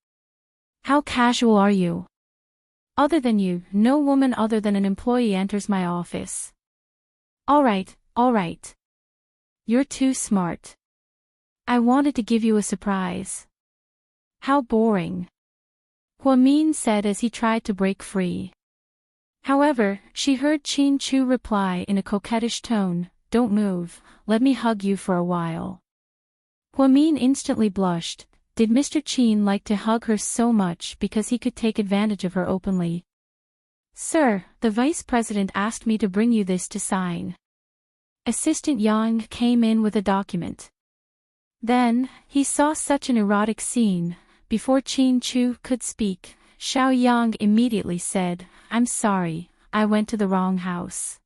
How casual are you? Other than you, no woman other than an employee enters my office." All right. You're too smart. I wanted to give you a surprise." "How boring," Huamin said as he tried to break free. However, she heard Qin Chu reply in a coquettish tone, "Don't move, let me hug you for a while." Huamin instantly blushed. Did Mr. Qin like to hug her so much because he could take advantage of her openly? "Sir, the vice president asked me to bring you this to sign." Assistant Yang came in with a document. Then, he saw such an erotic scene. Before Qin Chu could speak, Xiao Yang immediately said, "I'm sorry, I went to the wrong house."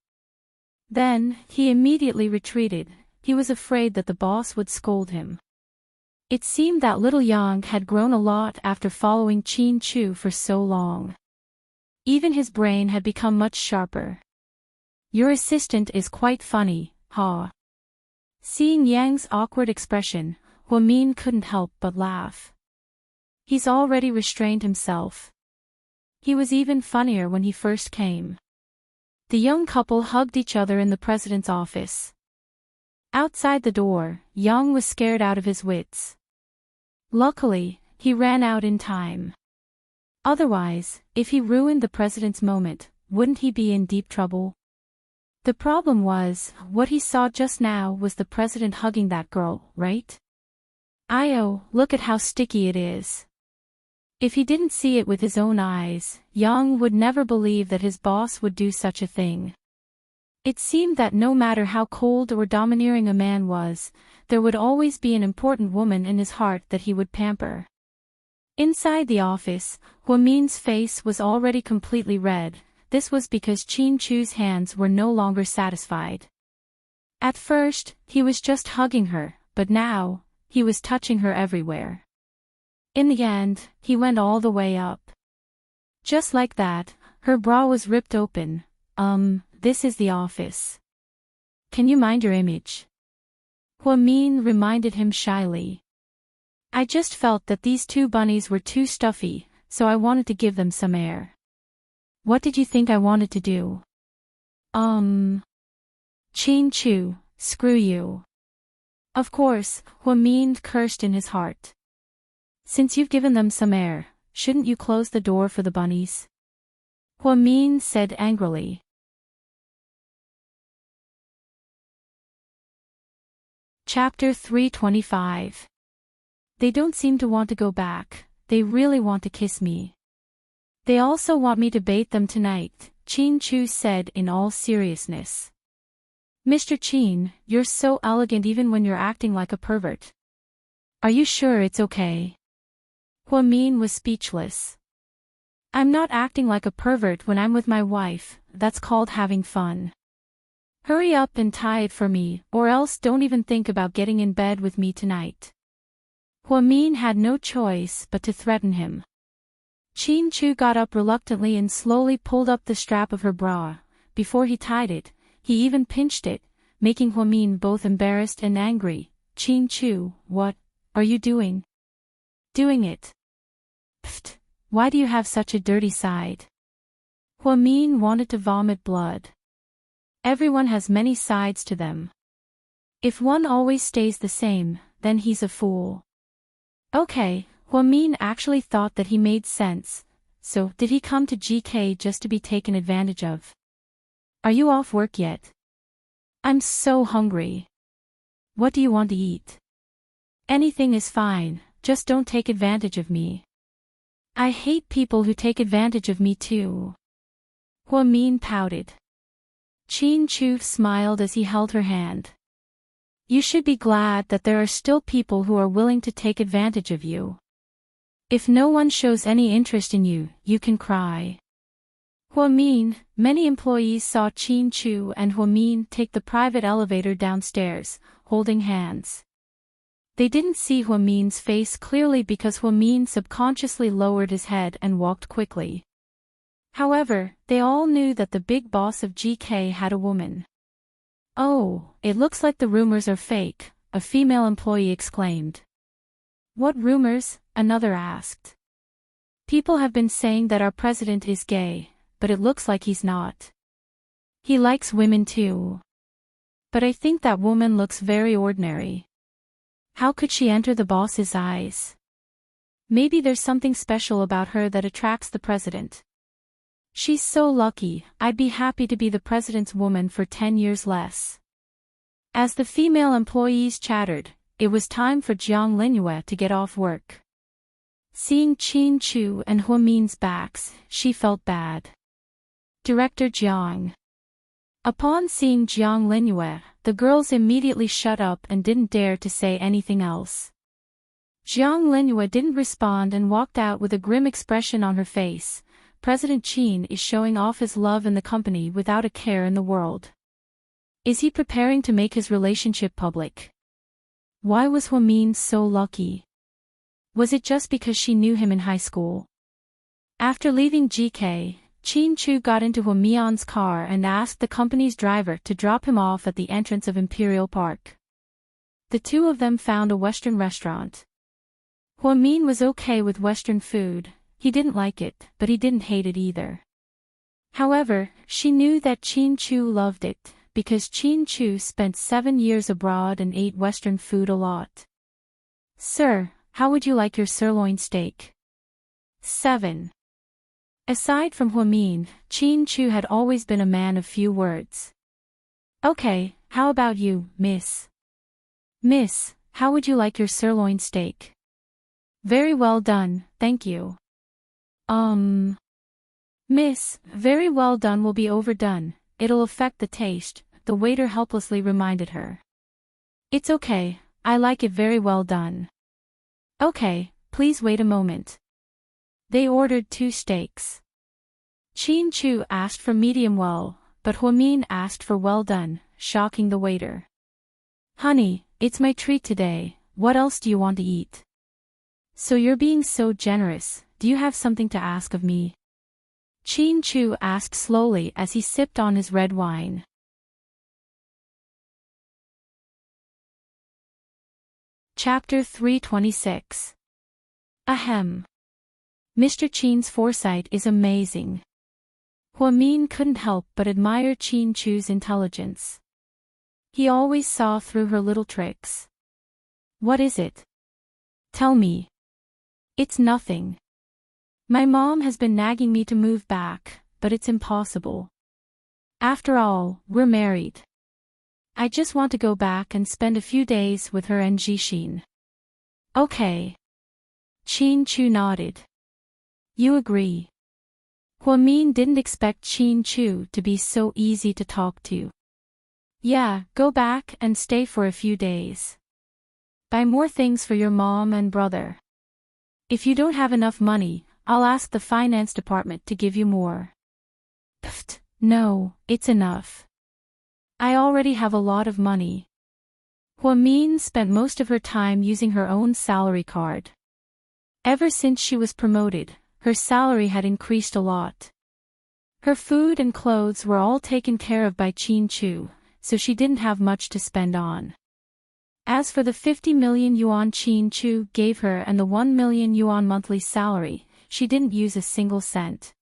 Then, he immediately retreated. He was afraid that the boss would scold him. It seemed that little Yang had grown a lot after following Qin Chu for so long. Even his brain had become much sharper. "Your assistant is quite funny, huh?" Seeing Yang's awkward expression, Huamin couldn't help but laugh. He's already restrained himself. He was even funnier when he first came. The young couple hugged each other in the president's office. Outside the door, Yang was scared out of his wits. Luckily, he ran out in time. Otherwise, if he ruined the president's moment, wouldn't he be in deep trouble? The problem was, what he saw just now was the president hugging that girl, right? "Oh, look at how sticky it is." If he didn't see it with his own eyes, Yang would never believe that his boss would do such a thing. It seemed that no matter how cold or domineering a man was, there would always be an important woman in his heart that he would pamper. Inside the office, Huamin's face was already completely red. This was because Qin Chu's hands were no longer satisfied. At first, he was just hugging her, but now, he was touching her everywhere. In the end, he went all the way up. Just like that, her bra was ripped open. This is the office. Can you mind your image?" Huamin reminded him shyly. "I just felt that these two bunnies were too stuffy, so I wanted to give them some air." "What did you think I wanted to do?" Qin Chu, screw you." Of course, Huamin cursed in his heart. "Since you've given them some air, shouldn't you close the door for the bunnies?" Huamin said angrily. Chapter 325. They don't seem to want to go back, they really want to kiss me. They also want me to bait them tonight. Chin Chu said in all seriousness. Mr. Chin, you're so elegant even when you're acting like a pervert. Are you sure it's okay? Hua Min was speechless. I'm not acting like a pervert when I'm with my wife, that's called having fun. Hurry up and tie it for me, or else don't even think about getting in bed with me tonight. Hua Min had no choice but to threaten him. Chin Chu got up reluctantly and slowly pulled up the strap of her bra. Before he tied it, he even pinched it, making Hua Min both embarrassed and angry. Chin Chu, what are you doing? Doing it. Pfft, why do you have such a dirty side? Hua Min wanted to vomit blood. Everyone has many sides to them. If one always stays the same, then he's a fool. Okay, Hua Min actually thought that he made sense. So, did he come to GK just to be taken advantage of? Are you off work yet? I'm so hungry. What do you want to eat? Anything is fine, just don't take advantage of me. I hate people who take advantage of me too. Hua Min pouted. Chin Chu smiled as he held her hand. You should be glad that there are still people who are willing to take advantage of you. If no one shows any interest in you, you can cry. Hua Min, many employees saw Chin Chu and Hua Min take the private elevator downstairs, holding hands. They didn't see Hua Min's face clearly because Hua Min subconsciously lowered his head and walked quickly. However, they all knew that the big boss of GK had a woman. Oh, it looks like the rumors are fake, a female employee exclaimed. What rumors? Another asked. People have been saying that our president is gay, but it looks like he's not. He likes women too. But I think that woman looks very ordinary. How could she enter the boss's eyes? Maybe there's something special about her that attracts the president. She's so lucky, I'd be happy to be the president's woman for 10 years less. As the female employees chattered, it was time for Jiang Linyue to get off work. Seeing Chin Chu and Hua Min's backs, she felt bad. Director Jiang. Upon seeing Jiang Linyue, the girls immediately shut up and didn't dare to say anything else. Jiang Linyue didn't respond and walked out with a grim expression on her face. President Qin is showing off his love in the company without a care in the world. Is he preparing to make his relationship public? Why was Hua Min so lucky? Was it just because she knew him in high school? After leaving GK, Chin Chu got into Hua Min's car and asked the company's driver to drop him off at the entrance of Imperial Park. The two of them found a Western restaurant. Hua Min was okay with Western food. He didn't like it, but he didn't hate it either. However, she knew that Chin Chu loved it, because Chin Chu spent 7 years abroad and ate Western food a lot. Sir, how would you like your sirloin steak? 7. Aside from Hua Min, Chin Chu had always been a man of few words. Okay, how about you, miss? Miss, how would you like your sirloin steak? Very well done, thank you. Miss, very well done will be overdone, it'll affect the taste, the waiter helplessly reminded her. It's okay, I like it very well done. Okay, please wait a moment. They ordered 2 steaks. Chin Chu asked for medium well, but Hua Min asked for well done, shocking the waiter. Honey, it's my treat today, what else do you want to eat? So you're being so generous, do you have something to ask of me? Chin Chu asked slowly as he sipped on his red wine. Chapter 326. Ahem. Mr. Chin's foresight is amazing. Hua Min couldn't help but admire Chin Chu's intelligence. He always saw through her little tricks. What is it? Tell me. It's nothing. My mom has been nagging me to move back, but it's impossible. After all, we're married. I just want to go back and spend a few days with her and Jixin. Okay. Chin Chu nodded. You agree. Huamin didn't expect Qin Chu to be so easy to talk to. Yeah, go back and stay for a few days. Buy more things for your mom and brother. If you don't have enough money, I'll ask the finance department to give you more. Pfft, no, it's enough. I already have a lot of money. Huamin spent most of her time using her own salary card. Ever since she was promoted, her salary had increased a lot. Her food and clothes were all taken care of by Qin Chu, so she didn't have much to spend on. As for the 50 million yuan Qin Chu gave her and the 1 million yuan monthly salary, she didn't use a single cent.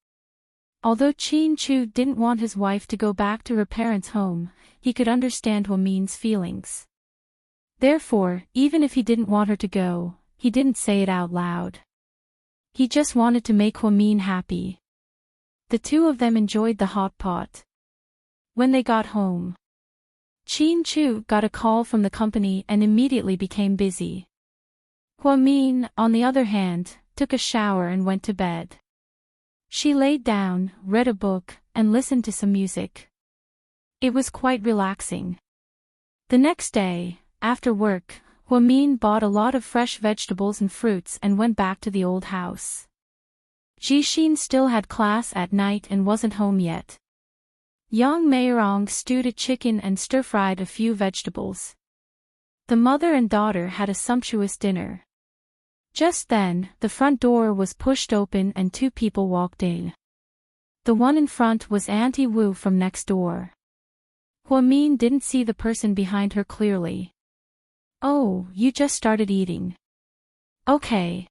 Although Qin Chu didn't want his wife to go back to her parents' home, he could understand Huamin's feelings. Therefore, even if he didn't want her to go, he didn't say it out loud. He just wanted to make Huamin happy. The two of them enjoyed the hot pot. When they got home, Qin Chu got a call from the company and immediately became busy. Huamin, on the other hand, took a shower and went to bed. She laid down, read a book, and listened to some music. It was quite relaxing. The next day, after work, Huamin bought a lot of fresh vegetables and fruits and went back to the old house. Jixin still had class at night and wasn't home yet. Yang Meirong stewed a chicken and stir-fried a few vegetables. The mother and daughter had a sumptuous dinner. Just then, the front door was pushed open and two people walked in. The one in front was Auntie Wu from next door. Huamin didn't see the person behind her clearly. Oh, you just started eating. Okay.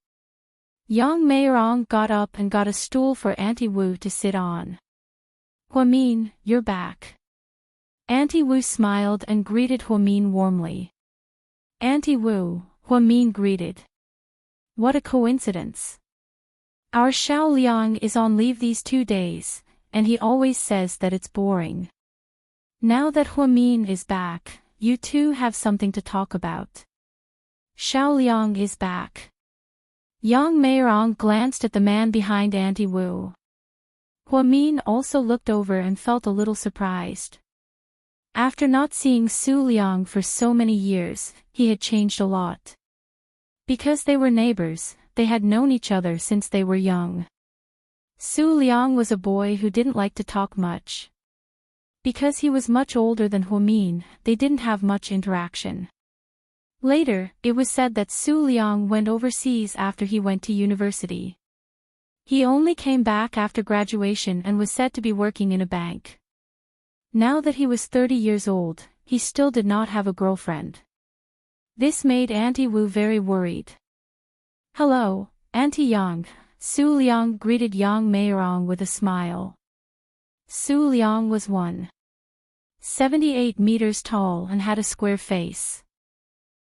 Yang Meirong got up and got a stool for Auntie Wu to sit on. Huamin, you're back. Auntie Wu smiled and greeted Huamin warmly. Auntie Wu, Huamin greeted. What a coincidence. Our Xiao Liang is on leave these 2 days, and he always says that it's boring. Now that Huamin is back, you two have something to talk about. Xiao Liang is back. Yang Meirong glanced at the man behind Auntie Wu. Huamin also looked over and felt a little surprised. After not seeing Su Liang for so many years, he had changed a lot. Because they were neighbors, they had known each other since they were young. Su Liang was a boy who didn't like to talk much. Because he was much older than Huamin, they didn't have much interaction. Later, it was said that Su Liang went overseas after he went to university. He only came back after graduation and was said to be working in a bank. Now that he was 30 years old, he still did not have a girlfriend. This made Auntie Wu very worried. Hello, Auntie Yang, Su Liang greeted Yang Meirong with a smile. Su Liang was 1.78 meters tall and had a square face.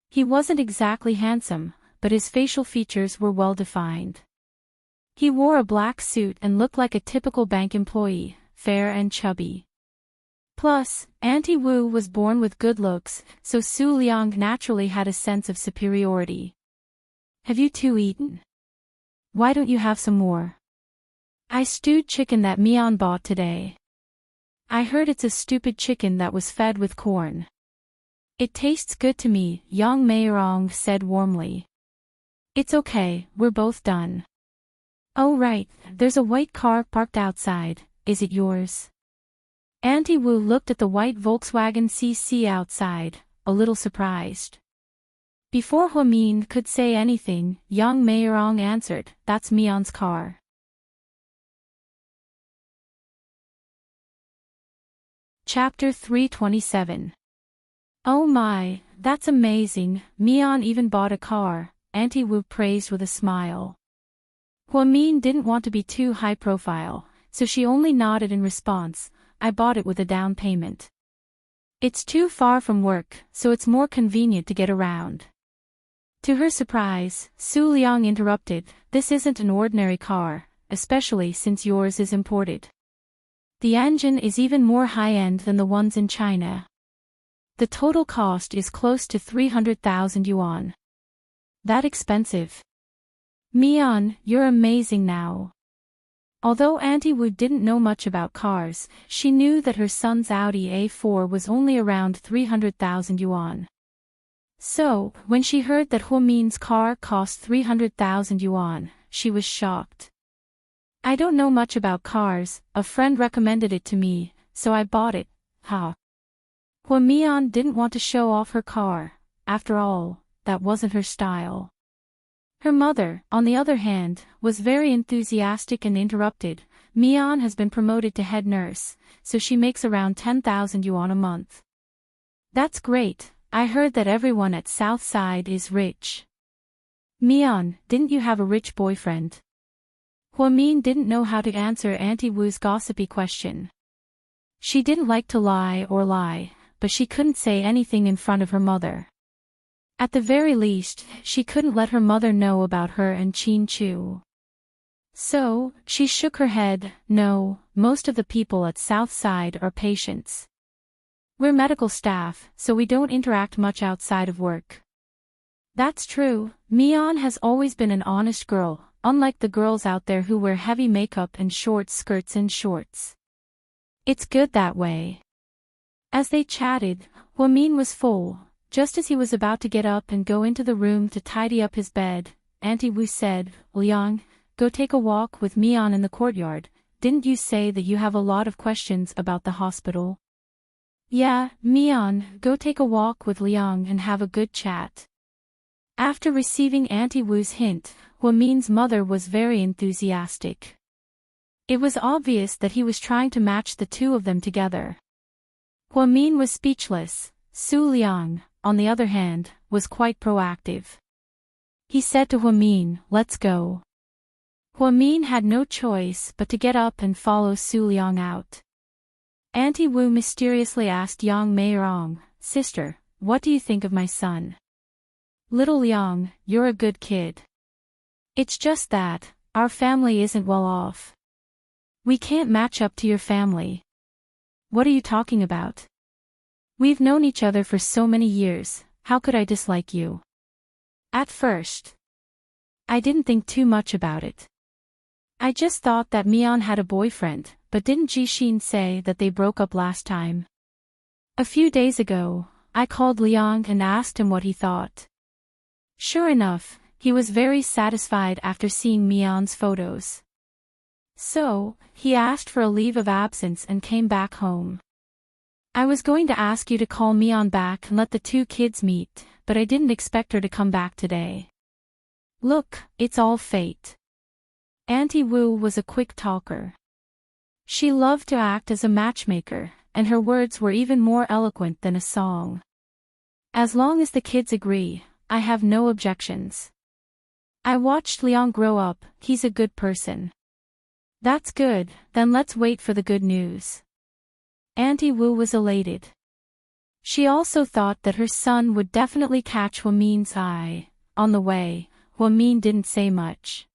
He wasn't exactly handsome, but his facial features were well defined. He wore a black suit and looked like a typical bank employee, fair and chubby. Plus, Auntie Wu was born with good looks, so Su Liang naturally had a sense of superiority. Have you two eaten? Why don't you have some more? I stewed chicken that Mian bought today. I heard it's a stupid chicken that was fed with corn. It tastes good to me, Yang Meirong said warmly. It's okay, we're both done. Oh right, there's a white car parked outside, is it yours? Auntie Wu looked at the white Volkswagen CC outside, a little surprised. Before Huamin could say anything, Yang Meirong answered, that's Mian's car. Chapter 327. Oh my, that's amazing, Mian even bought a car, Auntie Wu praised with a smile. Huamin didn't want to be too high profile, so she only nodded in response. I bought it with a down payment. It's too far from work, so it's more convenient to get around. To her surprise, Su Liang interrupted, this isn't an ordinary car, especially since yours is imported. The engine is even more high-end than the ones in China. The total cost is close to 300,000 yuan. That expensive? Mian, you're amazing now. Although Auntie Wu didn't know much about cars, she knew that her son's Audi A4 was only around 300,000 yuan. So, when she heard that Huamin's car cost 300,000 yuan, she was shocked. I don't know much about cars, a friend recommended it to me, so I bought it, ha. Huamian didn't want to show off her car, after all, that wasn't her style. Her mother, on the other hand, was very enthusiastic and interrupted. Mian has been promoted to head nurse, so she makes around 10,000 yuan a month. That's great, I heard that everyone at Southside is rich. Mian, didn't you have a rich boyfriend? Huamin didn't know how to answer Auntie Wu's gossipy question. She didn't like to lie, but she couldn't say anything in front of her mother. At the very least, she couldn't let her mother know about her and Qin Chu. So, she shook her head. No, most of the people at Southside are patients. We're medical staff, so we don't interact much outside of work. That's true, Mian has always been an honest girl, unlike the girls out there who wear heavy makeup and short skirts and shorts. It's good that way. As they chatted, Huamin was full. Just as he was about to get up and go into the room to tidy up his bed, Auntie Wu said, Liang, go take a walk with Mian in the courtyard. Didn't you say that you have a lot of questions about the hospital? Yeah, Mian, go take a walk with Liang and have a good chat. After receiving Auntie Wu's hint, Huamin's mother was very enthusiastic. It was obvious that he was trying to match the two of them together. Huamin was speechless. Su Liang, on the other hand, was quite proactive. He said to Huamin, let's go. Huamin had no choice but to get up and follow Su Liang out. Auntie Wu mysteriously asked Yang Meirong, sister, what do you think of my son? Little Liang, you're a good kid. It's just that, our family isn't well off. We can't match up to your family. What are you talking about? We've known each other for so many years, how could I dislike you? At first, I didn't think too much about it. I just thought that Mian had a boyfriend, but didn't Jixin say that they broke up last time? A few days ago, I called Liang and asked him what he thought. Sure enough, he was very satisfied after seeing Mian's photos. So, he asked for a leave of absence and came back home. I was going to ask you to call Mian back and let the two kids meet, but I didn't expect her to come back today. Look, it's all fate. Auntie Wu was a quick talker. She loved to act as a matchmaker, and her words were even more eloquent than a song. As long as the kids agree, I have no objections. I watched Liang grow up, he's a good person. That's good, then let's wait for the good news. Auntie Wu was elated. She also thought that her son would definitely catch Huamin's eye. On the way, Huamin didn't say much.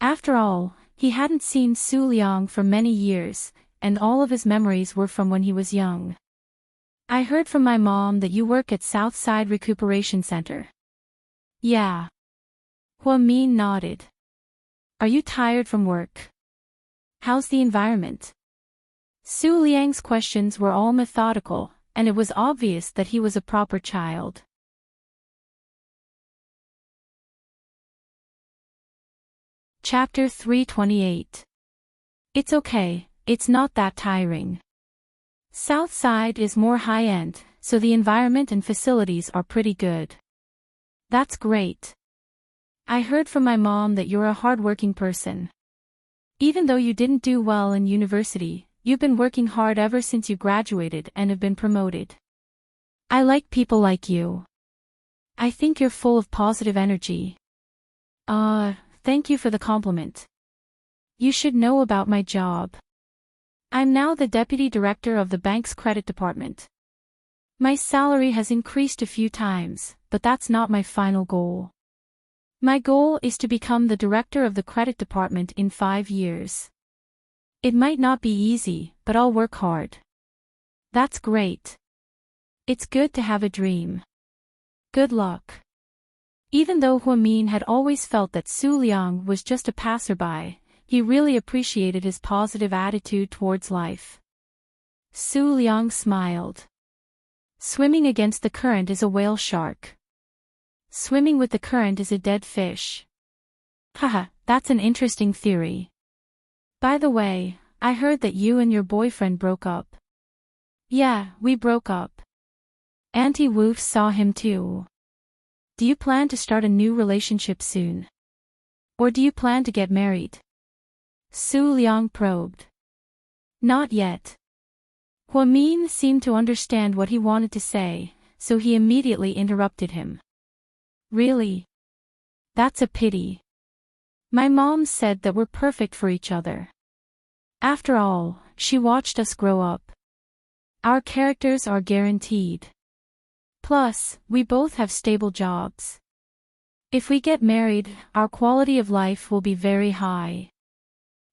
After all, he hadn't seen Su Liang for many years, and all of his memories were from when he was young. I heard from my mom that you work at Southside Recuperation Center. Yeah. Huamin nodded. Are you tired from work? How's the environment? Su Liang's questions were all methodical, and it was obvious that he was a proper child. Chapter 328. It's okay, it's not that tiring. Southside is more high-end, so the environment and facilities are pretty good. That's great. I heard from my mom that you're a hard-working person. Even though you didn't do well in university, you've been working hard ever since you graduated and have been promoted. I like people like you. I think you're full of positive energy. Thank you for the compliment. You should know about my job. I'm now the deputy director of the bank's credit department. My salary has increased a few times, but that's not my final goal. My goal is to become the director of the credit department in 5 years. It might not be easy, but I'll work hard. That's great. It's good to have a dream. Good luck. Even though Huamin had always felt that Su Liang was just a passerby, He really appreciated his positive attitude towards life. Su Liang smiled. Swimming against the current is a whale shark. Swimming with the current is a dead fish. Haha, that's an interesting theory. By the way, I heard that you and your boyfriend broke up. Yeah, we broke up. Auntie Wu saw him too. Do you plan to start a new relationship soon? Or do you plan to get married? Su Liang probed. Not yet. Huamin seemed to understand what he wanted to say, so he immediately interrupted him. Really? That's a pity. My mom said that we're perfect for each other. After all, she watched us grow up. Our characters are guaranteed. Plus, we both have stable jobs. If we get married, our quality of life will be very high.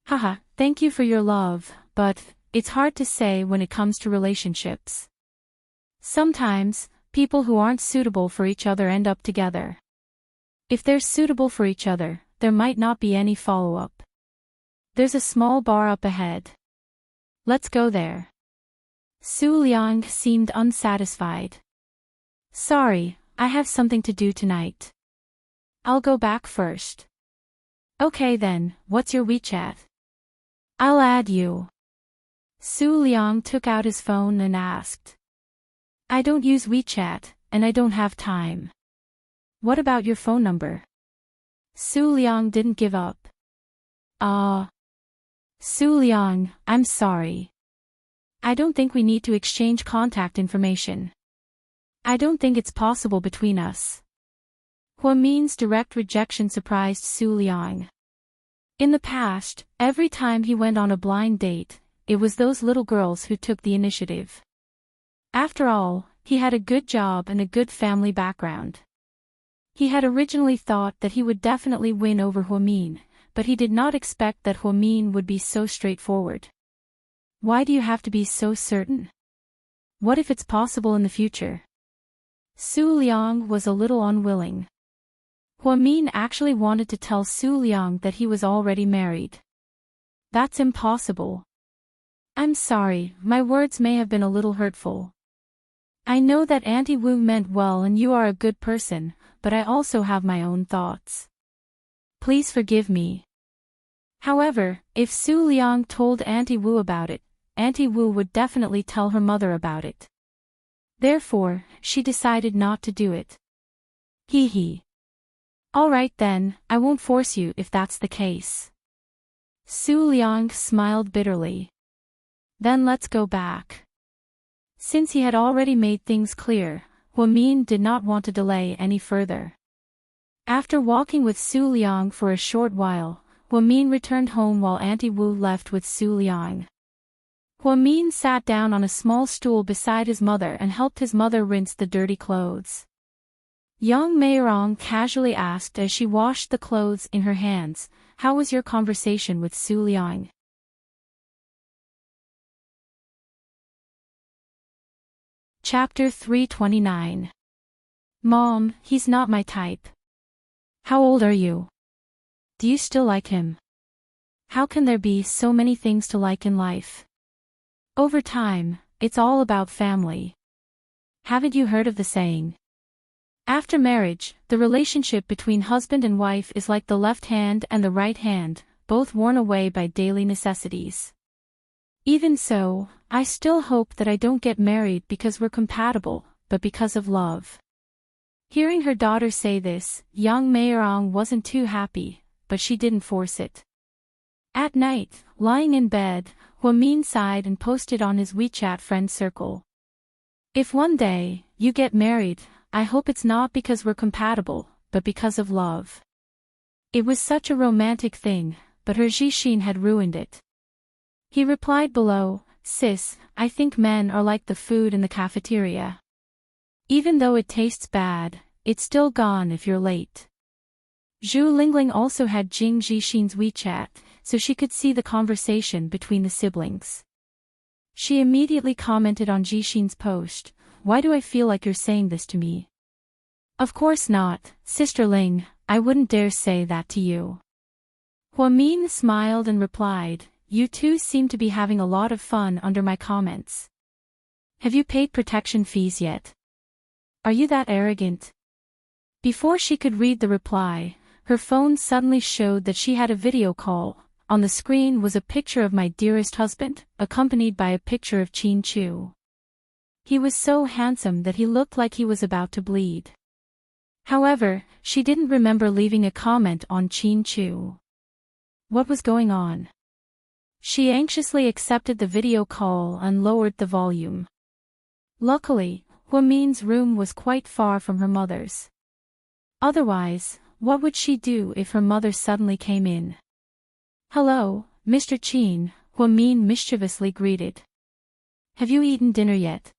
Haha, thank you for your love, but it's hard to say when it comes to relationships. Sometimes, people who aren't suitable for each other end up together. If they're suitable for each other, there might not be any follow-up. There's a small bar up ahead. Let's go there. Su Liang seemed unsatisfied. Sorry, I have something to do tonight. I'll go back first. Okay then, what's your WeChat? I'll add you. Su Liang took out his phone and asked. I don't use WeChat, and I don't have time. What about your phone number? Su Liang didn't give up. Su Liang, I'm sorry. I don't think we need to exchange contact information. I don't think it's possible between us. Huamin's direct rejection surprised Su Liang. In the past, every time he went on a blind date, it was those little girls who took the initiative. After all, he had a good job and a good family background. He had originally thought that he would definitely win over Huamin, but he did not expect that Huamin would be so straightforward. Why do you have to be so certain? What if it's possible in the future? Su Liang was a little unwilling. Huamin actually wanted to tell Su Liang that he was already married. That's impossible. I'm sorry, my words may have been a little hurtful. I know that Auntie Wu meant well and you are a good person, but I also have my own thoughts. Please forgive me. However, if Su Liang told Auntie Wu about it, Auntie Wu would definitely tell her mother about it. Therefore, she decided not to do it. Hee hee. Alright then, I won't force you if that's the case. Su Liang smiled bitterly. Then let's go back. Since he had already made things clear, Huamin did not want to delay any further. After walking with Su Liang for a short while, Huamin returned home while Auntie Wu left with Su Liang. Huamin sat down on a small stool beside his mother and helped his mother rinse the dirty clothes. Young Meirong casually asked as she washed the clothes in her hands, "How was your conversation with Su Liang?" Chapter 329. Mom, he's not my type. How old are you? Do you still like him? How can there be so many things to like in life? Over time, it's all about family. Haven't you heard of the saying? After marriage, the relationship between husband and wife is like the left hand and the right hand, both worn away by daily necessities. Even so, I still hope that I don't get married because we're compatible, but because of love. Hearing her daughter say this, young Meirong wasn't too happy, but she didn't force it. At night, lying in bed, Huamin sighed and posted on his WeChat friend circle. If one day, you get married, I hope it's not because we're compatible, but because of love. It was such a romantic thing, but her Jixin had ruined it. He replied below, "Sis, I think men are like the food in the cafeteria. Even though it tastes bad, it's still gone if you're late." Zhu Lingling also had Jing Jixin's WeChat, so she could see the conversation between the siblings. She immediately commented on Jixin's post, "Why do I feel like you're saying this to me?" "Of course not, Sister Ling, I wouldn't dare say that to you." Huamin smiled and replied, "You two seem to be having a lot of fun under my comments. Have you paid protection fees yet? Are you that arrogant?" Before she could read the reply, her phone suddenly showed that she had a video call. On the screen was a picture of my dearest husband, accompanied by a picture of Chin Chu. He was so handsome that he looked like he was about to bleed. However, she didn't remember leaving a comment on Chin Chu. What was going on? She anxiously accepted the video call and lowered the volume. Luckily, Huamin's room was quite far from her mother's. Otherwise, what would she do if her mother suddenly came in? "Hello, Mr. Chin," Huamin mischievously greeted. "Have you eaten dinner yet?"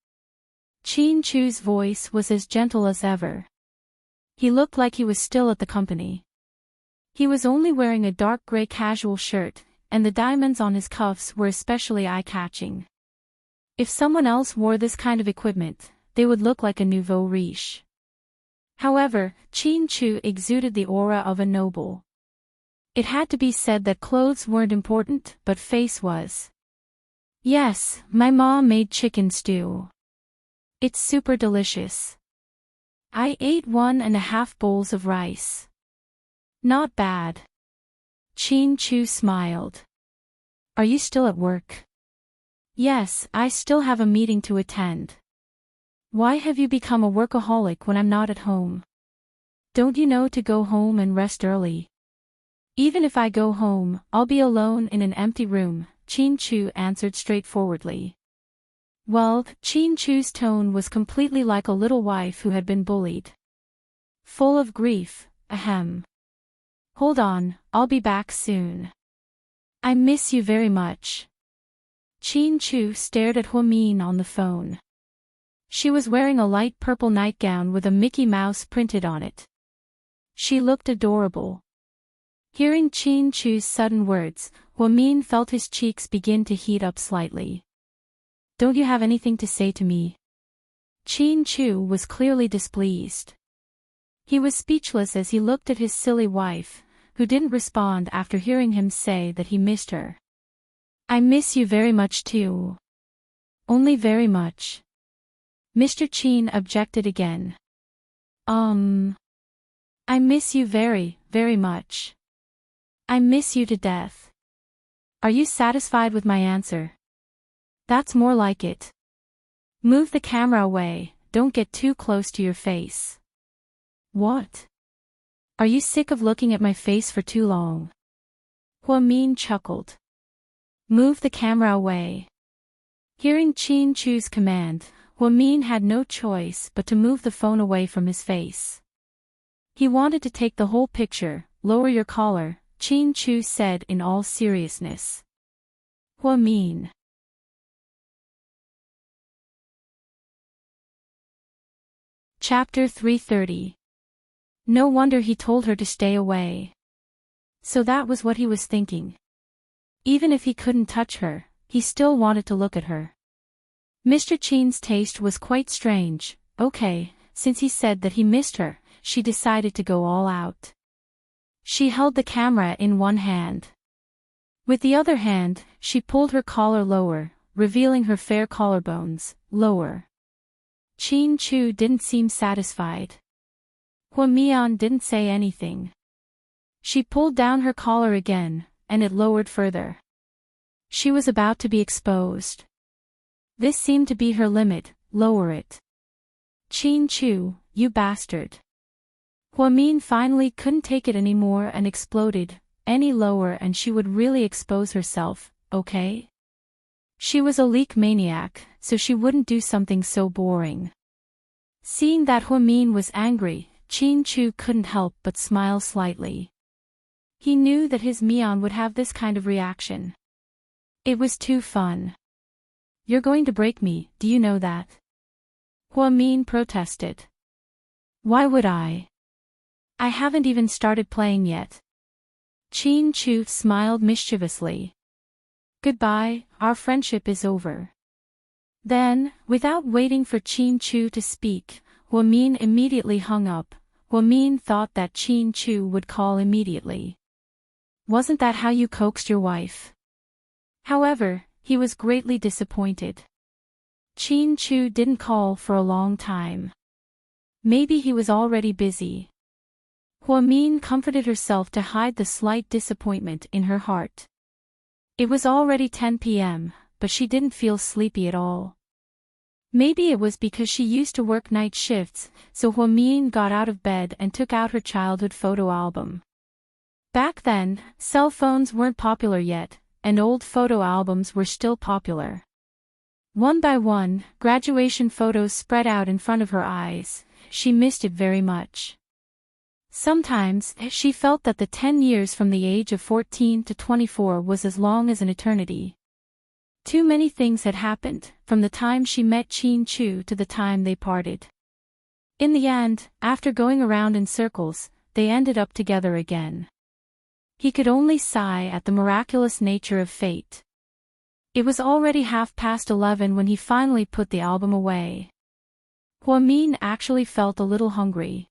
Chin Chu's voice was as gentle as ever. He looked like he was still at the company. He was only wearing a dark gray casual shirt, and the diamonds on his cuffs were especially eye-catching. If someone else wore this kind of equipment, they would look like a nouveau riche. However, Chin Chu exuded the aura of a noble. It had to be said that clothes weren't important, but face was. "Yes, my mom made chicken stew. It's super delicious. I ate 1.5 bowls of rice. Not bad." Chin Chu smiled. "Are you still at work?" "Yes, I still have a meeting to attend." "Why have you become a workaholic when I'm not at home? Don't you know to go home and rest early?" "Even if I go home, I'll be alone in an empty room," Chin Chu answered straightforwardly. Well, Chin Chu's tone was completely like a little wife who had been bullied. Full of grief, ahem. "Hold on, I'll be back soon. I miss you very much." Chin Chu stared at Huamin on the phone. She was wearing a light purple nightgown with a Mickey Mouse printed on it. She looked adorable. Hearing Chin Chu's sudden words, Huamin felt his cheeks begin to heat up slightly. "Don't you have anything to say to me?" Chin Chu was clearly displeased. He was speechless as he looked at his silly wife, who didn't respond after hearing him say that he missed her. "I miss you very much too. Only very much." Mr. Chin objected again. I miss you very, very much. I miss you to death." "Are you satisfied with my answer?" "That's more like it. Move the camera away, don't get too close to your face." "What? Are you sick of looking at my face for too long?" Huamin chuckled. "Move the camera away." Hearing Chin Chu's command, Huamin had no choice but to move the phone away from his face. He wanted to take the whole picture. "Lower your collar," Chin Chu said in all seriousness. Huamin. Chapter 330. No wonder he told her to stay away. So that was what he was thinking. Even if he couldn't touch her, he still wanted to look at her. Mr. Chin's taste was quite strange. Okay, since he said that he missed her, she decided to go all out. She held the camera in one hand. With the other hand, she pulled her collar lower, revealing her fair collarbones. Lower. Chin Chu didn't seem satisfied. Huamian didn't say anything. She pulled down her collar again, and it lowered further. She was about to be exposed. This seemed to be her limit. Lower it. "Chin Chu, you bastard." Huamin finally couldn't take it anymore and exploded. Any lower and she would really expose herself, okay? She was a leak maniac, so she wouldn't do something so boring. Seeing that Huamin was angry, Chin Chu couldn't help but smile slightly. He knew that his Mian would have this kind of reaction. It was too fun. "You're going to break me, do you know that?" Huamin protested. "Why would I? I haven't even started playing yet." Chin Chu smiled mischievously. "Goodbye, our friendship is over." Then, without waiting for Chin Chu to speak, Huamin immediately hung up. Huamin thought that Chin Chu would call immediately. Wasn't that how you coaxed your wife? However, he was greatly disappointed. Chin-Chu didn't call for a long time. Maybe he was already busy. Hua-min comforted herself to hide the slight disappointment in her heart. It was already 10 p.m., but she didn't feel sleepy at all. Maybe it was because she used to work night shifts, so Hua-min got out of bed and took out her childhood photo album. Back then, cell phones weren't popular yet, and old photo albums were still popular. One by one, graduation photos spread out in front of her eyes. She missed it very much. Sometimes, she felt that the 10 years from the age of 14 to 24 was as long as an eternity. Too many things had happened, from the time she met Chin-Chu to the time they parted. In the end, after going around in circles, they ended up together again. He could only sigh at the miraculous nature of fate. It was already 11:30 when he finally put the album away. Hua-min actually felt a little hungry.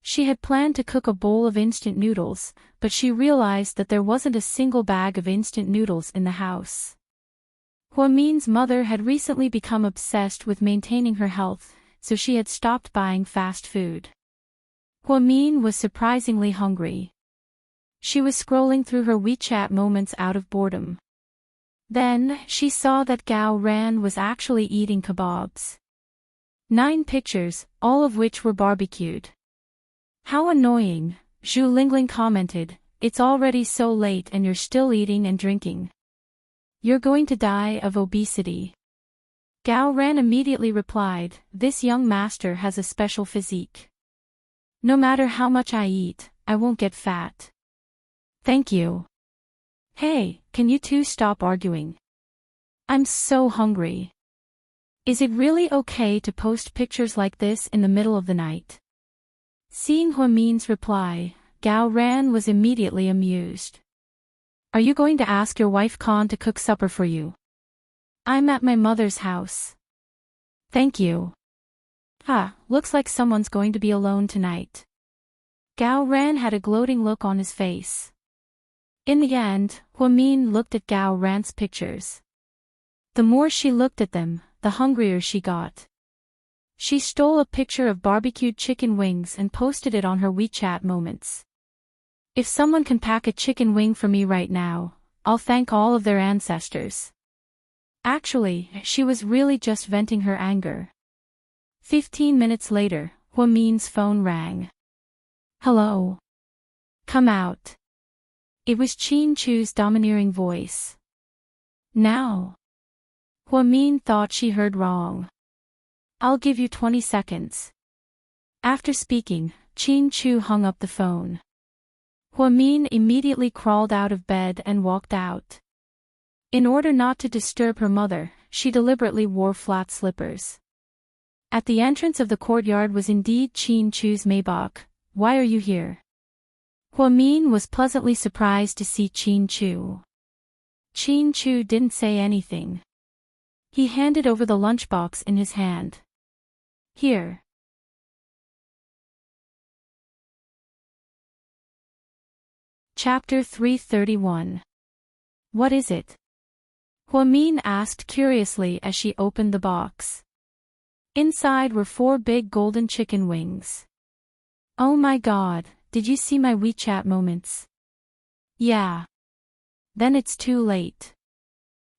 She had planned to cook a bowl of instant noodles, but she realized that there wasn't a single bag of instant noodles in the house. Hua-min's mother had recently become obsessed with maintaining her health, so she had stopped buying fast food. Hua-min was surprisingly hungry. She was scrolling through her WeChat moments out of boredom. Then, she saw that Gao Ran was actually eating kebabs. 9 pictures, all of which were barbecued. How annoying, Zhu Lingling commented, it's already so late and you're still eating and drinking. You're going to die of obesity. Gao Ran immediately replied, this young master has a special physique. No matter how much I eat, I won't get fat. Thank you. Hey, can you two stop arguing? I'm so hungry. Is it really okay to post pictures like this in the middle of the night? Seeing Hua-min's reply, Gao Ran was immediately amused. Are you going to ask your wife Khan to cook supper for you? I'm at my mother's house. Thank you. Looks like someone's going to be alone tonight. Gao Ran had a gloating look on his face. In the end, Hua-min looked at Gao Ran's pictures. The more she looked at them, the hungrier she got. She stole a picture of barbecued chicken wings and posted it on her WeChat moments. If someone can pack a chicken wing for me right now, I'll thank all of their ancestors. Actually, she was really just venting her anger. 15 minutes later, Hua-min's phone rang. Hello. Come out. It was Chin-Chu's domineering voice. Now. Hua-min thought she heard wrong. I'll give you 20 seconds. After speaking, Chin-Chu hung up the phone. Hua-min immediately crawled out of bed and walked out. In order not to disturb her mother, she deliberately wore flat slippers. At the entrance of the courtyard was indeed Chin-Chu's Maybach. Why are you here? Hua-min was pleasantly surprised to see Chin-Chu. Chin-Chu didn't say anything. He handed over the lunchbox in his hand. Here. Chapter 331. What is it? Hua-min asked curiously as she opened the box. Inside were 4 big golden chicken wings. Oh my god, did you see my WeChat moments? Yeah. Then it's too late.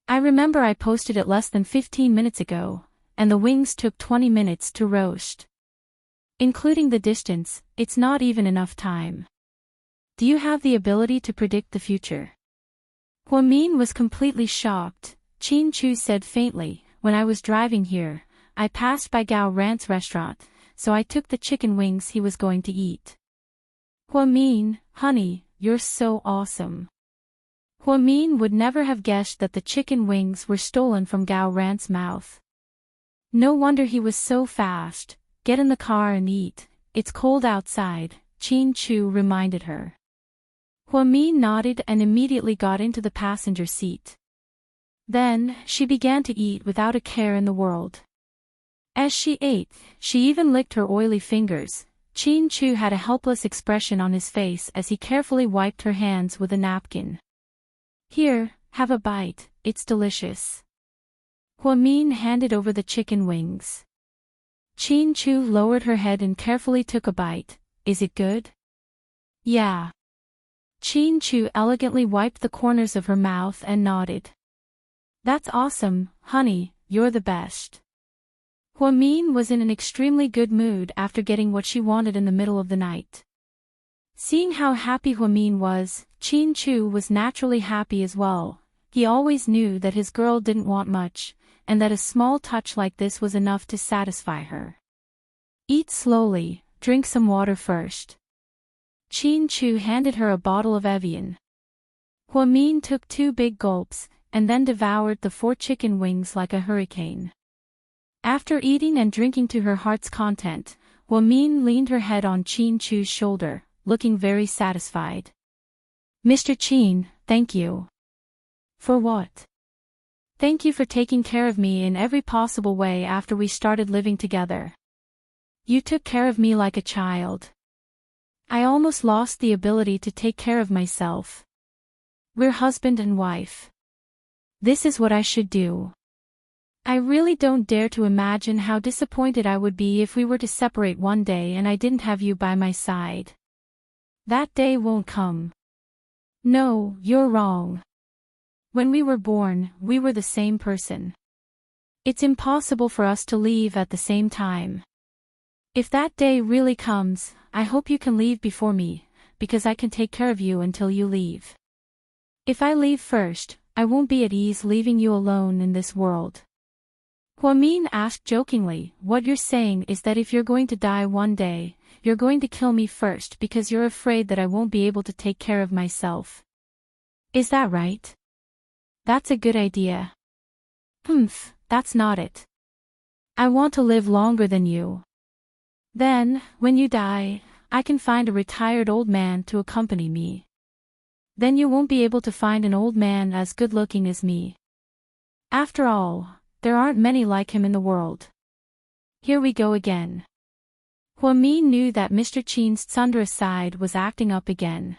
I remember I posted it less than 15 minutes ago, and the wings took 20 minutes to roast. Including the distance, it's not even enough time. Do you have the ability to predict the future? Hua-min was completely shocked. Chin-Chu said faintly, when I was driving here, I passed by Gao Ran's restaurant, so I took the chicken wings he was going to eat. Hua-min, honey, you're so awesome. Hua-min would never have guessed that the chicken wings were stolen from Gao Ran's mouth. No wonder he was so fast. Get in the car and eat, it's cold outside, Chin-Chu reminded her. Hua-min nodded and immediately got into the passenger seat. Then, she began to eat without a care in the world. As she ate, she even licked her oily fingers. Chin Chu had a helpless expression on his face as he carefully wiped her hands with a napkin. Here, have a bite, it's delicious. Huamin handed over the chicken wings. Chin Chu lowered her head and carefully took a bite. Is it good? Yeah. Chin Chu elegantly wiped the corners of her mouth and nodded. That's awesome, honey, you're the best. Huamin was in an extremely good mood after getting what she wanted in the middle of the night. Seeing how happy Huamin was, Chin Chu was naturally happy as well. He always knew that his girl didn't want much, and that a small touch like this was enough to satisfy her. Eat slowly, drink some water first. Chin Chu handed her a bottle of Evian. Huamin took 2 big gulps, and then devoured the 4 chicken wings like a hurricane. After eating and drinking to her heart's content, Huamin leaned her head on Chin Chu's shoulder, looking very satisfied. Mr. Chin, thank you. For what? Thank you for taking care of me in every possible way after we started living together. You took care of me like a child. I almost lost the ability to take care of myself. We're husband and wife. This is what I should do. I really don't dare to imagine how disappointed I would be if we were to separate one day and I didn't have you by my side. That day won't come. No, you're wrong. When we were born, we were the same person. It's impossible for us to leave at the same time. If that day really comes, I hope you can leave before me, because I can take care of you until you leave. If I leave first, I won't be at ease leaving you alone in this world. Huamin asked jokingly, what you're saying is that if you're going to die one day, you're going to kill me first because you're afraid that I won't be able to take care of myself. Is that right? That's a good idea. That's not it. I want to live longer than you. Then, when you die, I can find a retired old man to accompany me. Then you won't be able to find an old man as good-looking as me. After all, there aren't many like him in the world. Here we go again. Huamin knew that Mr. Chin's thunderous side was acting up again.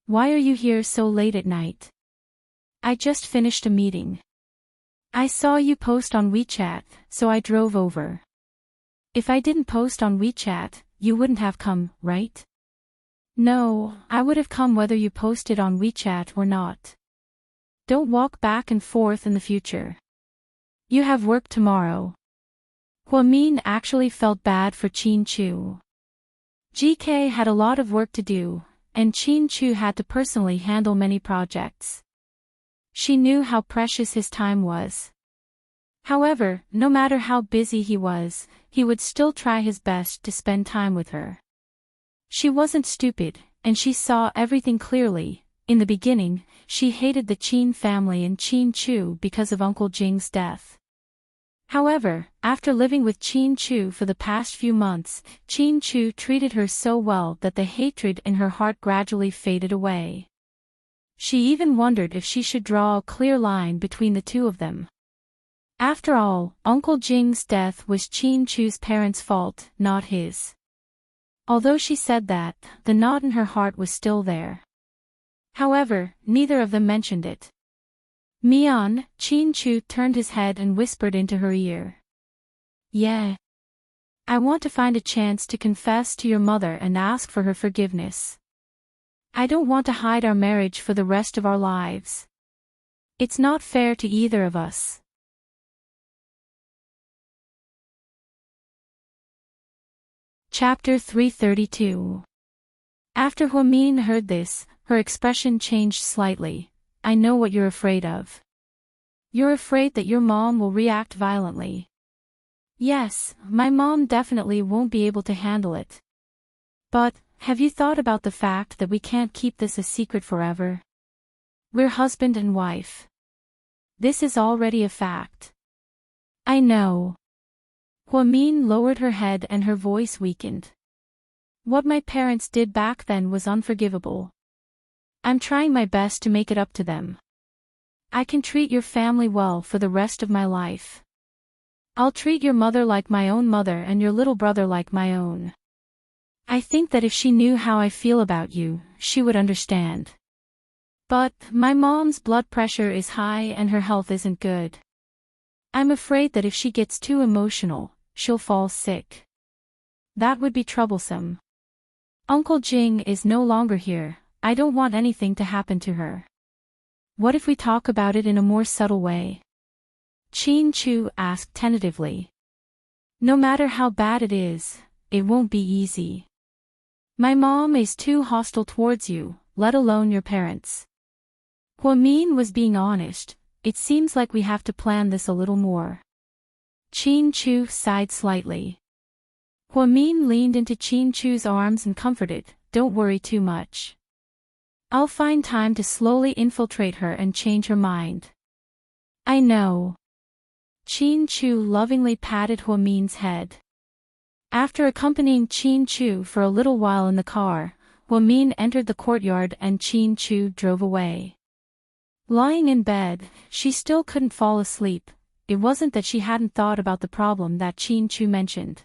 Why are you here so late at night? I just finished a meeting. I saw you post on WeChat, so I drove over. If I didn't post on WeChat, you wouldn't have come, right? No, I would have come whether you posted on WeChat or not. Don't walk back and forth in the future. You have work tomorrow. Huamin actually felt bad for Chin Chu. GK had a lot of work to do, and Chin Chu had to personally handle many projects. She knew how precious his time was. However, no matter how busy he was, he would still try his best to spend time with her. She wasn't stupid, and she saw everything clearly. In the beginning, she hated the Chin family and Chin Chu because of Uncle Jing's death. However, after living with Chin Chu for the past few months, Chin Chu treated her so well that the hatred in her heart gradually faded away. She even wondered if she should draw a clear line between the two of them. After all, Uncle Jing's death was Chin Chu's parents' fault, not his. Although she said that, the knot in her heart was still there. However, neither of them mentioned it. Mian, Chin Chu turned his head and whispered into her ear. Yeah. I want to find a chance to confess to your mother and ask for her forgiveness. I don't want to hide our marriage for the rest of our lives. It's not fair to either of us. Chapter 332. After Huamin heard this, her expression changed slightly. I know what you're afraid of. You're afraid that your mom will react violently. Yes, my mom definitely won't be able to handle it. But, have you thought about the fact that we can't keep this a secret forever? We're husband and wife. This is already a fact. I know. Huamin lowered her head and her voice weakened. What my parents did back then was unforgivable. I'm trying my best to make it up to them. I can treat your family well for the rest of my life. I'll treat your mother like my own mother and your little brother like my own. I think that if she knew how I feel about you, she would understand. But my mom's blood pressure is high and her health isn't good. I'm afraid that if she gets too emotional, she'll fall sick. That would be troublesome. Uncle Jing is no longer here. I don't want anything to happen to her. What if we talk about it in a more subtle way? Qin Chu asked tentatively. No matter how bad it is, it won't be easy. My mom is too hostile towards you, let alone your parents. Huamin was being honest. It seems like we have to plan this a little more. Qin Chu sighed slightly. Huamin leaned into Qin Chu's arms and comforted, don't worry too much. I'll find time to slowly infiltrate her and change her mind. I know. Qin Chu lovingly patted Huamin's head. After accompanying Qin Chu for a little while in the car, Huamin entered the courtyard and Qin Chu drove away. Lying in bed, she still couldn't fall asleep. It wasn't that she hadn't thought about the problem that Qin Chu mentioned.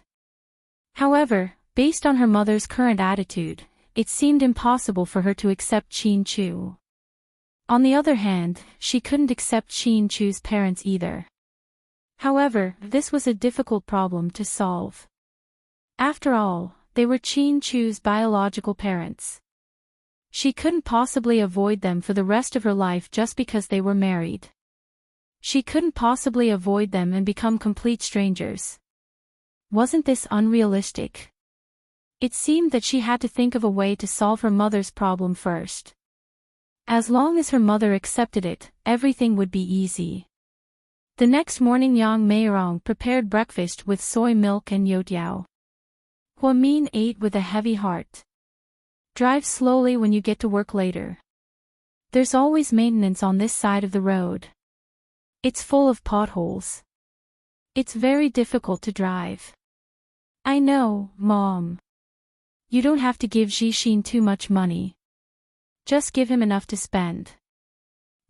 However, based on her mother's current attitude, it seemed impossible for her to accept Qin Chu. On the other hand, she couldn't accept Qin Chu's parents either. However, this was a difficult problem to solve. After all, they were Qin Chu's biological parents. She couldn't possibly avoid them for the rest of her life just because they were married. She couldn't possibly avoid them and become complete strangers. Wasn't this unrealistic? It seemed that she had to think of a way to solve her mother's problem first. As long as her mother accepted it, everything would be easy. The next morning Yang Meirong prepared breakfast with soy milk and youtiao. Huamin ate with a heavy heart. Drive slowly when you get to work later. There's always maintenance on this side of the road. It's full of potholes. It's very difficult to drive. I know, Mom. You don't have to give Zhixin too much money. Just give him enough to spend.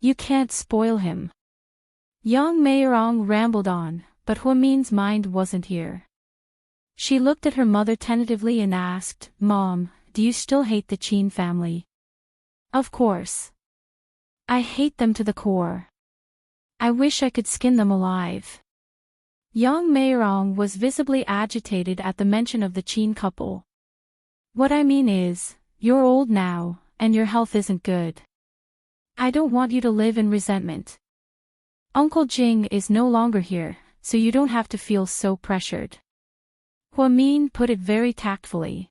You can't spoil him. Yang Meirong rambled on, but Huamin's mind wasn't here. She looked at her mother tentatively and asked, Mom, do you still hate the Qin family? Of course. I hate them to the core. I wish I could skin them alive. Yang Meirong was visibly agitated at the mention of the Qin couple. What I mean is, you're old now, and your health isn't good. I don't want you to live in resentment. Uncle Jing is no longer here, so you don't have to feel so pressured. Huamin put it very tactfully.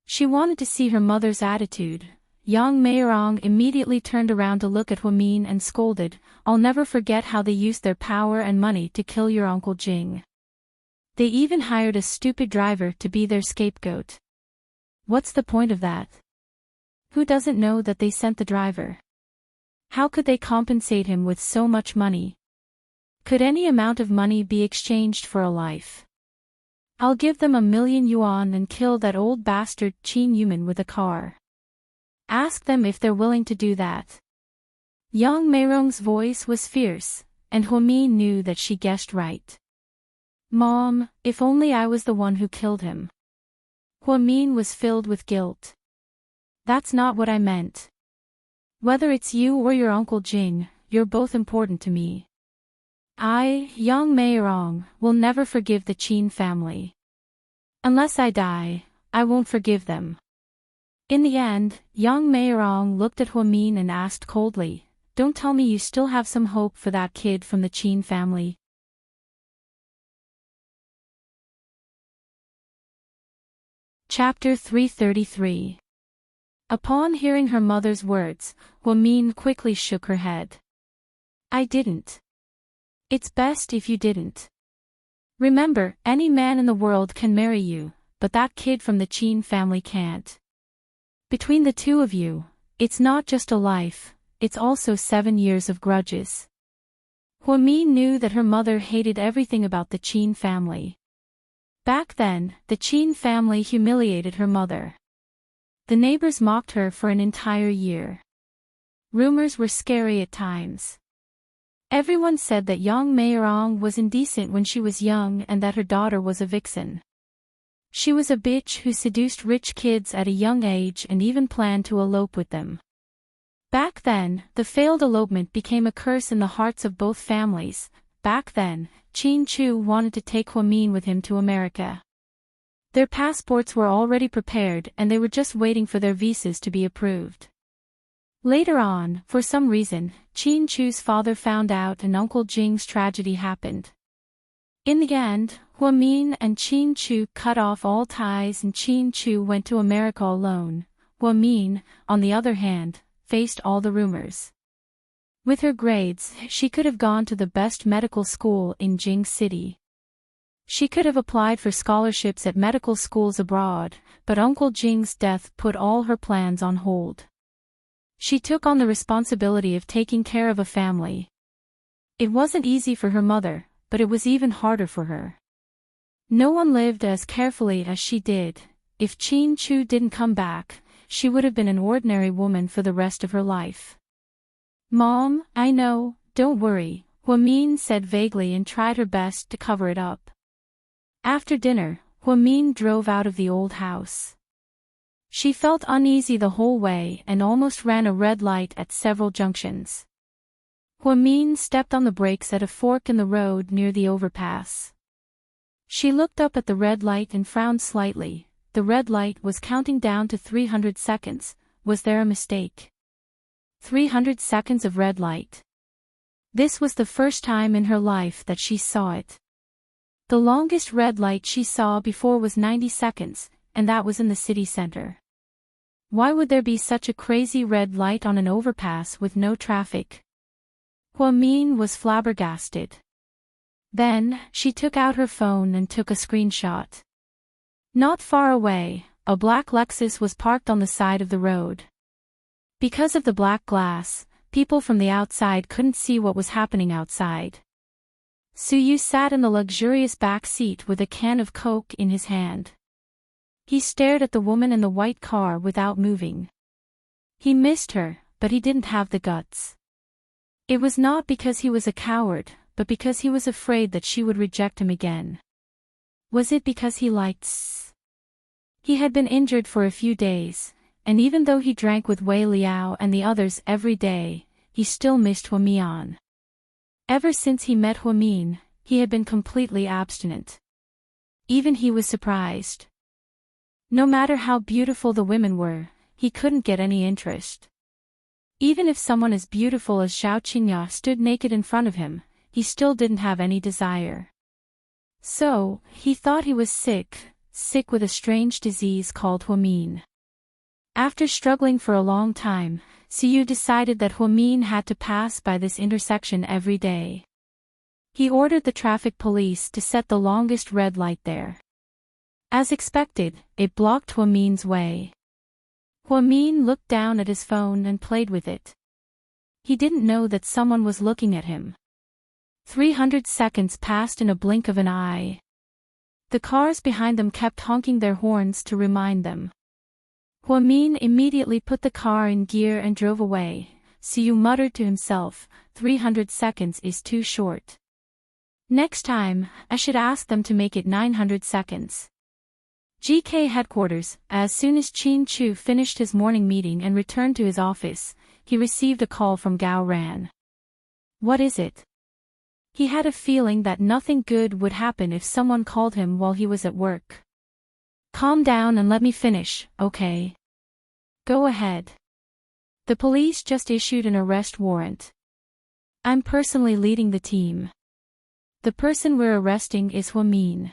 She wanted to see her mother's attitude. Yang Meirong immediately turned around to look at Huamin and scolded, I'll never forget how they used their power and money to kill your Uncle Jing. They even hired a stupid driver to be their scapegoat. What's the point of that? Who doesn't know that they sent the driver? How could they compensate him with so much money? Could any amount of money be exchanged for a life? I'll give them 1,000,000 yuan and kill that old bastard Qin Yuman with a car. Ask them if they're willing to do that. Yang Meirong's voice was fierce, and Huamin knew that she guessed right. Mom, if only I was the one who killed him. Huamin was filled with guilt. That's not what I meant. Whether it's you or your Uncle Jing, you're both important to me. I, Yang Meirong, will never forgive the Qin family. Unless I die, I won't forgive them. In the end, Yang Meirong looked at Huamin and asked coldly, Don't tell me you still have some hope for that kid from the Qin family. Chapter 333. Upon hearing her mother's words, Huamin quickly shook her head. I didn't. It's best if you didn't. Remember, any man in the world can marry you, but that kid from the Qin family can't. Between the two of you, it's not just a life, it's also 7 years of grudges. Huamin knew that her mother hated everything about the Qin family. Back then, the Qin family humiliated her mother. The neighbors mocked her for an entire year. Rumors were scary at times. Everyone said that Yang Meirong was indecent when she was young and that her daughter was a vixen. She was a bitch who seduced rich kids at a young age and even planned to elope with them. Back then, the failed elopement became a curse in the hearts of both families. Back then, Chin-Chu wanted to take Hwa-min with him to America. Their passports were already prepared and they were just waiting for their visas to be approved. Later on, for some reason, Chin-Chu's father found out and Uncle Jing's tragedy happened. In the end, Hwa-min and Chin-Chu cut off all ties and Chin-Chu went to America alone. Hwa-min, on the other hand, faced all the rumors. With her grades, she could have gone to the best medical school in Jing City. She could have applied for scholarships at medical schools abroad, but Uncle Jing's death put all her plans on hold. She took on the responsibility of taking care of a family. It wasn't easy for her mother, but it was even harder for her. No one lived as carefully as she did. If Chin-Chu didn't come back, she would have been an ordinary woman for the rest of her life. "Mom, I know, don't worry," Hwa-min said vaguely and tried her best to cover it up. After dinner, Hwa-min drove out of the old house. She felt uneasy the whole way and almost ran a red light at several junctions. Hwa-min stepped on the brakes at a fork in the road near the overpass. She looked up at the red light and frowned slightly. The red light was counting down to 300 seconds. Was there a mistake? 300 seconds of red light. This was the first time in her life that she saw it. The longest red light she saw before was 90 seconds, and that was in the city center. Why would there be such a crazy red light on an overpass with no traffic? Hwa-min was flabbergasted. Then, she took out her phone and took a screenshot. Not far away, a black Lexus was parked on the side of the road. Because of the black glass, people from the outside couldn't see what was happening outside. Suyu sat in the luxurious back seat with a can of Coke in his hand. He stared at the woman in the white car without moving. He missed her, but he didn't have the guts. It was not because he was a coward, but because he was afraid that she would reject him again. Was it because he liked He had been injured for a few days, and even though he drank with Wei Liao and the others every day, he still missed Hwa-min. Ever since he met Hwa-min, he had been completely abstinent. Even he was surprised. No matter how beautiful the women were, he couldn't get any interest. Even if someone as beautiful as Xiao Qinya stood naked in front of him, he still didn't have any desire. So, he thought he was sick with a strange disease called Hwa-min. After struggling for a long time, Suyu decided that Hwa-min had to pass by this intersection every day. He ordered the traffic police to set the longest red light there. As expected, it blocked Hwa-min's way. Hwa-min looked down at his phone and played with it. He didn't know that someone was looking at him. 300 seconds passed in a blink of an eye. The cars behind them kept honking their horns to remind them. Hwa-min immediately put the car in gear and drove away. Suyu muttered to himself, 300 seconds is too short. Next time, I should ask them to make it 900 seconds. GK headquarters. As soon as Chin-Chu finished his morning meeting and returned to his office, he received a call from Gao Ran. What is it? He had a feeling that nothing good would happen if someone called him while he was at work. Calm down and let me finish, okay? Go ahead. The police just issued an arrest warrant. I'm personally leading the team. The person we're arresting is Hwa-min.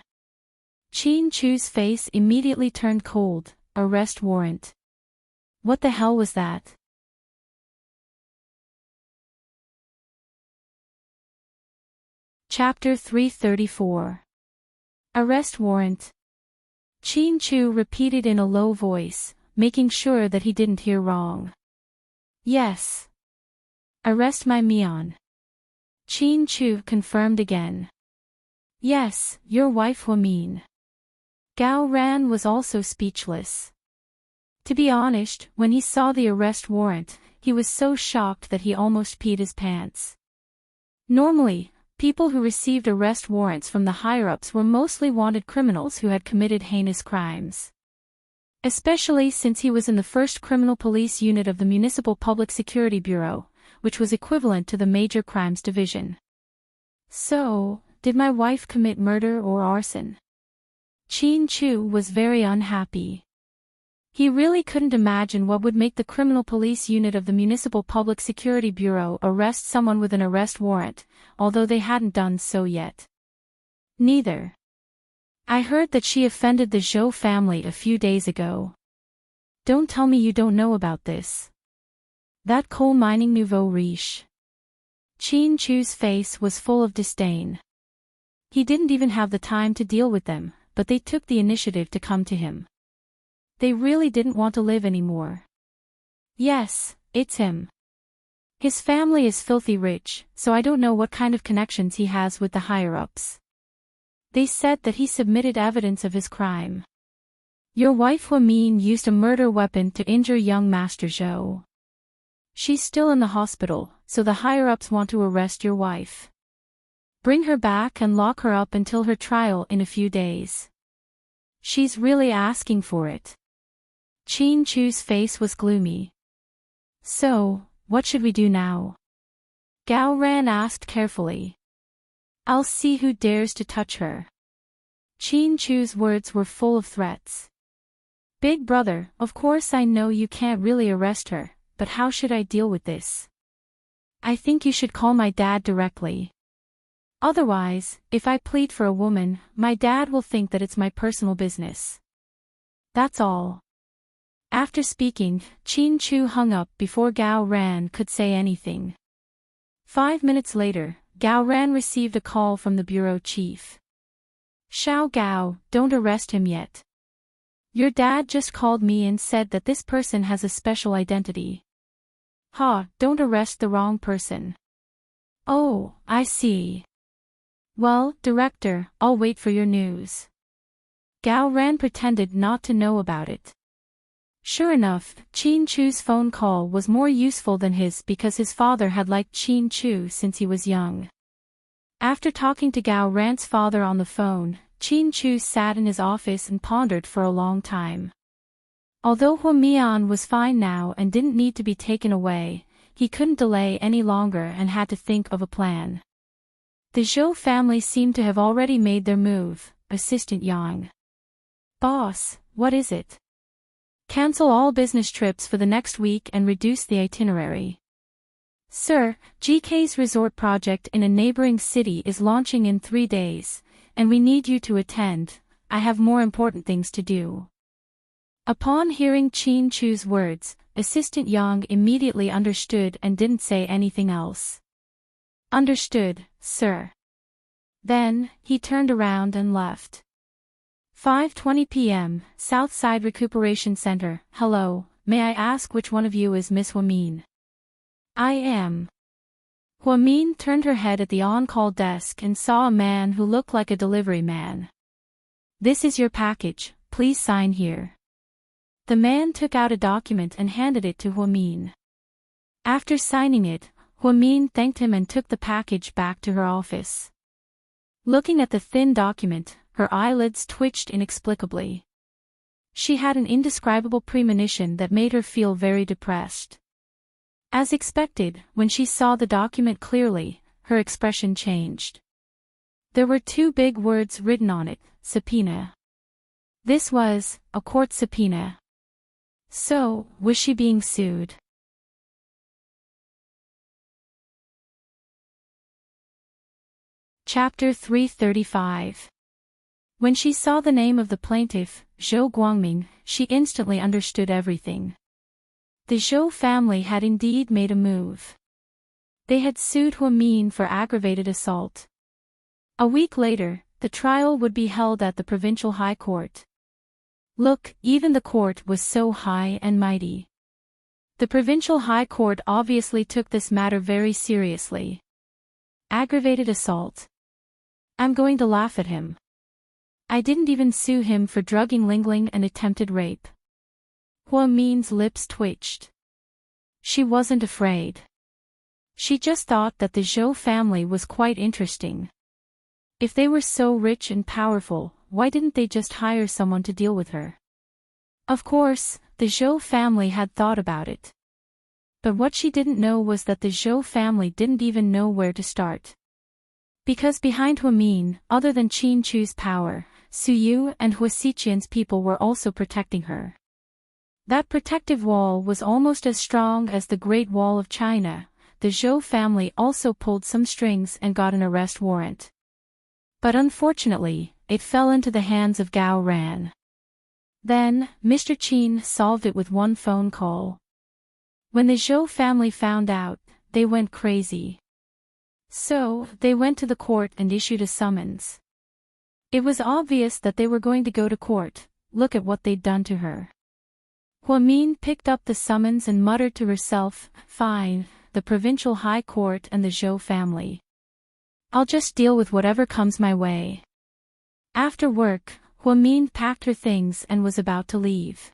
Chin-Chu's face immediately turned cold. Arrest warrant. What the hell was that? Chapter 334. Arrest warrant. Chin-Chu repeated in a low voice, making sure that he didn't hear wrong. Yes. Arrest my Mion. Chin-Chu confirmed again. Yes, your wife Hwa-min. Gao Ran was also speechless. To be honest, when he saw the arrest warrant, he was so shocked that he almost peed his pants. Normally, People who received arrest warrants from the higher-ups were mostly wanted criminals who had committed heinous crimes. Especially since he was in the 1st Criminal Police Unit of the Municipal Public Security Bureau, which was equivalent to the Major Crimes Division. So, did my wife commit murder or arson? Chin Chu was very unhappy. He really couldn't imagine what would make the Criminal Police Unit of the Municipal Public Security Bureau arrest someone with an arrest warrant, although they hadn't done so yet. Neither. I heard that she offended the Zhou family a few days ago. Don't tell me you don't know about this. That coal mining nouveau riche. Chin Chu's face was full of disdain. He didn't even have the time to deal with them, but they took the initiative to come to him. They really didn't want to live anymore. Yes, it's him. His family is filthy rich, so I don't know what kind of connections he has with the higher-ups. They said that he submitted evidence of his crime. Your wife Huamin used a murder weapon to injure young Master Zhou. She's still in the hospital, so the higher-ups want to arrest your wife. Bring her back and lock her up until her trial in a few days. She's really asking for it. Chin Chu's face was gloomy. So, what should we do now? Gao Ran asked carefully. I'll see who dares to touch her. Chin Chu's words were full of threats. Big brother, of course I know you can't really arrest her, but how should I deal with this? I think you should call my dad directly. Otherwise, if I plead for a woman, my dad will think that it's my personal business. That's all. After speaking, Chin Chu hung up before Gao Ran could say anything. 5 minutes later, Gao Ran received a call from the bureau chief. Xiao Gao, don't arrest him yet. Your dad just called me and said that this person has a special identity. Don't arrest the wrong person. Oh, I see. Well, director, I'll wait for your news. Gao Ran pretended not to know about it. Sure enough, Chin Chu's phone call was more useful than his because his father had liked Chin Chu since he was young. After talking to Gao Ran's father on the phone, Chin Chu sat in his office and pondered for a long time. Although Huamian was fine now and didn't need to be taken away, he couldn't delay any longer and had to think of a plan. The Zhou family seemed to have already made their move, Assistant Yang. Boss, what is it? Cancel all business trips for the next week and reduce the itinerary. Sir, GK's resort project in a neighboring city is launching in 3 days, and we need you to attend. I have more important things to do. Upon hearing Chin Chu's words, Assistant Yang immediately understood and didn't say anything else. Understood, sir. Then, he turned around and left. 5:20 p.m., Southside Recuperation Center. Hello, may I ask which one of you is Miss Huamin? I am. Huamin turned her head at the on-call desk and saw a man who looked like a delivery man. This is your package, please sign here. The man took out a document and handed it to Huamin. After signing it, Huamin thanked him and took the package back to her office. Looking at the thin document, her eyelids twitched inexplicably. She had an indescribable premonition that made her feel very depressed. As expected, when she saw the document clearly, her expression changed. There were 2 big words written on it, subpoena. This was a court subpoena. So, was she being sued? Chapter 335. When she saw the name of the plaintiff, Zhou Guangming, she instantly understood everything. The Zhou family had indeed made a move. They had sued Huamin for aggravated assault. A week later, the trial would be held at the provincial high court. Look, even the court was so high and mighty. The provincial high court obviously took this matter very seriously. Aggravated assault. I'm going to laugh at him. I didn't even sue him for drugging Lingling and attempted rape. Huamin's lips twitched. She wasn't afraid. She just thought that the Zhou family was quite interesting. If they were so rich and powerful, why didn't they just hire someone to deal with her? Of course, the Zhou family had thought about it. But what she didn't know was that the Zhou family didn't even know where to start. Because behind Huamin, other than Qin Chu's power, Su Yu and Hua Xiqian's people were also protecting her. That protective wall was almost as strong as the Great Wall of China. The Zhou family also pulled some strings and got an arrest warrant. But unfortunately, it fell into the hands of Gao Ran. Then, Mr. Qin solved it with one phone call. When the Zhou family found out, they went crazy. So, they went to the court and issued a summons. It was obvious that they were going to go to court. Look at what they'd done to her. Huamin picked up the summons and muttered to herself, fine, the provincial high court and the Zhou family. I'll just deal with whatever comes my way. After work, Huamin packed her things and was about to leave.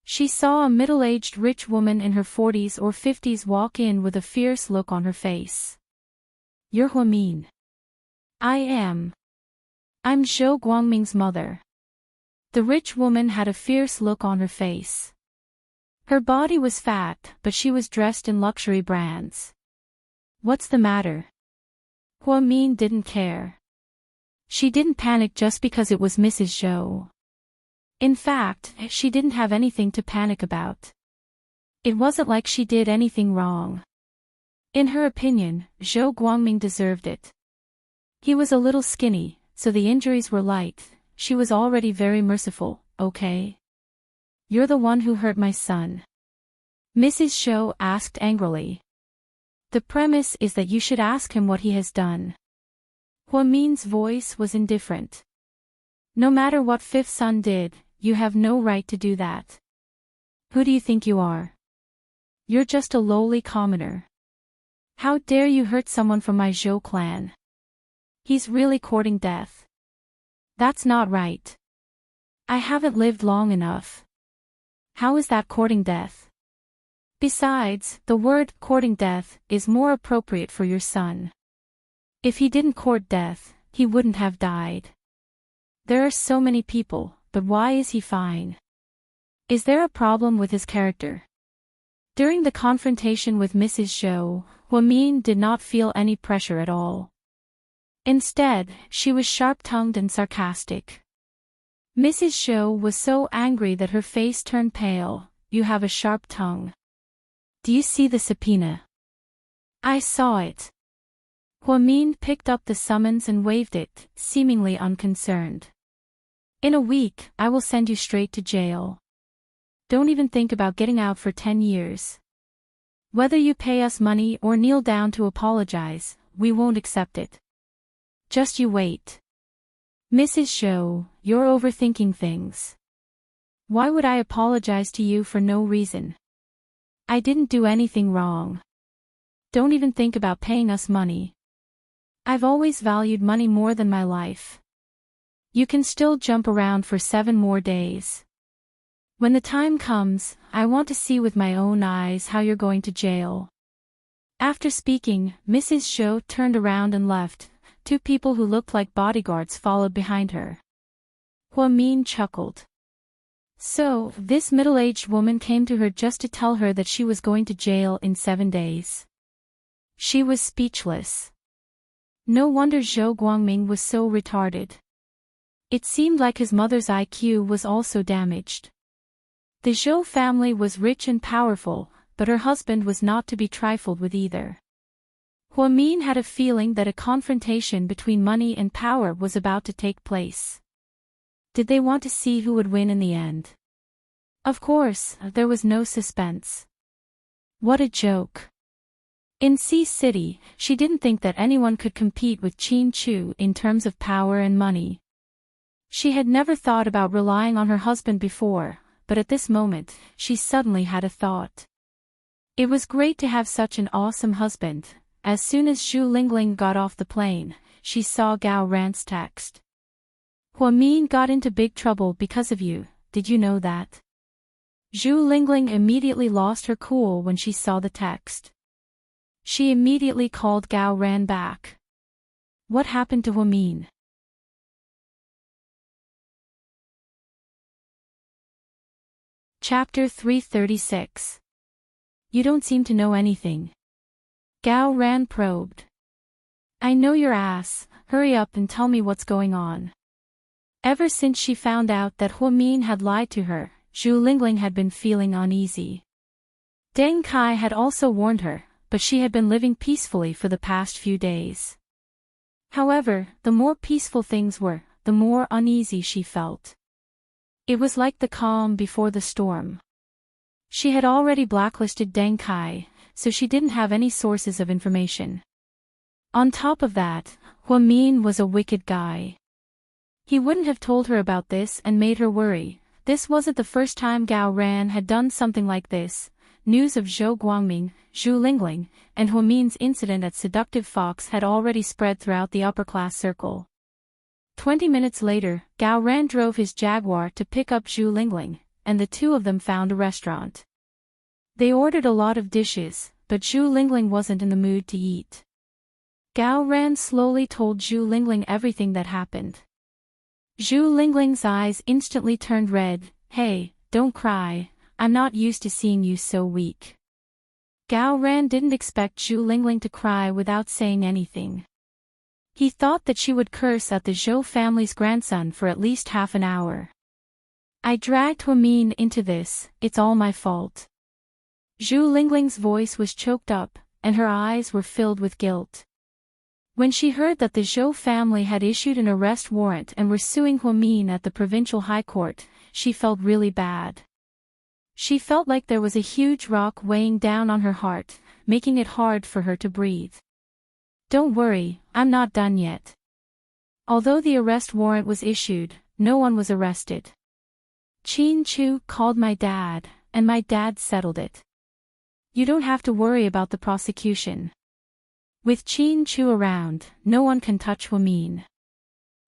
She saw a middle-aged rich woman in her 40s or 50s walk in with a fierce look on her face. You're Huamin. I am. I'm Zhou Guangming's mother. The rich woman had a fierce look on her face. Her body was fat, but she was dressed in luxury brands. What's the matter? Huamin didn't care. She didn't panic just because it was Mrs. Zhou. In fact, she didn't have anything to panic about. It wasn't like she did anything wrong. In her opinion, Zhou Guangming deserved it. He was a little skinny, so the injuries were light. She was already very merciful, okay? You're the one who hurt my son. Mrs. Zhou asked angrily. The premise is that you should ask him what he has done. Huamin's voice was indifferent. No matter what fifth son did, you have no right to do that. Who do you think you are? You're just a lowly commoner. How dare you hurt someone from my Zhou clan? He's really courting death. That's not right. I haven't lived long enough. How is that courting death? Besides, the word courting death is more appropriate for your son. If he didn't court death, he wouldn't have died. There are so many people, but why is he fine? Is there a problem with his character? During the confrontation with Mrs. Zhou, Huamin did not feel any pressure at all. Instead, she was sharp-tongued and sarcastic. Mrs. Zhou was so angry that her face turned pale. You have a sharp tongue. Do you see the subpoena? I saw it. Huamin picked up the summons and waved it, seemingly unconcerned. In a week, I will send you straight to jail. Don't even think about getting out for 10 years. Whether you pay us money or kneel down to apologize, we won't accept it. Just you wait. Mrs. Zhou, you're overthinking things. Why would I apologize to you for no reason? I didn't do anything wrong. Don't even think about paying us money. I've always valued money more than my life. You can still jump around for 7 more days. When the time comes, I want to see with my own eyes how you're going to jail. After speaking, Mrs. Zhou turned around and left. 2 people who looked like bodyguards followed behind her. Huamin chuckled. So, this middle-aged woman came to her just to tell her that she was going to jail in 7 days. She was speechless. No wonder Zhou Guangming was so retarded. It seemed like his mother's IQ was also damaged. The Zhou family was rich and powerful, but her husband was not to be trifled with either. Huamin had a feeling that a confrontation between money and power was about to take place. Did they want to see who would win in the end? Of course, there was no suspense. What a joke. In Sea City, she didn't think that anyone could compete with Qin Chu in terms of power and money. She had never thought about relying on her husband before, but at this moment, she suddenly had a thought. It was great to have such an awesome husband. As soon as Zhu Lingling got off the plane, she saw Gao Ran's text. Huamin got into big trouble because of you, did you know that? Zhu Lingling immediately lost her cool when she saw the text. She immediately called Gao Ran back. What happened to Huamin? Chapter 336. You don't seem to know anything. Gao Ran probed. I know your ass, hurry up and tell me what's going on. Ever since she found out that Huamin had lied to her, Zhu Lingling had been feeling uneasy. Deng Kai had also warned her, but she had been living peacefully for the past few days. However, the more peaceful things were, the more uneasy she felt. It was like the calm before the storm. She had already blacklisted Deng Kai, so she didn't have any sources of information. On top of that, Huamin was a wicked guy. He wouldn't have told her about this and made her worry. This wasn't the first time Gao Ran had done something like this. News of Zhou Guangming, Zhu Lingling, and Huamin's incident at Seductive Fox had already spread throughout the upper-class circle. 20 minutes later, Gao Ran drove his Jaguar to pick up Zhu Lingling, and the two of them found a restaurant. They ordered a lot of dishes, but Zhu Lingling wasn't in the mood to eat. Gao Ran slowly told Zhu Lingling everything that happened. Zhu Lingling's eyes instantly turned red. Hey, don't cry, I'm not used to seeing you so weak. Gao Ran didn't expect Zhu Lingling to cry without saying anything. He thought that she would curse at the Zhou family's grandson for at least half an hour. I dragged Huamin into this, it's all my fault. Zhu Lingling's voice was choked up, and her eyes were filled with guilt. When she heard that the Zhou family had issued an arrest warrant and were suing Huamin at the provincial high court, she felt really bad. She felt like there was a huge rock weighing down on her heart, making it hard for her to breathe. Don't worry, I'm not done yet. Although the arrest warrant was issued, no one was arrested. Qin Chu called my dad, and my dad settled it. You don't have to worry about the prosecution. With Qin Chu around, no one can touch Huamin.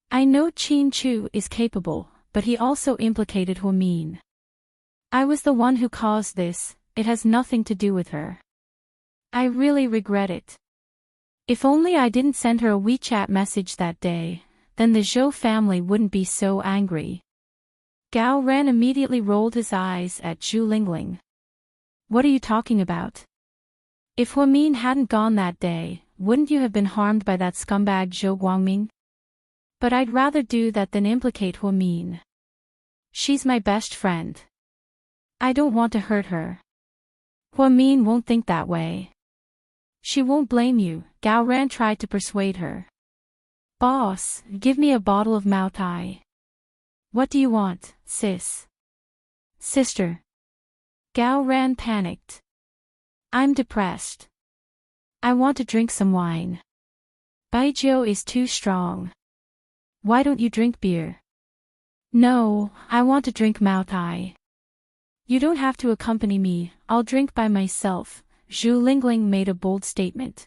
I know Qin Chu is capable, but he also implicated Huamin. I was the one who caused this, it has nothing to do with her. I really regret it. If only I didn't send her a WeChat message that day, then the Zhou family wouldn't be so angry. Gao Ran immediately rolled his eyes at Zhu Lingling. What are you talking about? If Huamin hadn't gone that day, wouldn't you have been harmed by that scumbag Zhou Guangming? But I'd rather do that than implicate Huamin. She's my best friend. I don't want to hurt her. Huamin won't think that way. She won't blame you, Gao Ran tried to persuade her. Boss, give me a bottle of Mao Tai. What do you want, sis? Sister. Gao Ran panicked. I'm depressed. I want to drink some wine. Baijiu is too strong. Why don't you drink beer? No, I want to drink Mao Tai. You don't have to accompany me, I'll drink by myself, Zhu Lingling made a bold statement.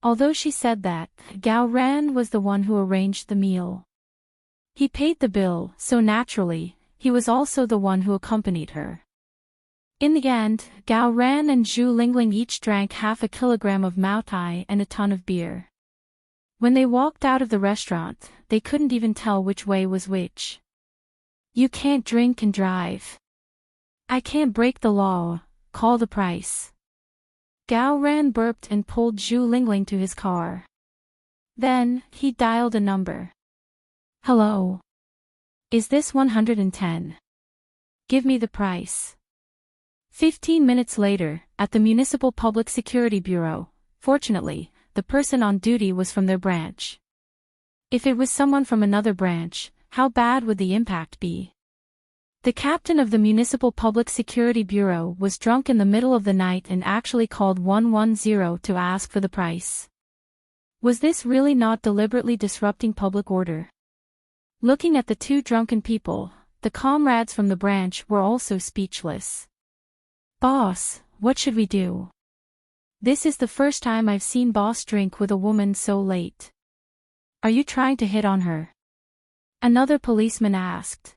Although she said that, Gao Ran was the one who arranged the meal. He paid the bill, so naturally, he was also the one who accompanied her. In the end, Gao Ran and Zhu Lingling each drank half a kilogram of Mao Tai and a ton of beer. When they walked out of the restaurant, they couldn't even tell which way was which. You can't drink and drive. I can't break the law, call the price. Gao Ran burped and pulled Zhu Lingling to his car. Then, he dialed a number. Hello. Is this 110? Give me the price. 15 minutes later, at the Municipal Public Security Bureau, fortunately, the person on duty was from their branch. If it was someone from another branch, how bad would the impact be? The captain of the Municipal Public Security Bureau was drunk in the middle of the night and actually called 110 to ask for the price. Was this really not deliberately disrupting public order? Looking at the two drunken people, the comrades from the branch were also speechless. Boss, what should we do? This is the first time I've seen boss drink with a woman so late. Are you trying to hit on her? Another policeman asked.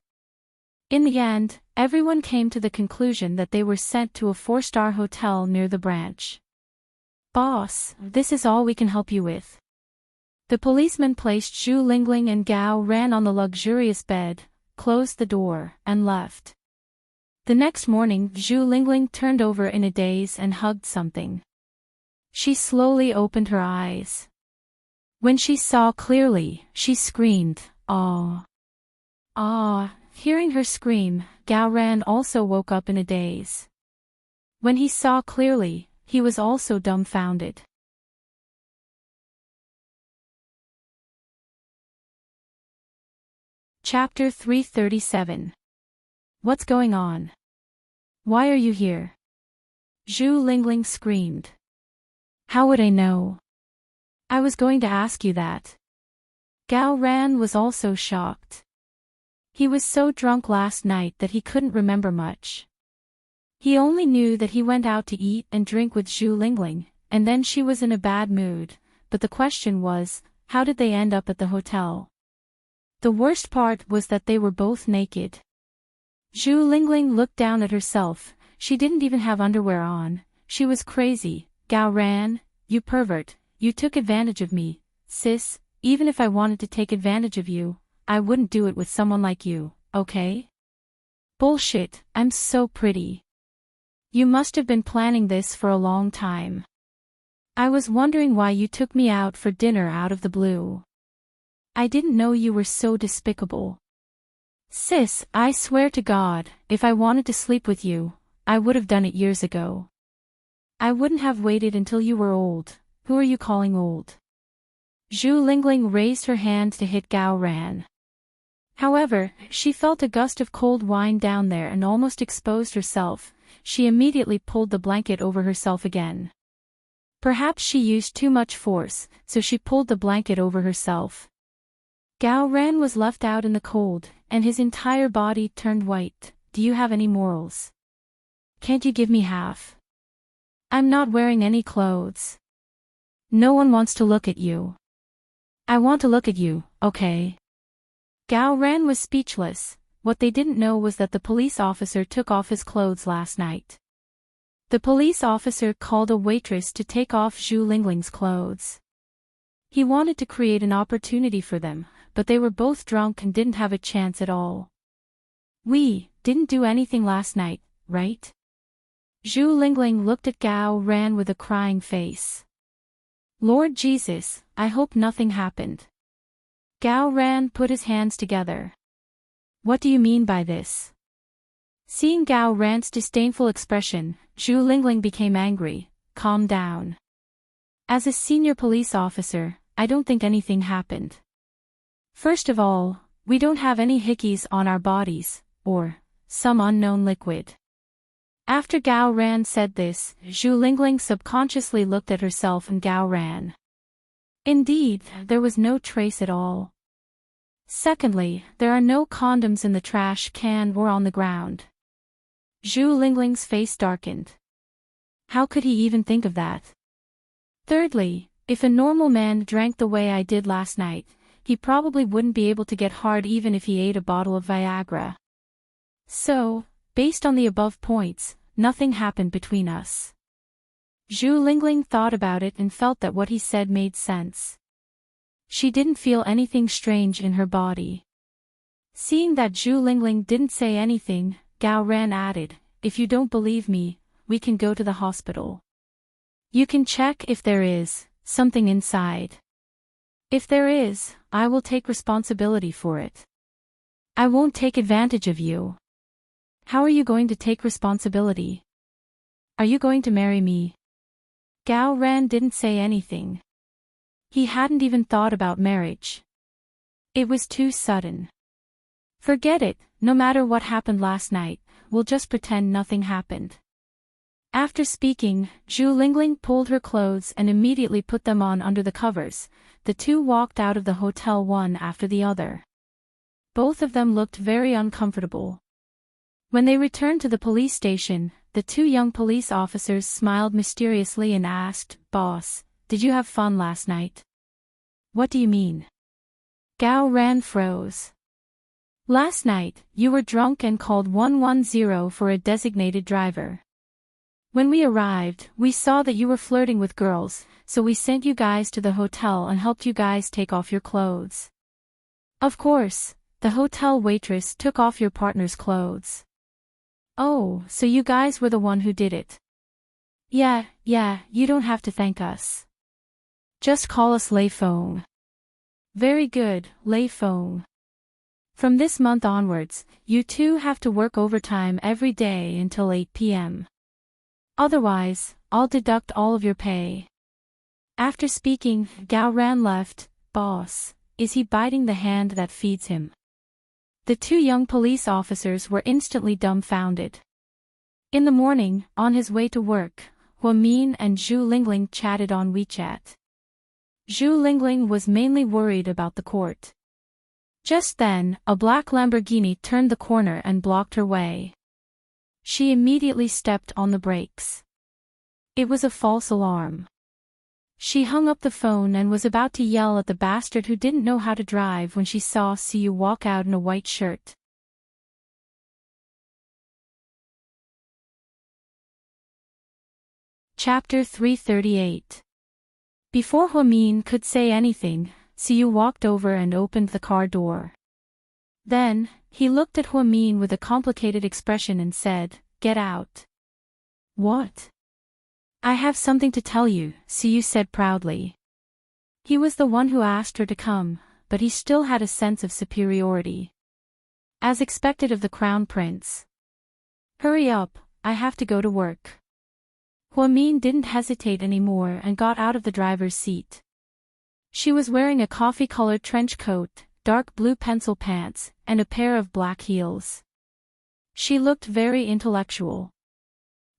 In the end, everyone came to the conclusion that they were sent to a 4-star hotel near the branch. Boss, this is all we can help you with. The policeman placed Zhu Lingling and Gao Ran on the luxurious bed, closed the door, and left. The next morning Zhu Lingling turned over in a daze and hugged something. She slowly opened her eyes. When she saw clearly, she screamed, "Ah! Ah!" Hearing her scream, Gao Ran also woke up in a daze. When he saw clearly, he was also dumbfounded. Chapter 337. What's going on? Why are you here? Zhu Lingling screamed. How would I know? I was going to ask you that. Gao Ran was also shocked. He was so drunk last night that he couldn't remember much. He only knew that he went out to eat and drink with Zhu Lingling, and then she was in a bad mood, but the question was, how did they end up at the hotel? The worst part was that they were both naked. Zhu Lingling looked down at herself. She didn't even have underwear on. She was crazy. Gao Ran, you pervert, you took advantage of me, sis. Even if I wanted to take advantage of you, I wouldn't do it with someone like you, okay? Bullshit, I'm so pretty. You must have been planning this for a long time. I was wondering why you took me out for dinner out of the blue. I didn't know you were so despicable. Sis, I swear to God, if I wanted to sleep with you, I would have done it years ago. I wouldn't have waited until you were old. Who are you calling old? Zhu Lingling raised her hand to hit Gao Ran. However, she felt a gust of cold wind down there and almost exposed herself. She immediately pulled the blanket over herself again. Perhaps she used too much force, so she pulled the blanket over herself. Gao Ran was left out in the cold, and his entire body turned white. Do you have any morals? Can't you give me half? I'm not wearing any clothes. No one wants to look at you. I want to look at you, okay? Gao Ran was speechless. What they didn't know was that the police officer took off his clothes last night. The police officer called a waitress to take off Zhu Lingling's clothes. He wanted to create an opportunity for them, but they were both drunk and didn't have a chance at all. We didn't do anything last night, right? Zhu Lingling looked at Gao Ran with a crying face. Lord Jesus, I hope nothing happened. Gao Ran put his hands together. What do you mean by this? Seeing Gao Ran's disdainful expression, Zhu Lingling became angry. Calm down. As a senior police officer, I don't think anything happened. First of all, we don't have any hickeys on our bodies, or some unknown liquid. After Gao Ran said this, Zhu Lingling subconsciously looked at herself and Gao Ran. Indeed, there was no trace at all. Secondly, there are no condoms in the trash can or on the ground. Zhu Lingling's face darkened. How could he even think of that? Thirdly, if a normal man drank the way I did last night, he probably wouldn't be able to get hard even if he ate a bottle of Viagra. So, based on the above points, nothing happened between us. Zhu Lingling thought about it and felt that what he said made sense. She didn't feel anything strange in her body. Seeing that Zhu Lingling didn't say anything, Gao Ran added, if you don't believe me, we can go to the hospital. You can check if there is something inside. If there is, I will take responsibility for it. I won't take advantage of you. How are you going to take responsibility? Are you going to marry me? Gao Ran didn't say anything. He hadn't even thought about marriage. It was too sudden. Forget it, no matter what happened last night, we'll just pretend nothing happened. After speaking, Zhu Lingling pulled her clothes and immediately put them on under the covers. The two walked out of the hotel one after the other. Both of them looked very uncomfortable. When they returned to the police station, the two young police officers smiled mysteriously and asked, Boss, did you have fun last night? What do you mean? Gao Ran froze. Last night, you were drunk and called 110 for a designated driver. When we arrived, we saw that you were flirting with girls, so we sent you guys to the hotel and helped you guys take off your clothes. Of course, the hotel waitress took off your partner's clothes. Oh, so you guys were the one who did it. Yeah, you don't have to thank us. Just call us Les Fong. Very good, Les Fong. From this month onwards, you two have to work overtime every day until 8 p.m. Otherwise, I'll deduct all of your pay. After speaking, Gao Ran left. Boss, is he biting the hand that feeds him? The two young police officers were instantly dumbfounded. In the morning, on his way to work, Hua Min and Zhu Lingling chatted on WeChat. Zhu Lingling was mainly worried about the court. Just then, a black Lamborghini turned the corner and blocked her way. She immediately stepped on the brakes. It was a false alarm. She hung up the phone and was about to yell at the bastard who didn't know how to drive when she saw Siyu walk out in a white shirt. Chapter 338. Before Hua Min could say anything, Siyu walked over and opened the car door. Then, he looked at Hua Min with a complicated expression and said, "Get out." What? I have something to tell you, Siyu said proudly. He was the one who asked her to come, but he still had a sense of superiority. As expected of the crown prince. Hurry up, I have to go to work. Hua Min didn't hesitate anymore and got out of the driver's seat. She was wearing a coffee-colored trench coat, dark blue pencil pants, and a pair of black heels. She looked very intellectual.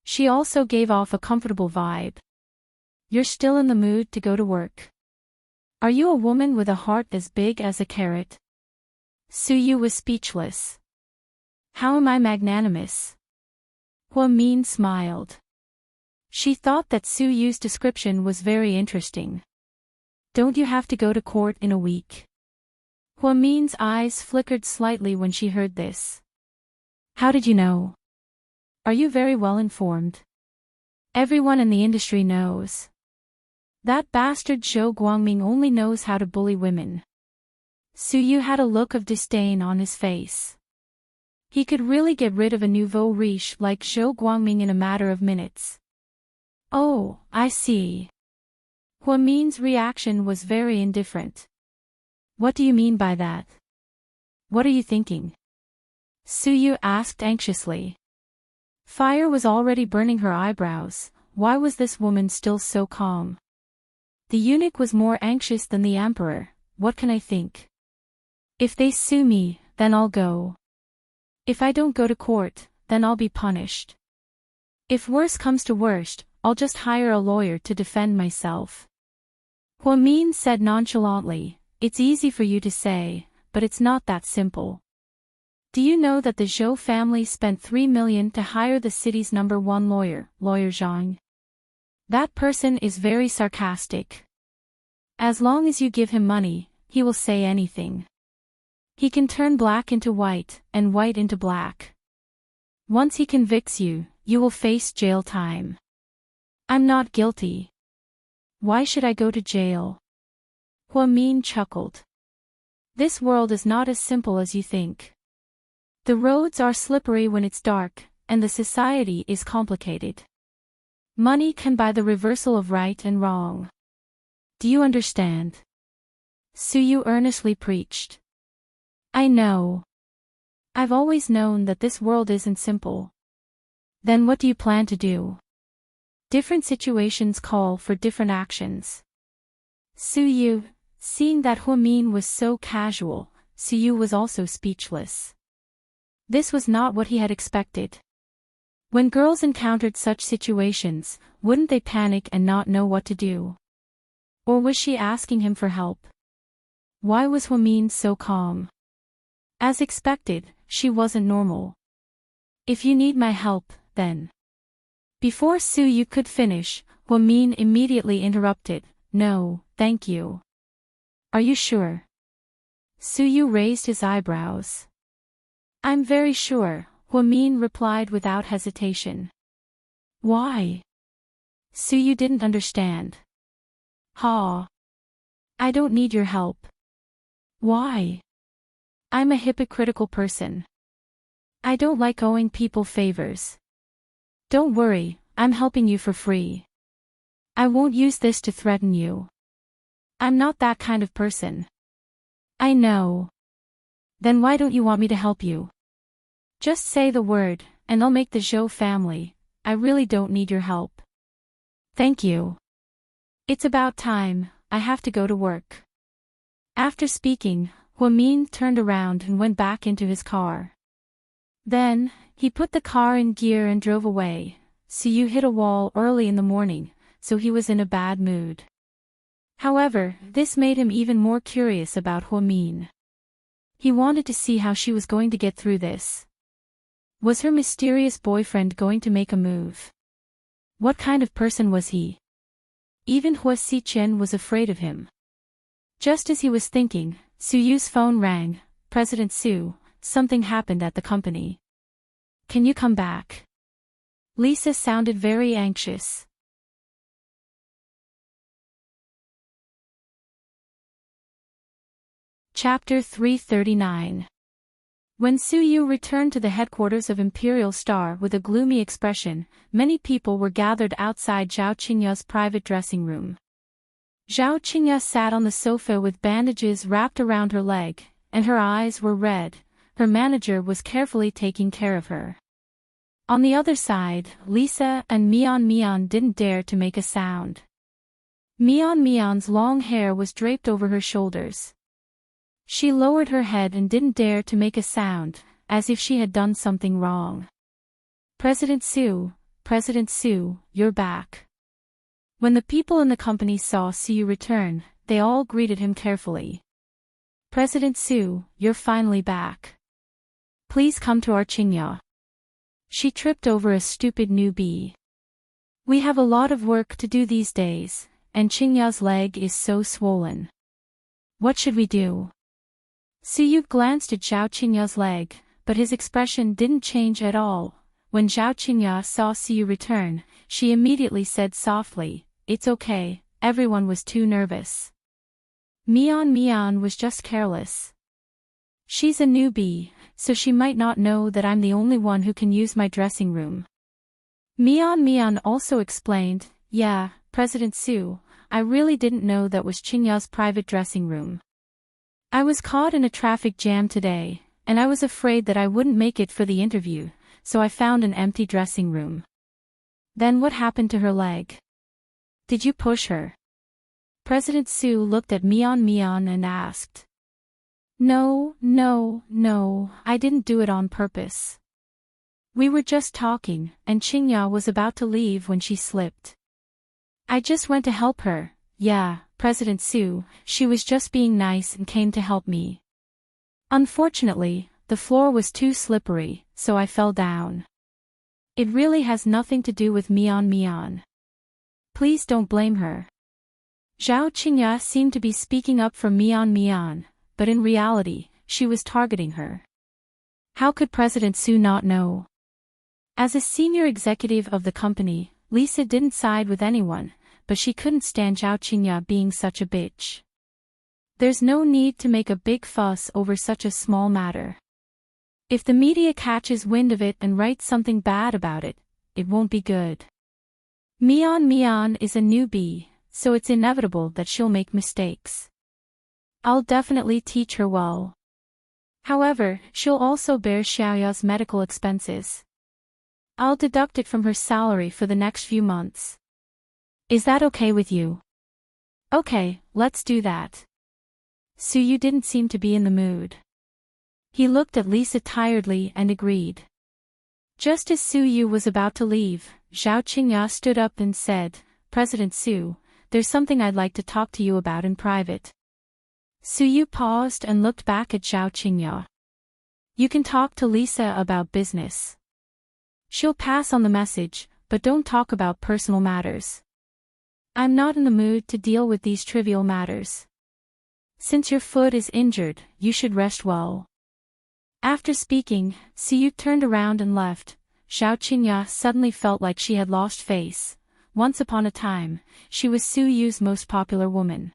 She also gave off a comfortable vibe. You're still in the mood to go to work. Are you a woman with a heart as big as a carrot? Suyu was speechless. How am I magnanimous? Hua Min smiled. She thought that Suyu's description was very interesting. Don't you have to go to court in a week? Hua Min's eyes flickered slightly when she heard this. How did you know? Are you very well informed? Everyone in the industry knows. That bastard Zhou Guangming only knows how to bully women. Suyu had a look of disdain on his face. He could really get rid of a nouveau riche like Zhou Guangming in a matter of minutes. Oh, I see. Hua Min's reaction was very indifferent. What do you mean by that? What are you thinking? Suyu asked anxiously. Fire was already burning her eyebrows. Why was this woman still so calm? The eunuch was more anxious than the emperor. What can I think? If they sue me, then I'll go. If I don't go to court, then I'll be punished. If worse comes to worst, I'll just hire a lawyer to defend myself. Hua Min said nonchalantly, it's easy for you to say, but it's not that simple. Do you know that the Zhou family spent 3 million to hire the city's #1 lawyer, Lawyer Zhang? That person is very sarcastic. As long as you give him money, he will say anything. He can turn black into white, and white into black. Once he convicts you, you will face jail time. I'm not guilty. Why should I go to jail? Hua Min chuckled. This world is not as simple as you think. The roads are slippery when it's dark, and the society is complicated. Money can buy the reversal of right and wrong. Do you understand? Suyu earnestly preached. I know. I've always known that this world isn't simple. Then what do you plan to do? Different situations call for different actions. Suyu, seeing that Hua Min was so casual, Suyu was also speechless. This was not what he had expected. When girls encountered such situations, wouldn't they panic and not know what to do? Or was she asking him for help? Why was Hua Min so calm? As expected, she wasn't normal. If you need my help, then. Before Suyu could finish, Hua Min immediately interrupted, no, thank you. Are you sure? Suyu raised his eyebrows. I'm very sure, Hua Min replied without hesitation. Why? Suyu didn't understand. Ha. I don't need your help. Why? I'm a hypocritical person. I don't like owing people favors. Don't worry, I'm helping you for free. I won't use this to threaten you. I'm not that kind of person. I know. Then why don't you want me to help you? Just say the word, and I'll make the Zhou family. I really don't need your help. Thank you. It's about time, I have to go to work. After speaking, Huamin turned around and went back into his car. Then, he put the car in gear and drove away. Suyu hit a wall early in the morning, so he was in a bad mood. However, this made him even more curious about Huamin. He wanted to see how she was going to get through this. Was her mysterious boyfriend going to make a move? What kind of person was he? Even Hua Xichen was afraid of him. Just as he was thinking, Suyu's phone rang. President Su, something happened at the company. Can you come back? Lisa sounded very anxious. Chapter 339. When Suyu returned to the headquarters of Imperial Star with a gloomy expression, many people were gathered outside Zhao Qingya's private dressing room. Zhao Qingya sat on the sofa with bandages wrapped around her leg, and her eyes were red. Her manager was carefully taking care of her. On the other side, Lisa and Mian didn't dare to make a sound. Mian's long hair was draped over her shoulders. She lowered her head and didn't dare to make a sound, as if she had done something wrong. President Su, you're back. When the people in the company saw Suyu return, they all greeted him carefully. President Su, you're finally back. Please come to our Qingya. She tripped over a stupid newbie. We have a lot of work to do these days, and Qingya's leg is so swollen. What should we do? Suyu glanced at Zhao Qingya's leg, but his expression didn't change at all. When Zhao Qingya saw Suyu return, she immediately said softly, "It's okay, everyone was too nervous. Mian was just careless. She's a newbie, so she might not know that I'm the only one who can use my dressing room." Mian also explained, "Yeah, President Su, I really didn't know that was Qingya's private dressing room. I was caught in a traffic jam today, and I was afraid that I wouldn't make it for the interview, so I found an empty dressing room." Then what happened to her leg? Did you push her? President Su looked at Mian and asked. No, I didn't do it on purpose. We were just talking, and Qingya was about to leave when she slipped. I just went to help her. Yeah, President Su, she was just being nice and came to help me. Unfortunately, the floor was too slippery, so I fell down. It really has nothing to do with Mian. Please don't blame her. Zhao Qingya seemed to be speaking up for Mian, but in reality, she was targeting her. How could President Su not know? As a senior executive of the company, Lisa didn't side with anyone, but she couldn't stand Zhao Qingya being such a bitch. There's no need to make a big fuss over such a small matter. If the media catches wind of it and writes something bad about it, it won't be good. Mian is a newbie, so it's inevitable that she'll make mistakes. I'll definitely teach her well. However, she'll also bear Xiaoya's medical expenses. I'll deduct it from her salary for the next few months. Is that okay with you? Okay, let's do that. Suyu didn't seem to be in the mood. He looked at Lisa tiredly and agreed. Just as Suyu was about to leave, Zhao Qingya stood up and said, President Su, there's something I'd like to talk to you about in private. Suyu paused and looked back at Zhao Qingya. You can talk to Lisa about business. She'll pass on the message, but don't talk about personal matters. I'm not in the mood to deal with these trivial matters. Since your foot is injured, you should rest well. After speaking, Suyu turned around and left. Zhao Qingya suddenly felt like she had lost face. Once upon a time, she was Su Yu's most popular woman.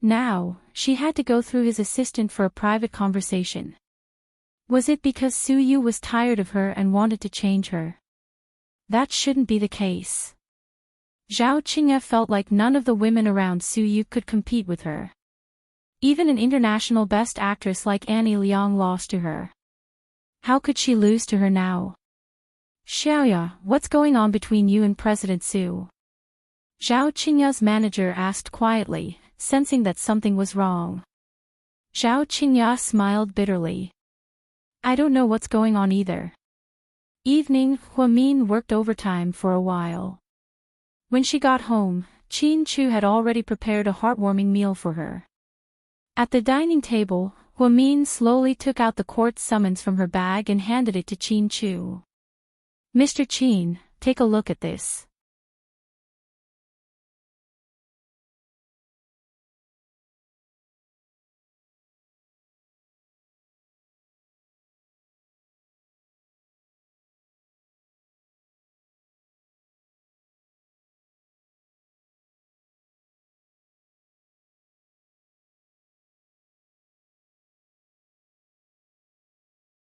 Now, she had to go through his assistant for a private conversation. Was it because Su Yu was tired of her and wanted to change her? That shouldn't be the case. Zhao Qingya felt like none of the women around Su Yu could compete with her. Even an international best actress like Annie Leong lost to her. How could she lose to her now? Xiaoya, what's going on between you and President Su? Zhao Qingya's manager asked quietly, sensing that something was wrong. Zhao Qingya smiled bitterly. I don't know what's going on either. Evening, Huamin worked overtime for a while. When she got home, Qin Chu had already prepared a heartwarming meal for her. At the dining table, Huamin slowly took out the court summons from her bag and handed it to Qin Chu. Mr. Qin, take a look at this.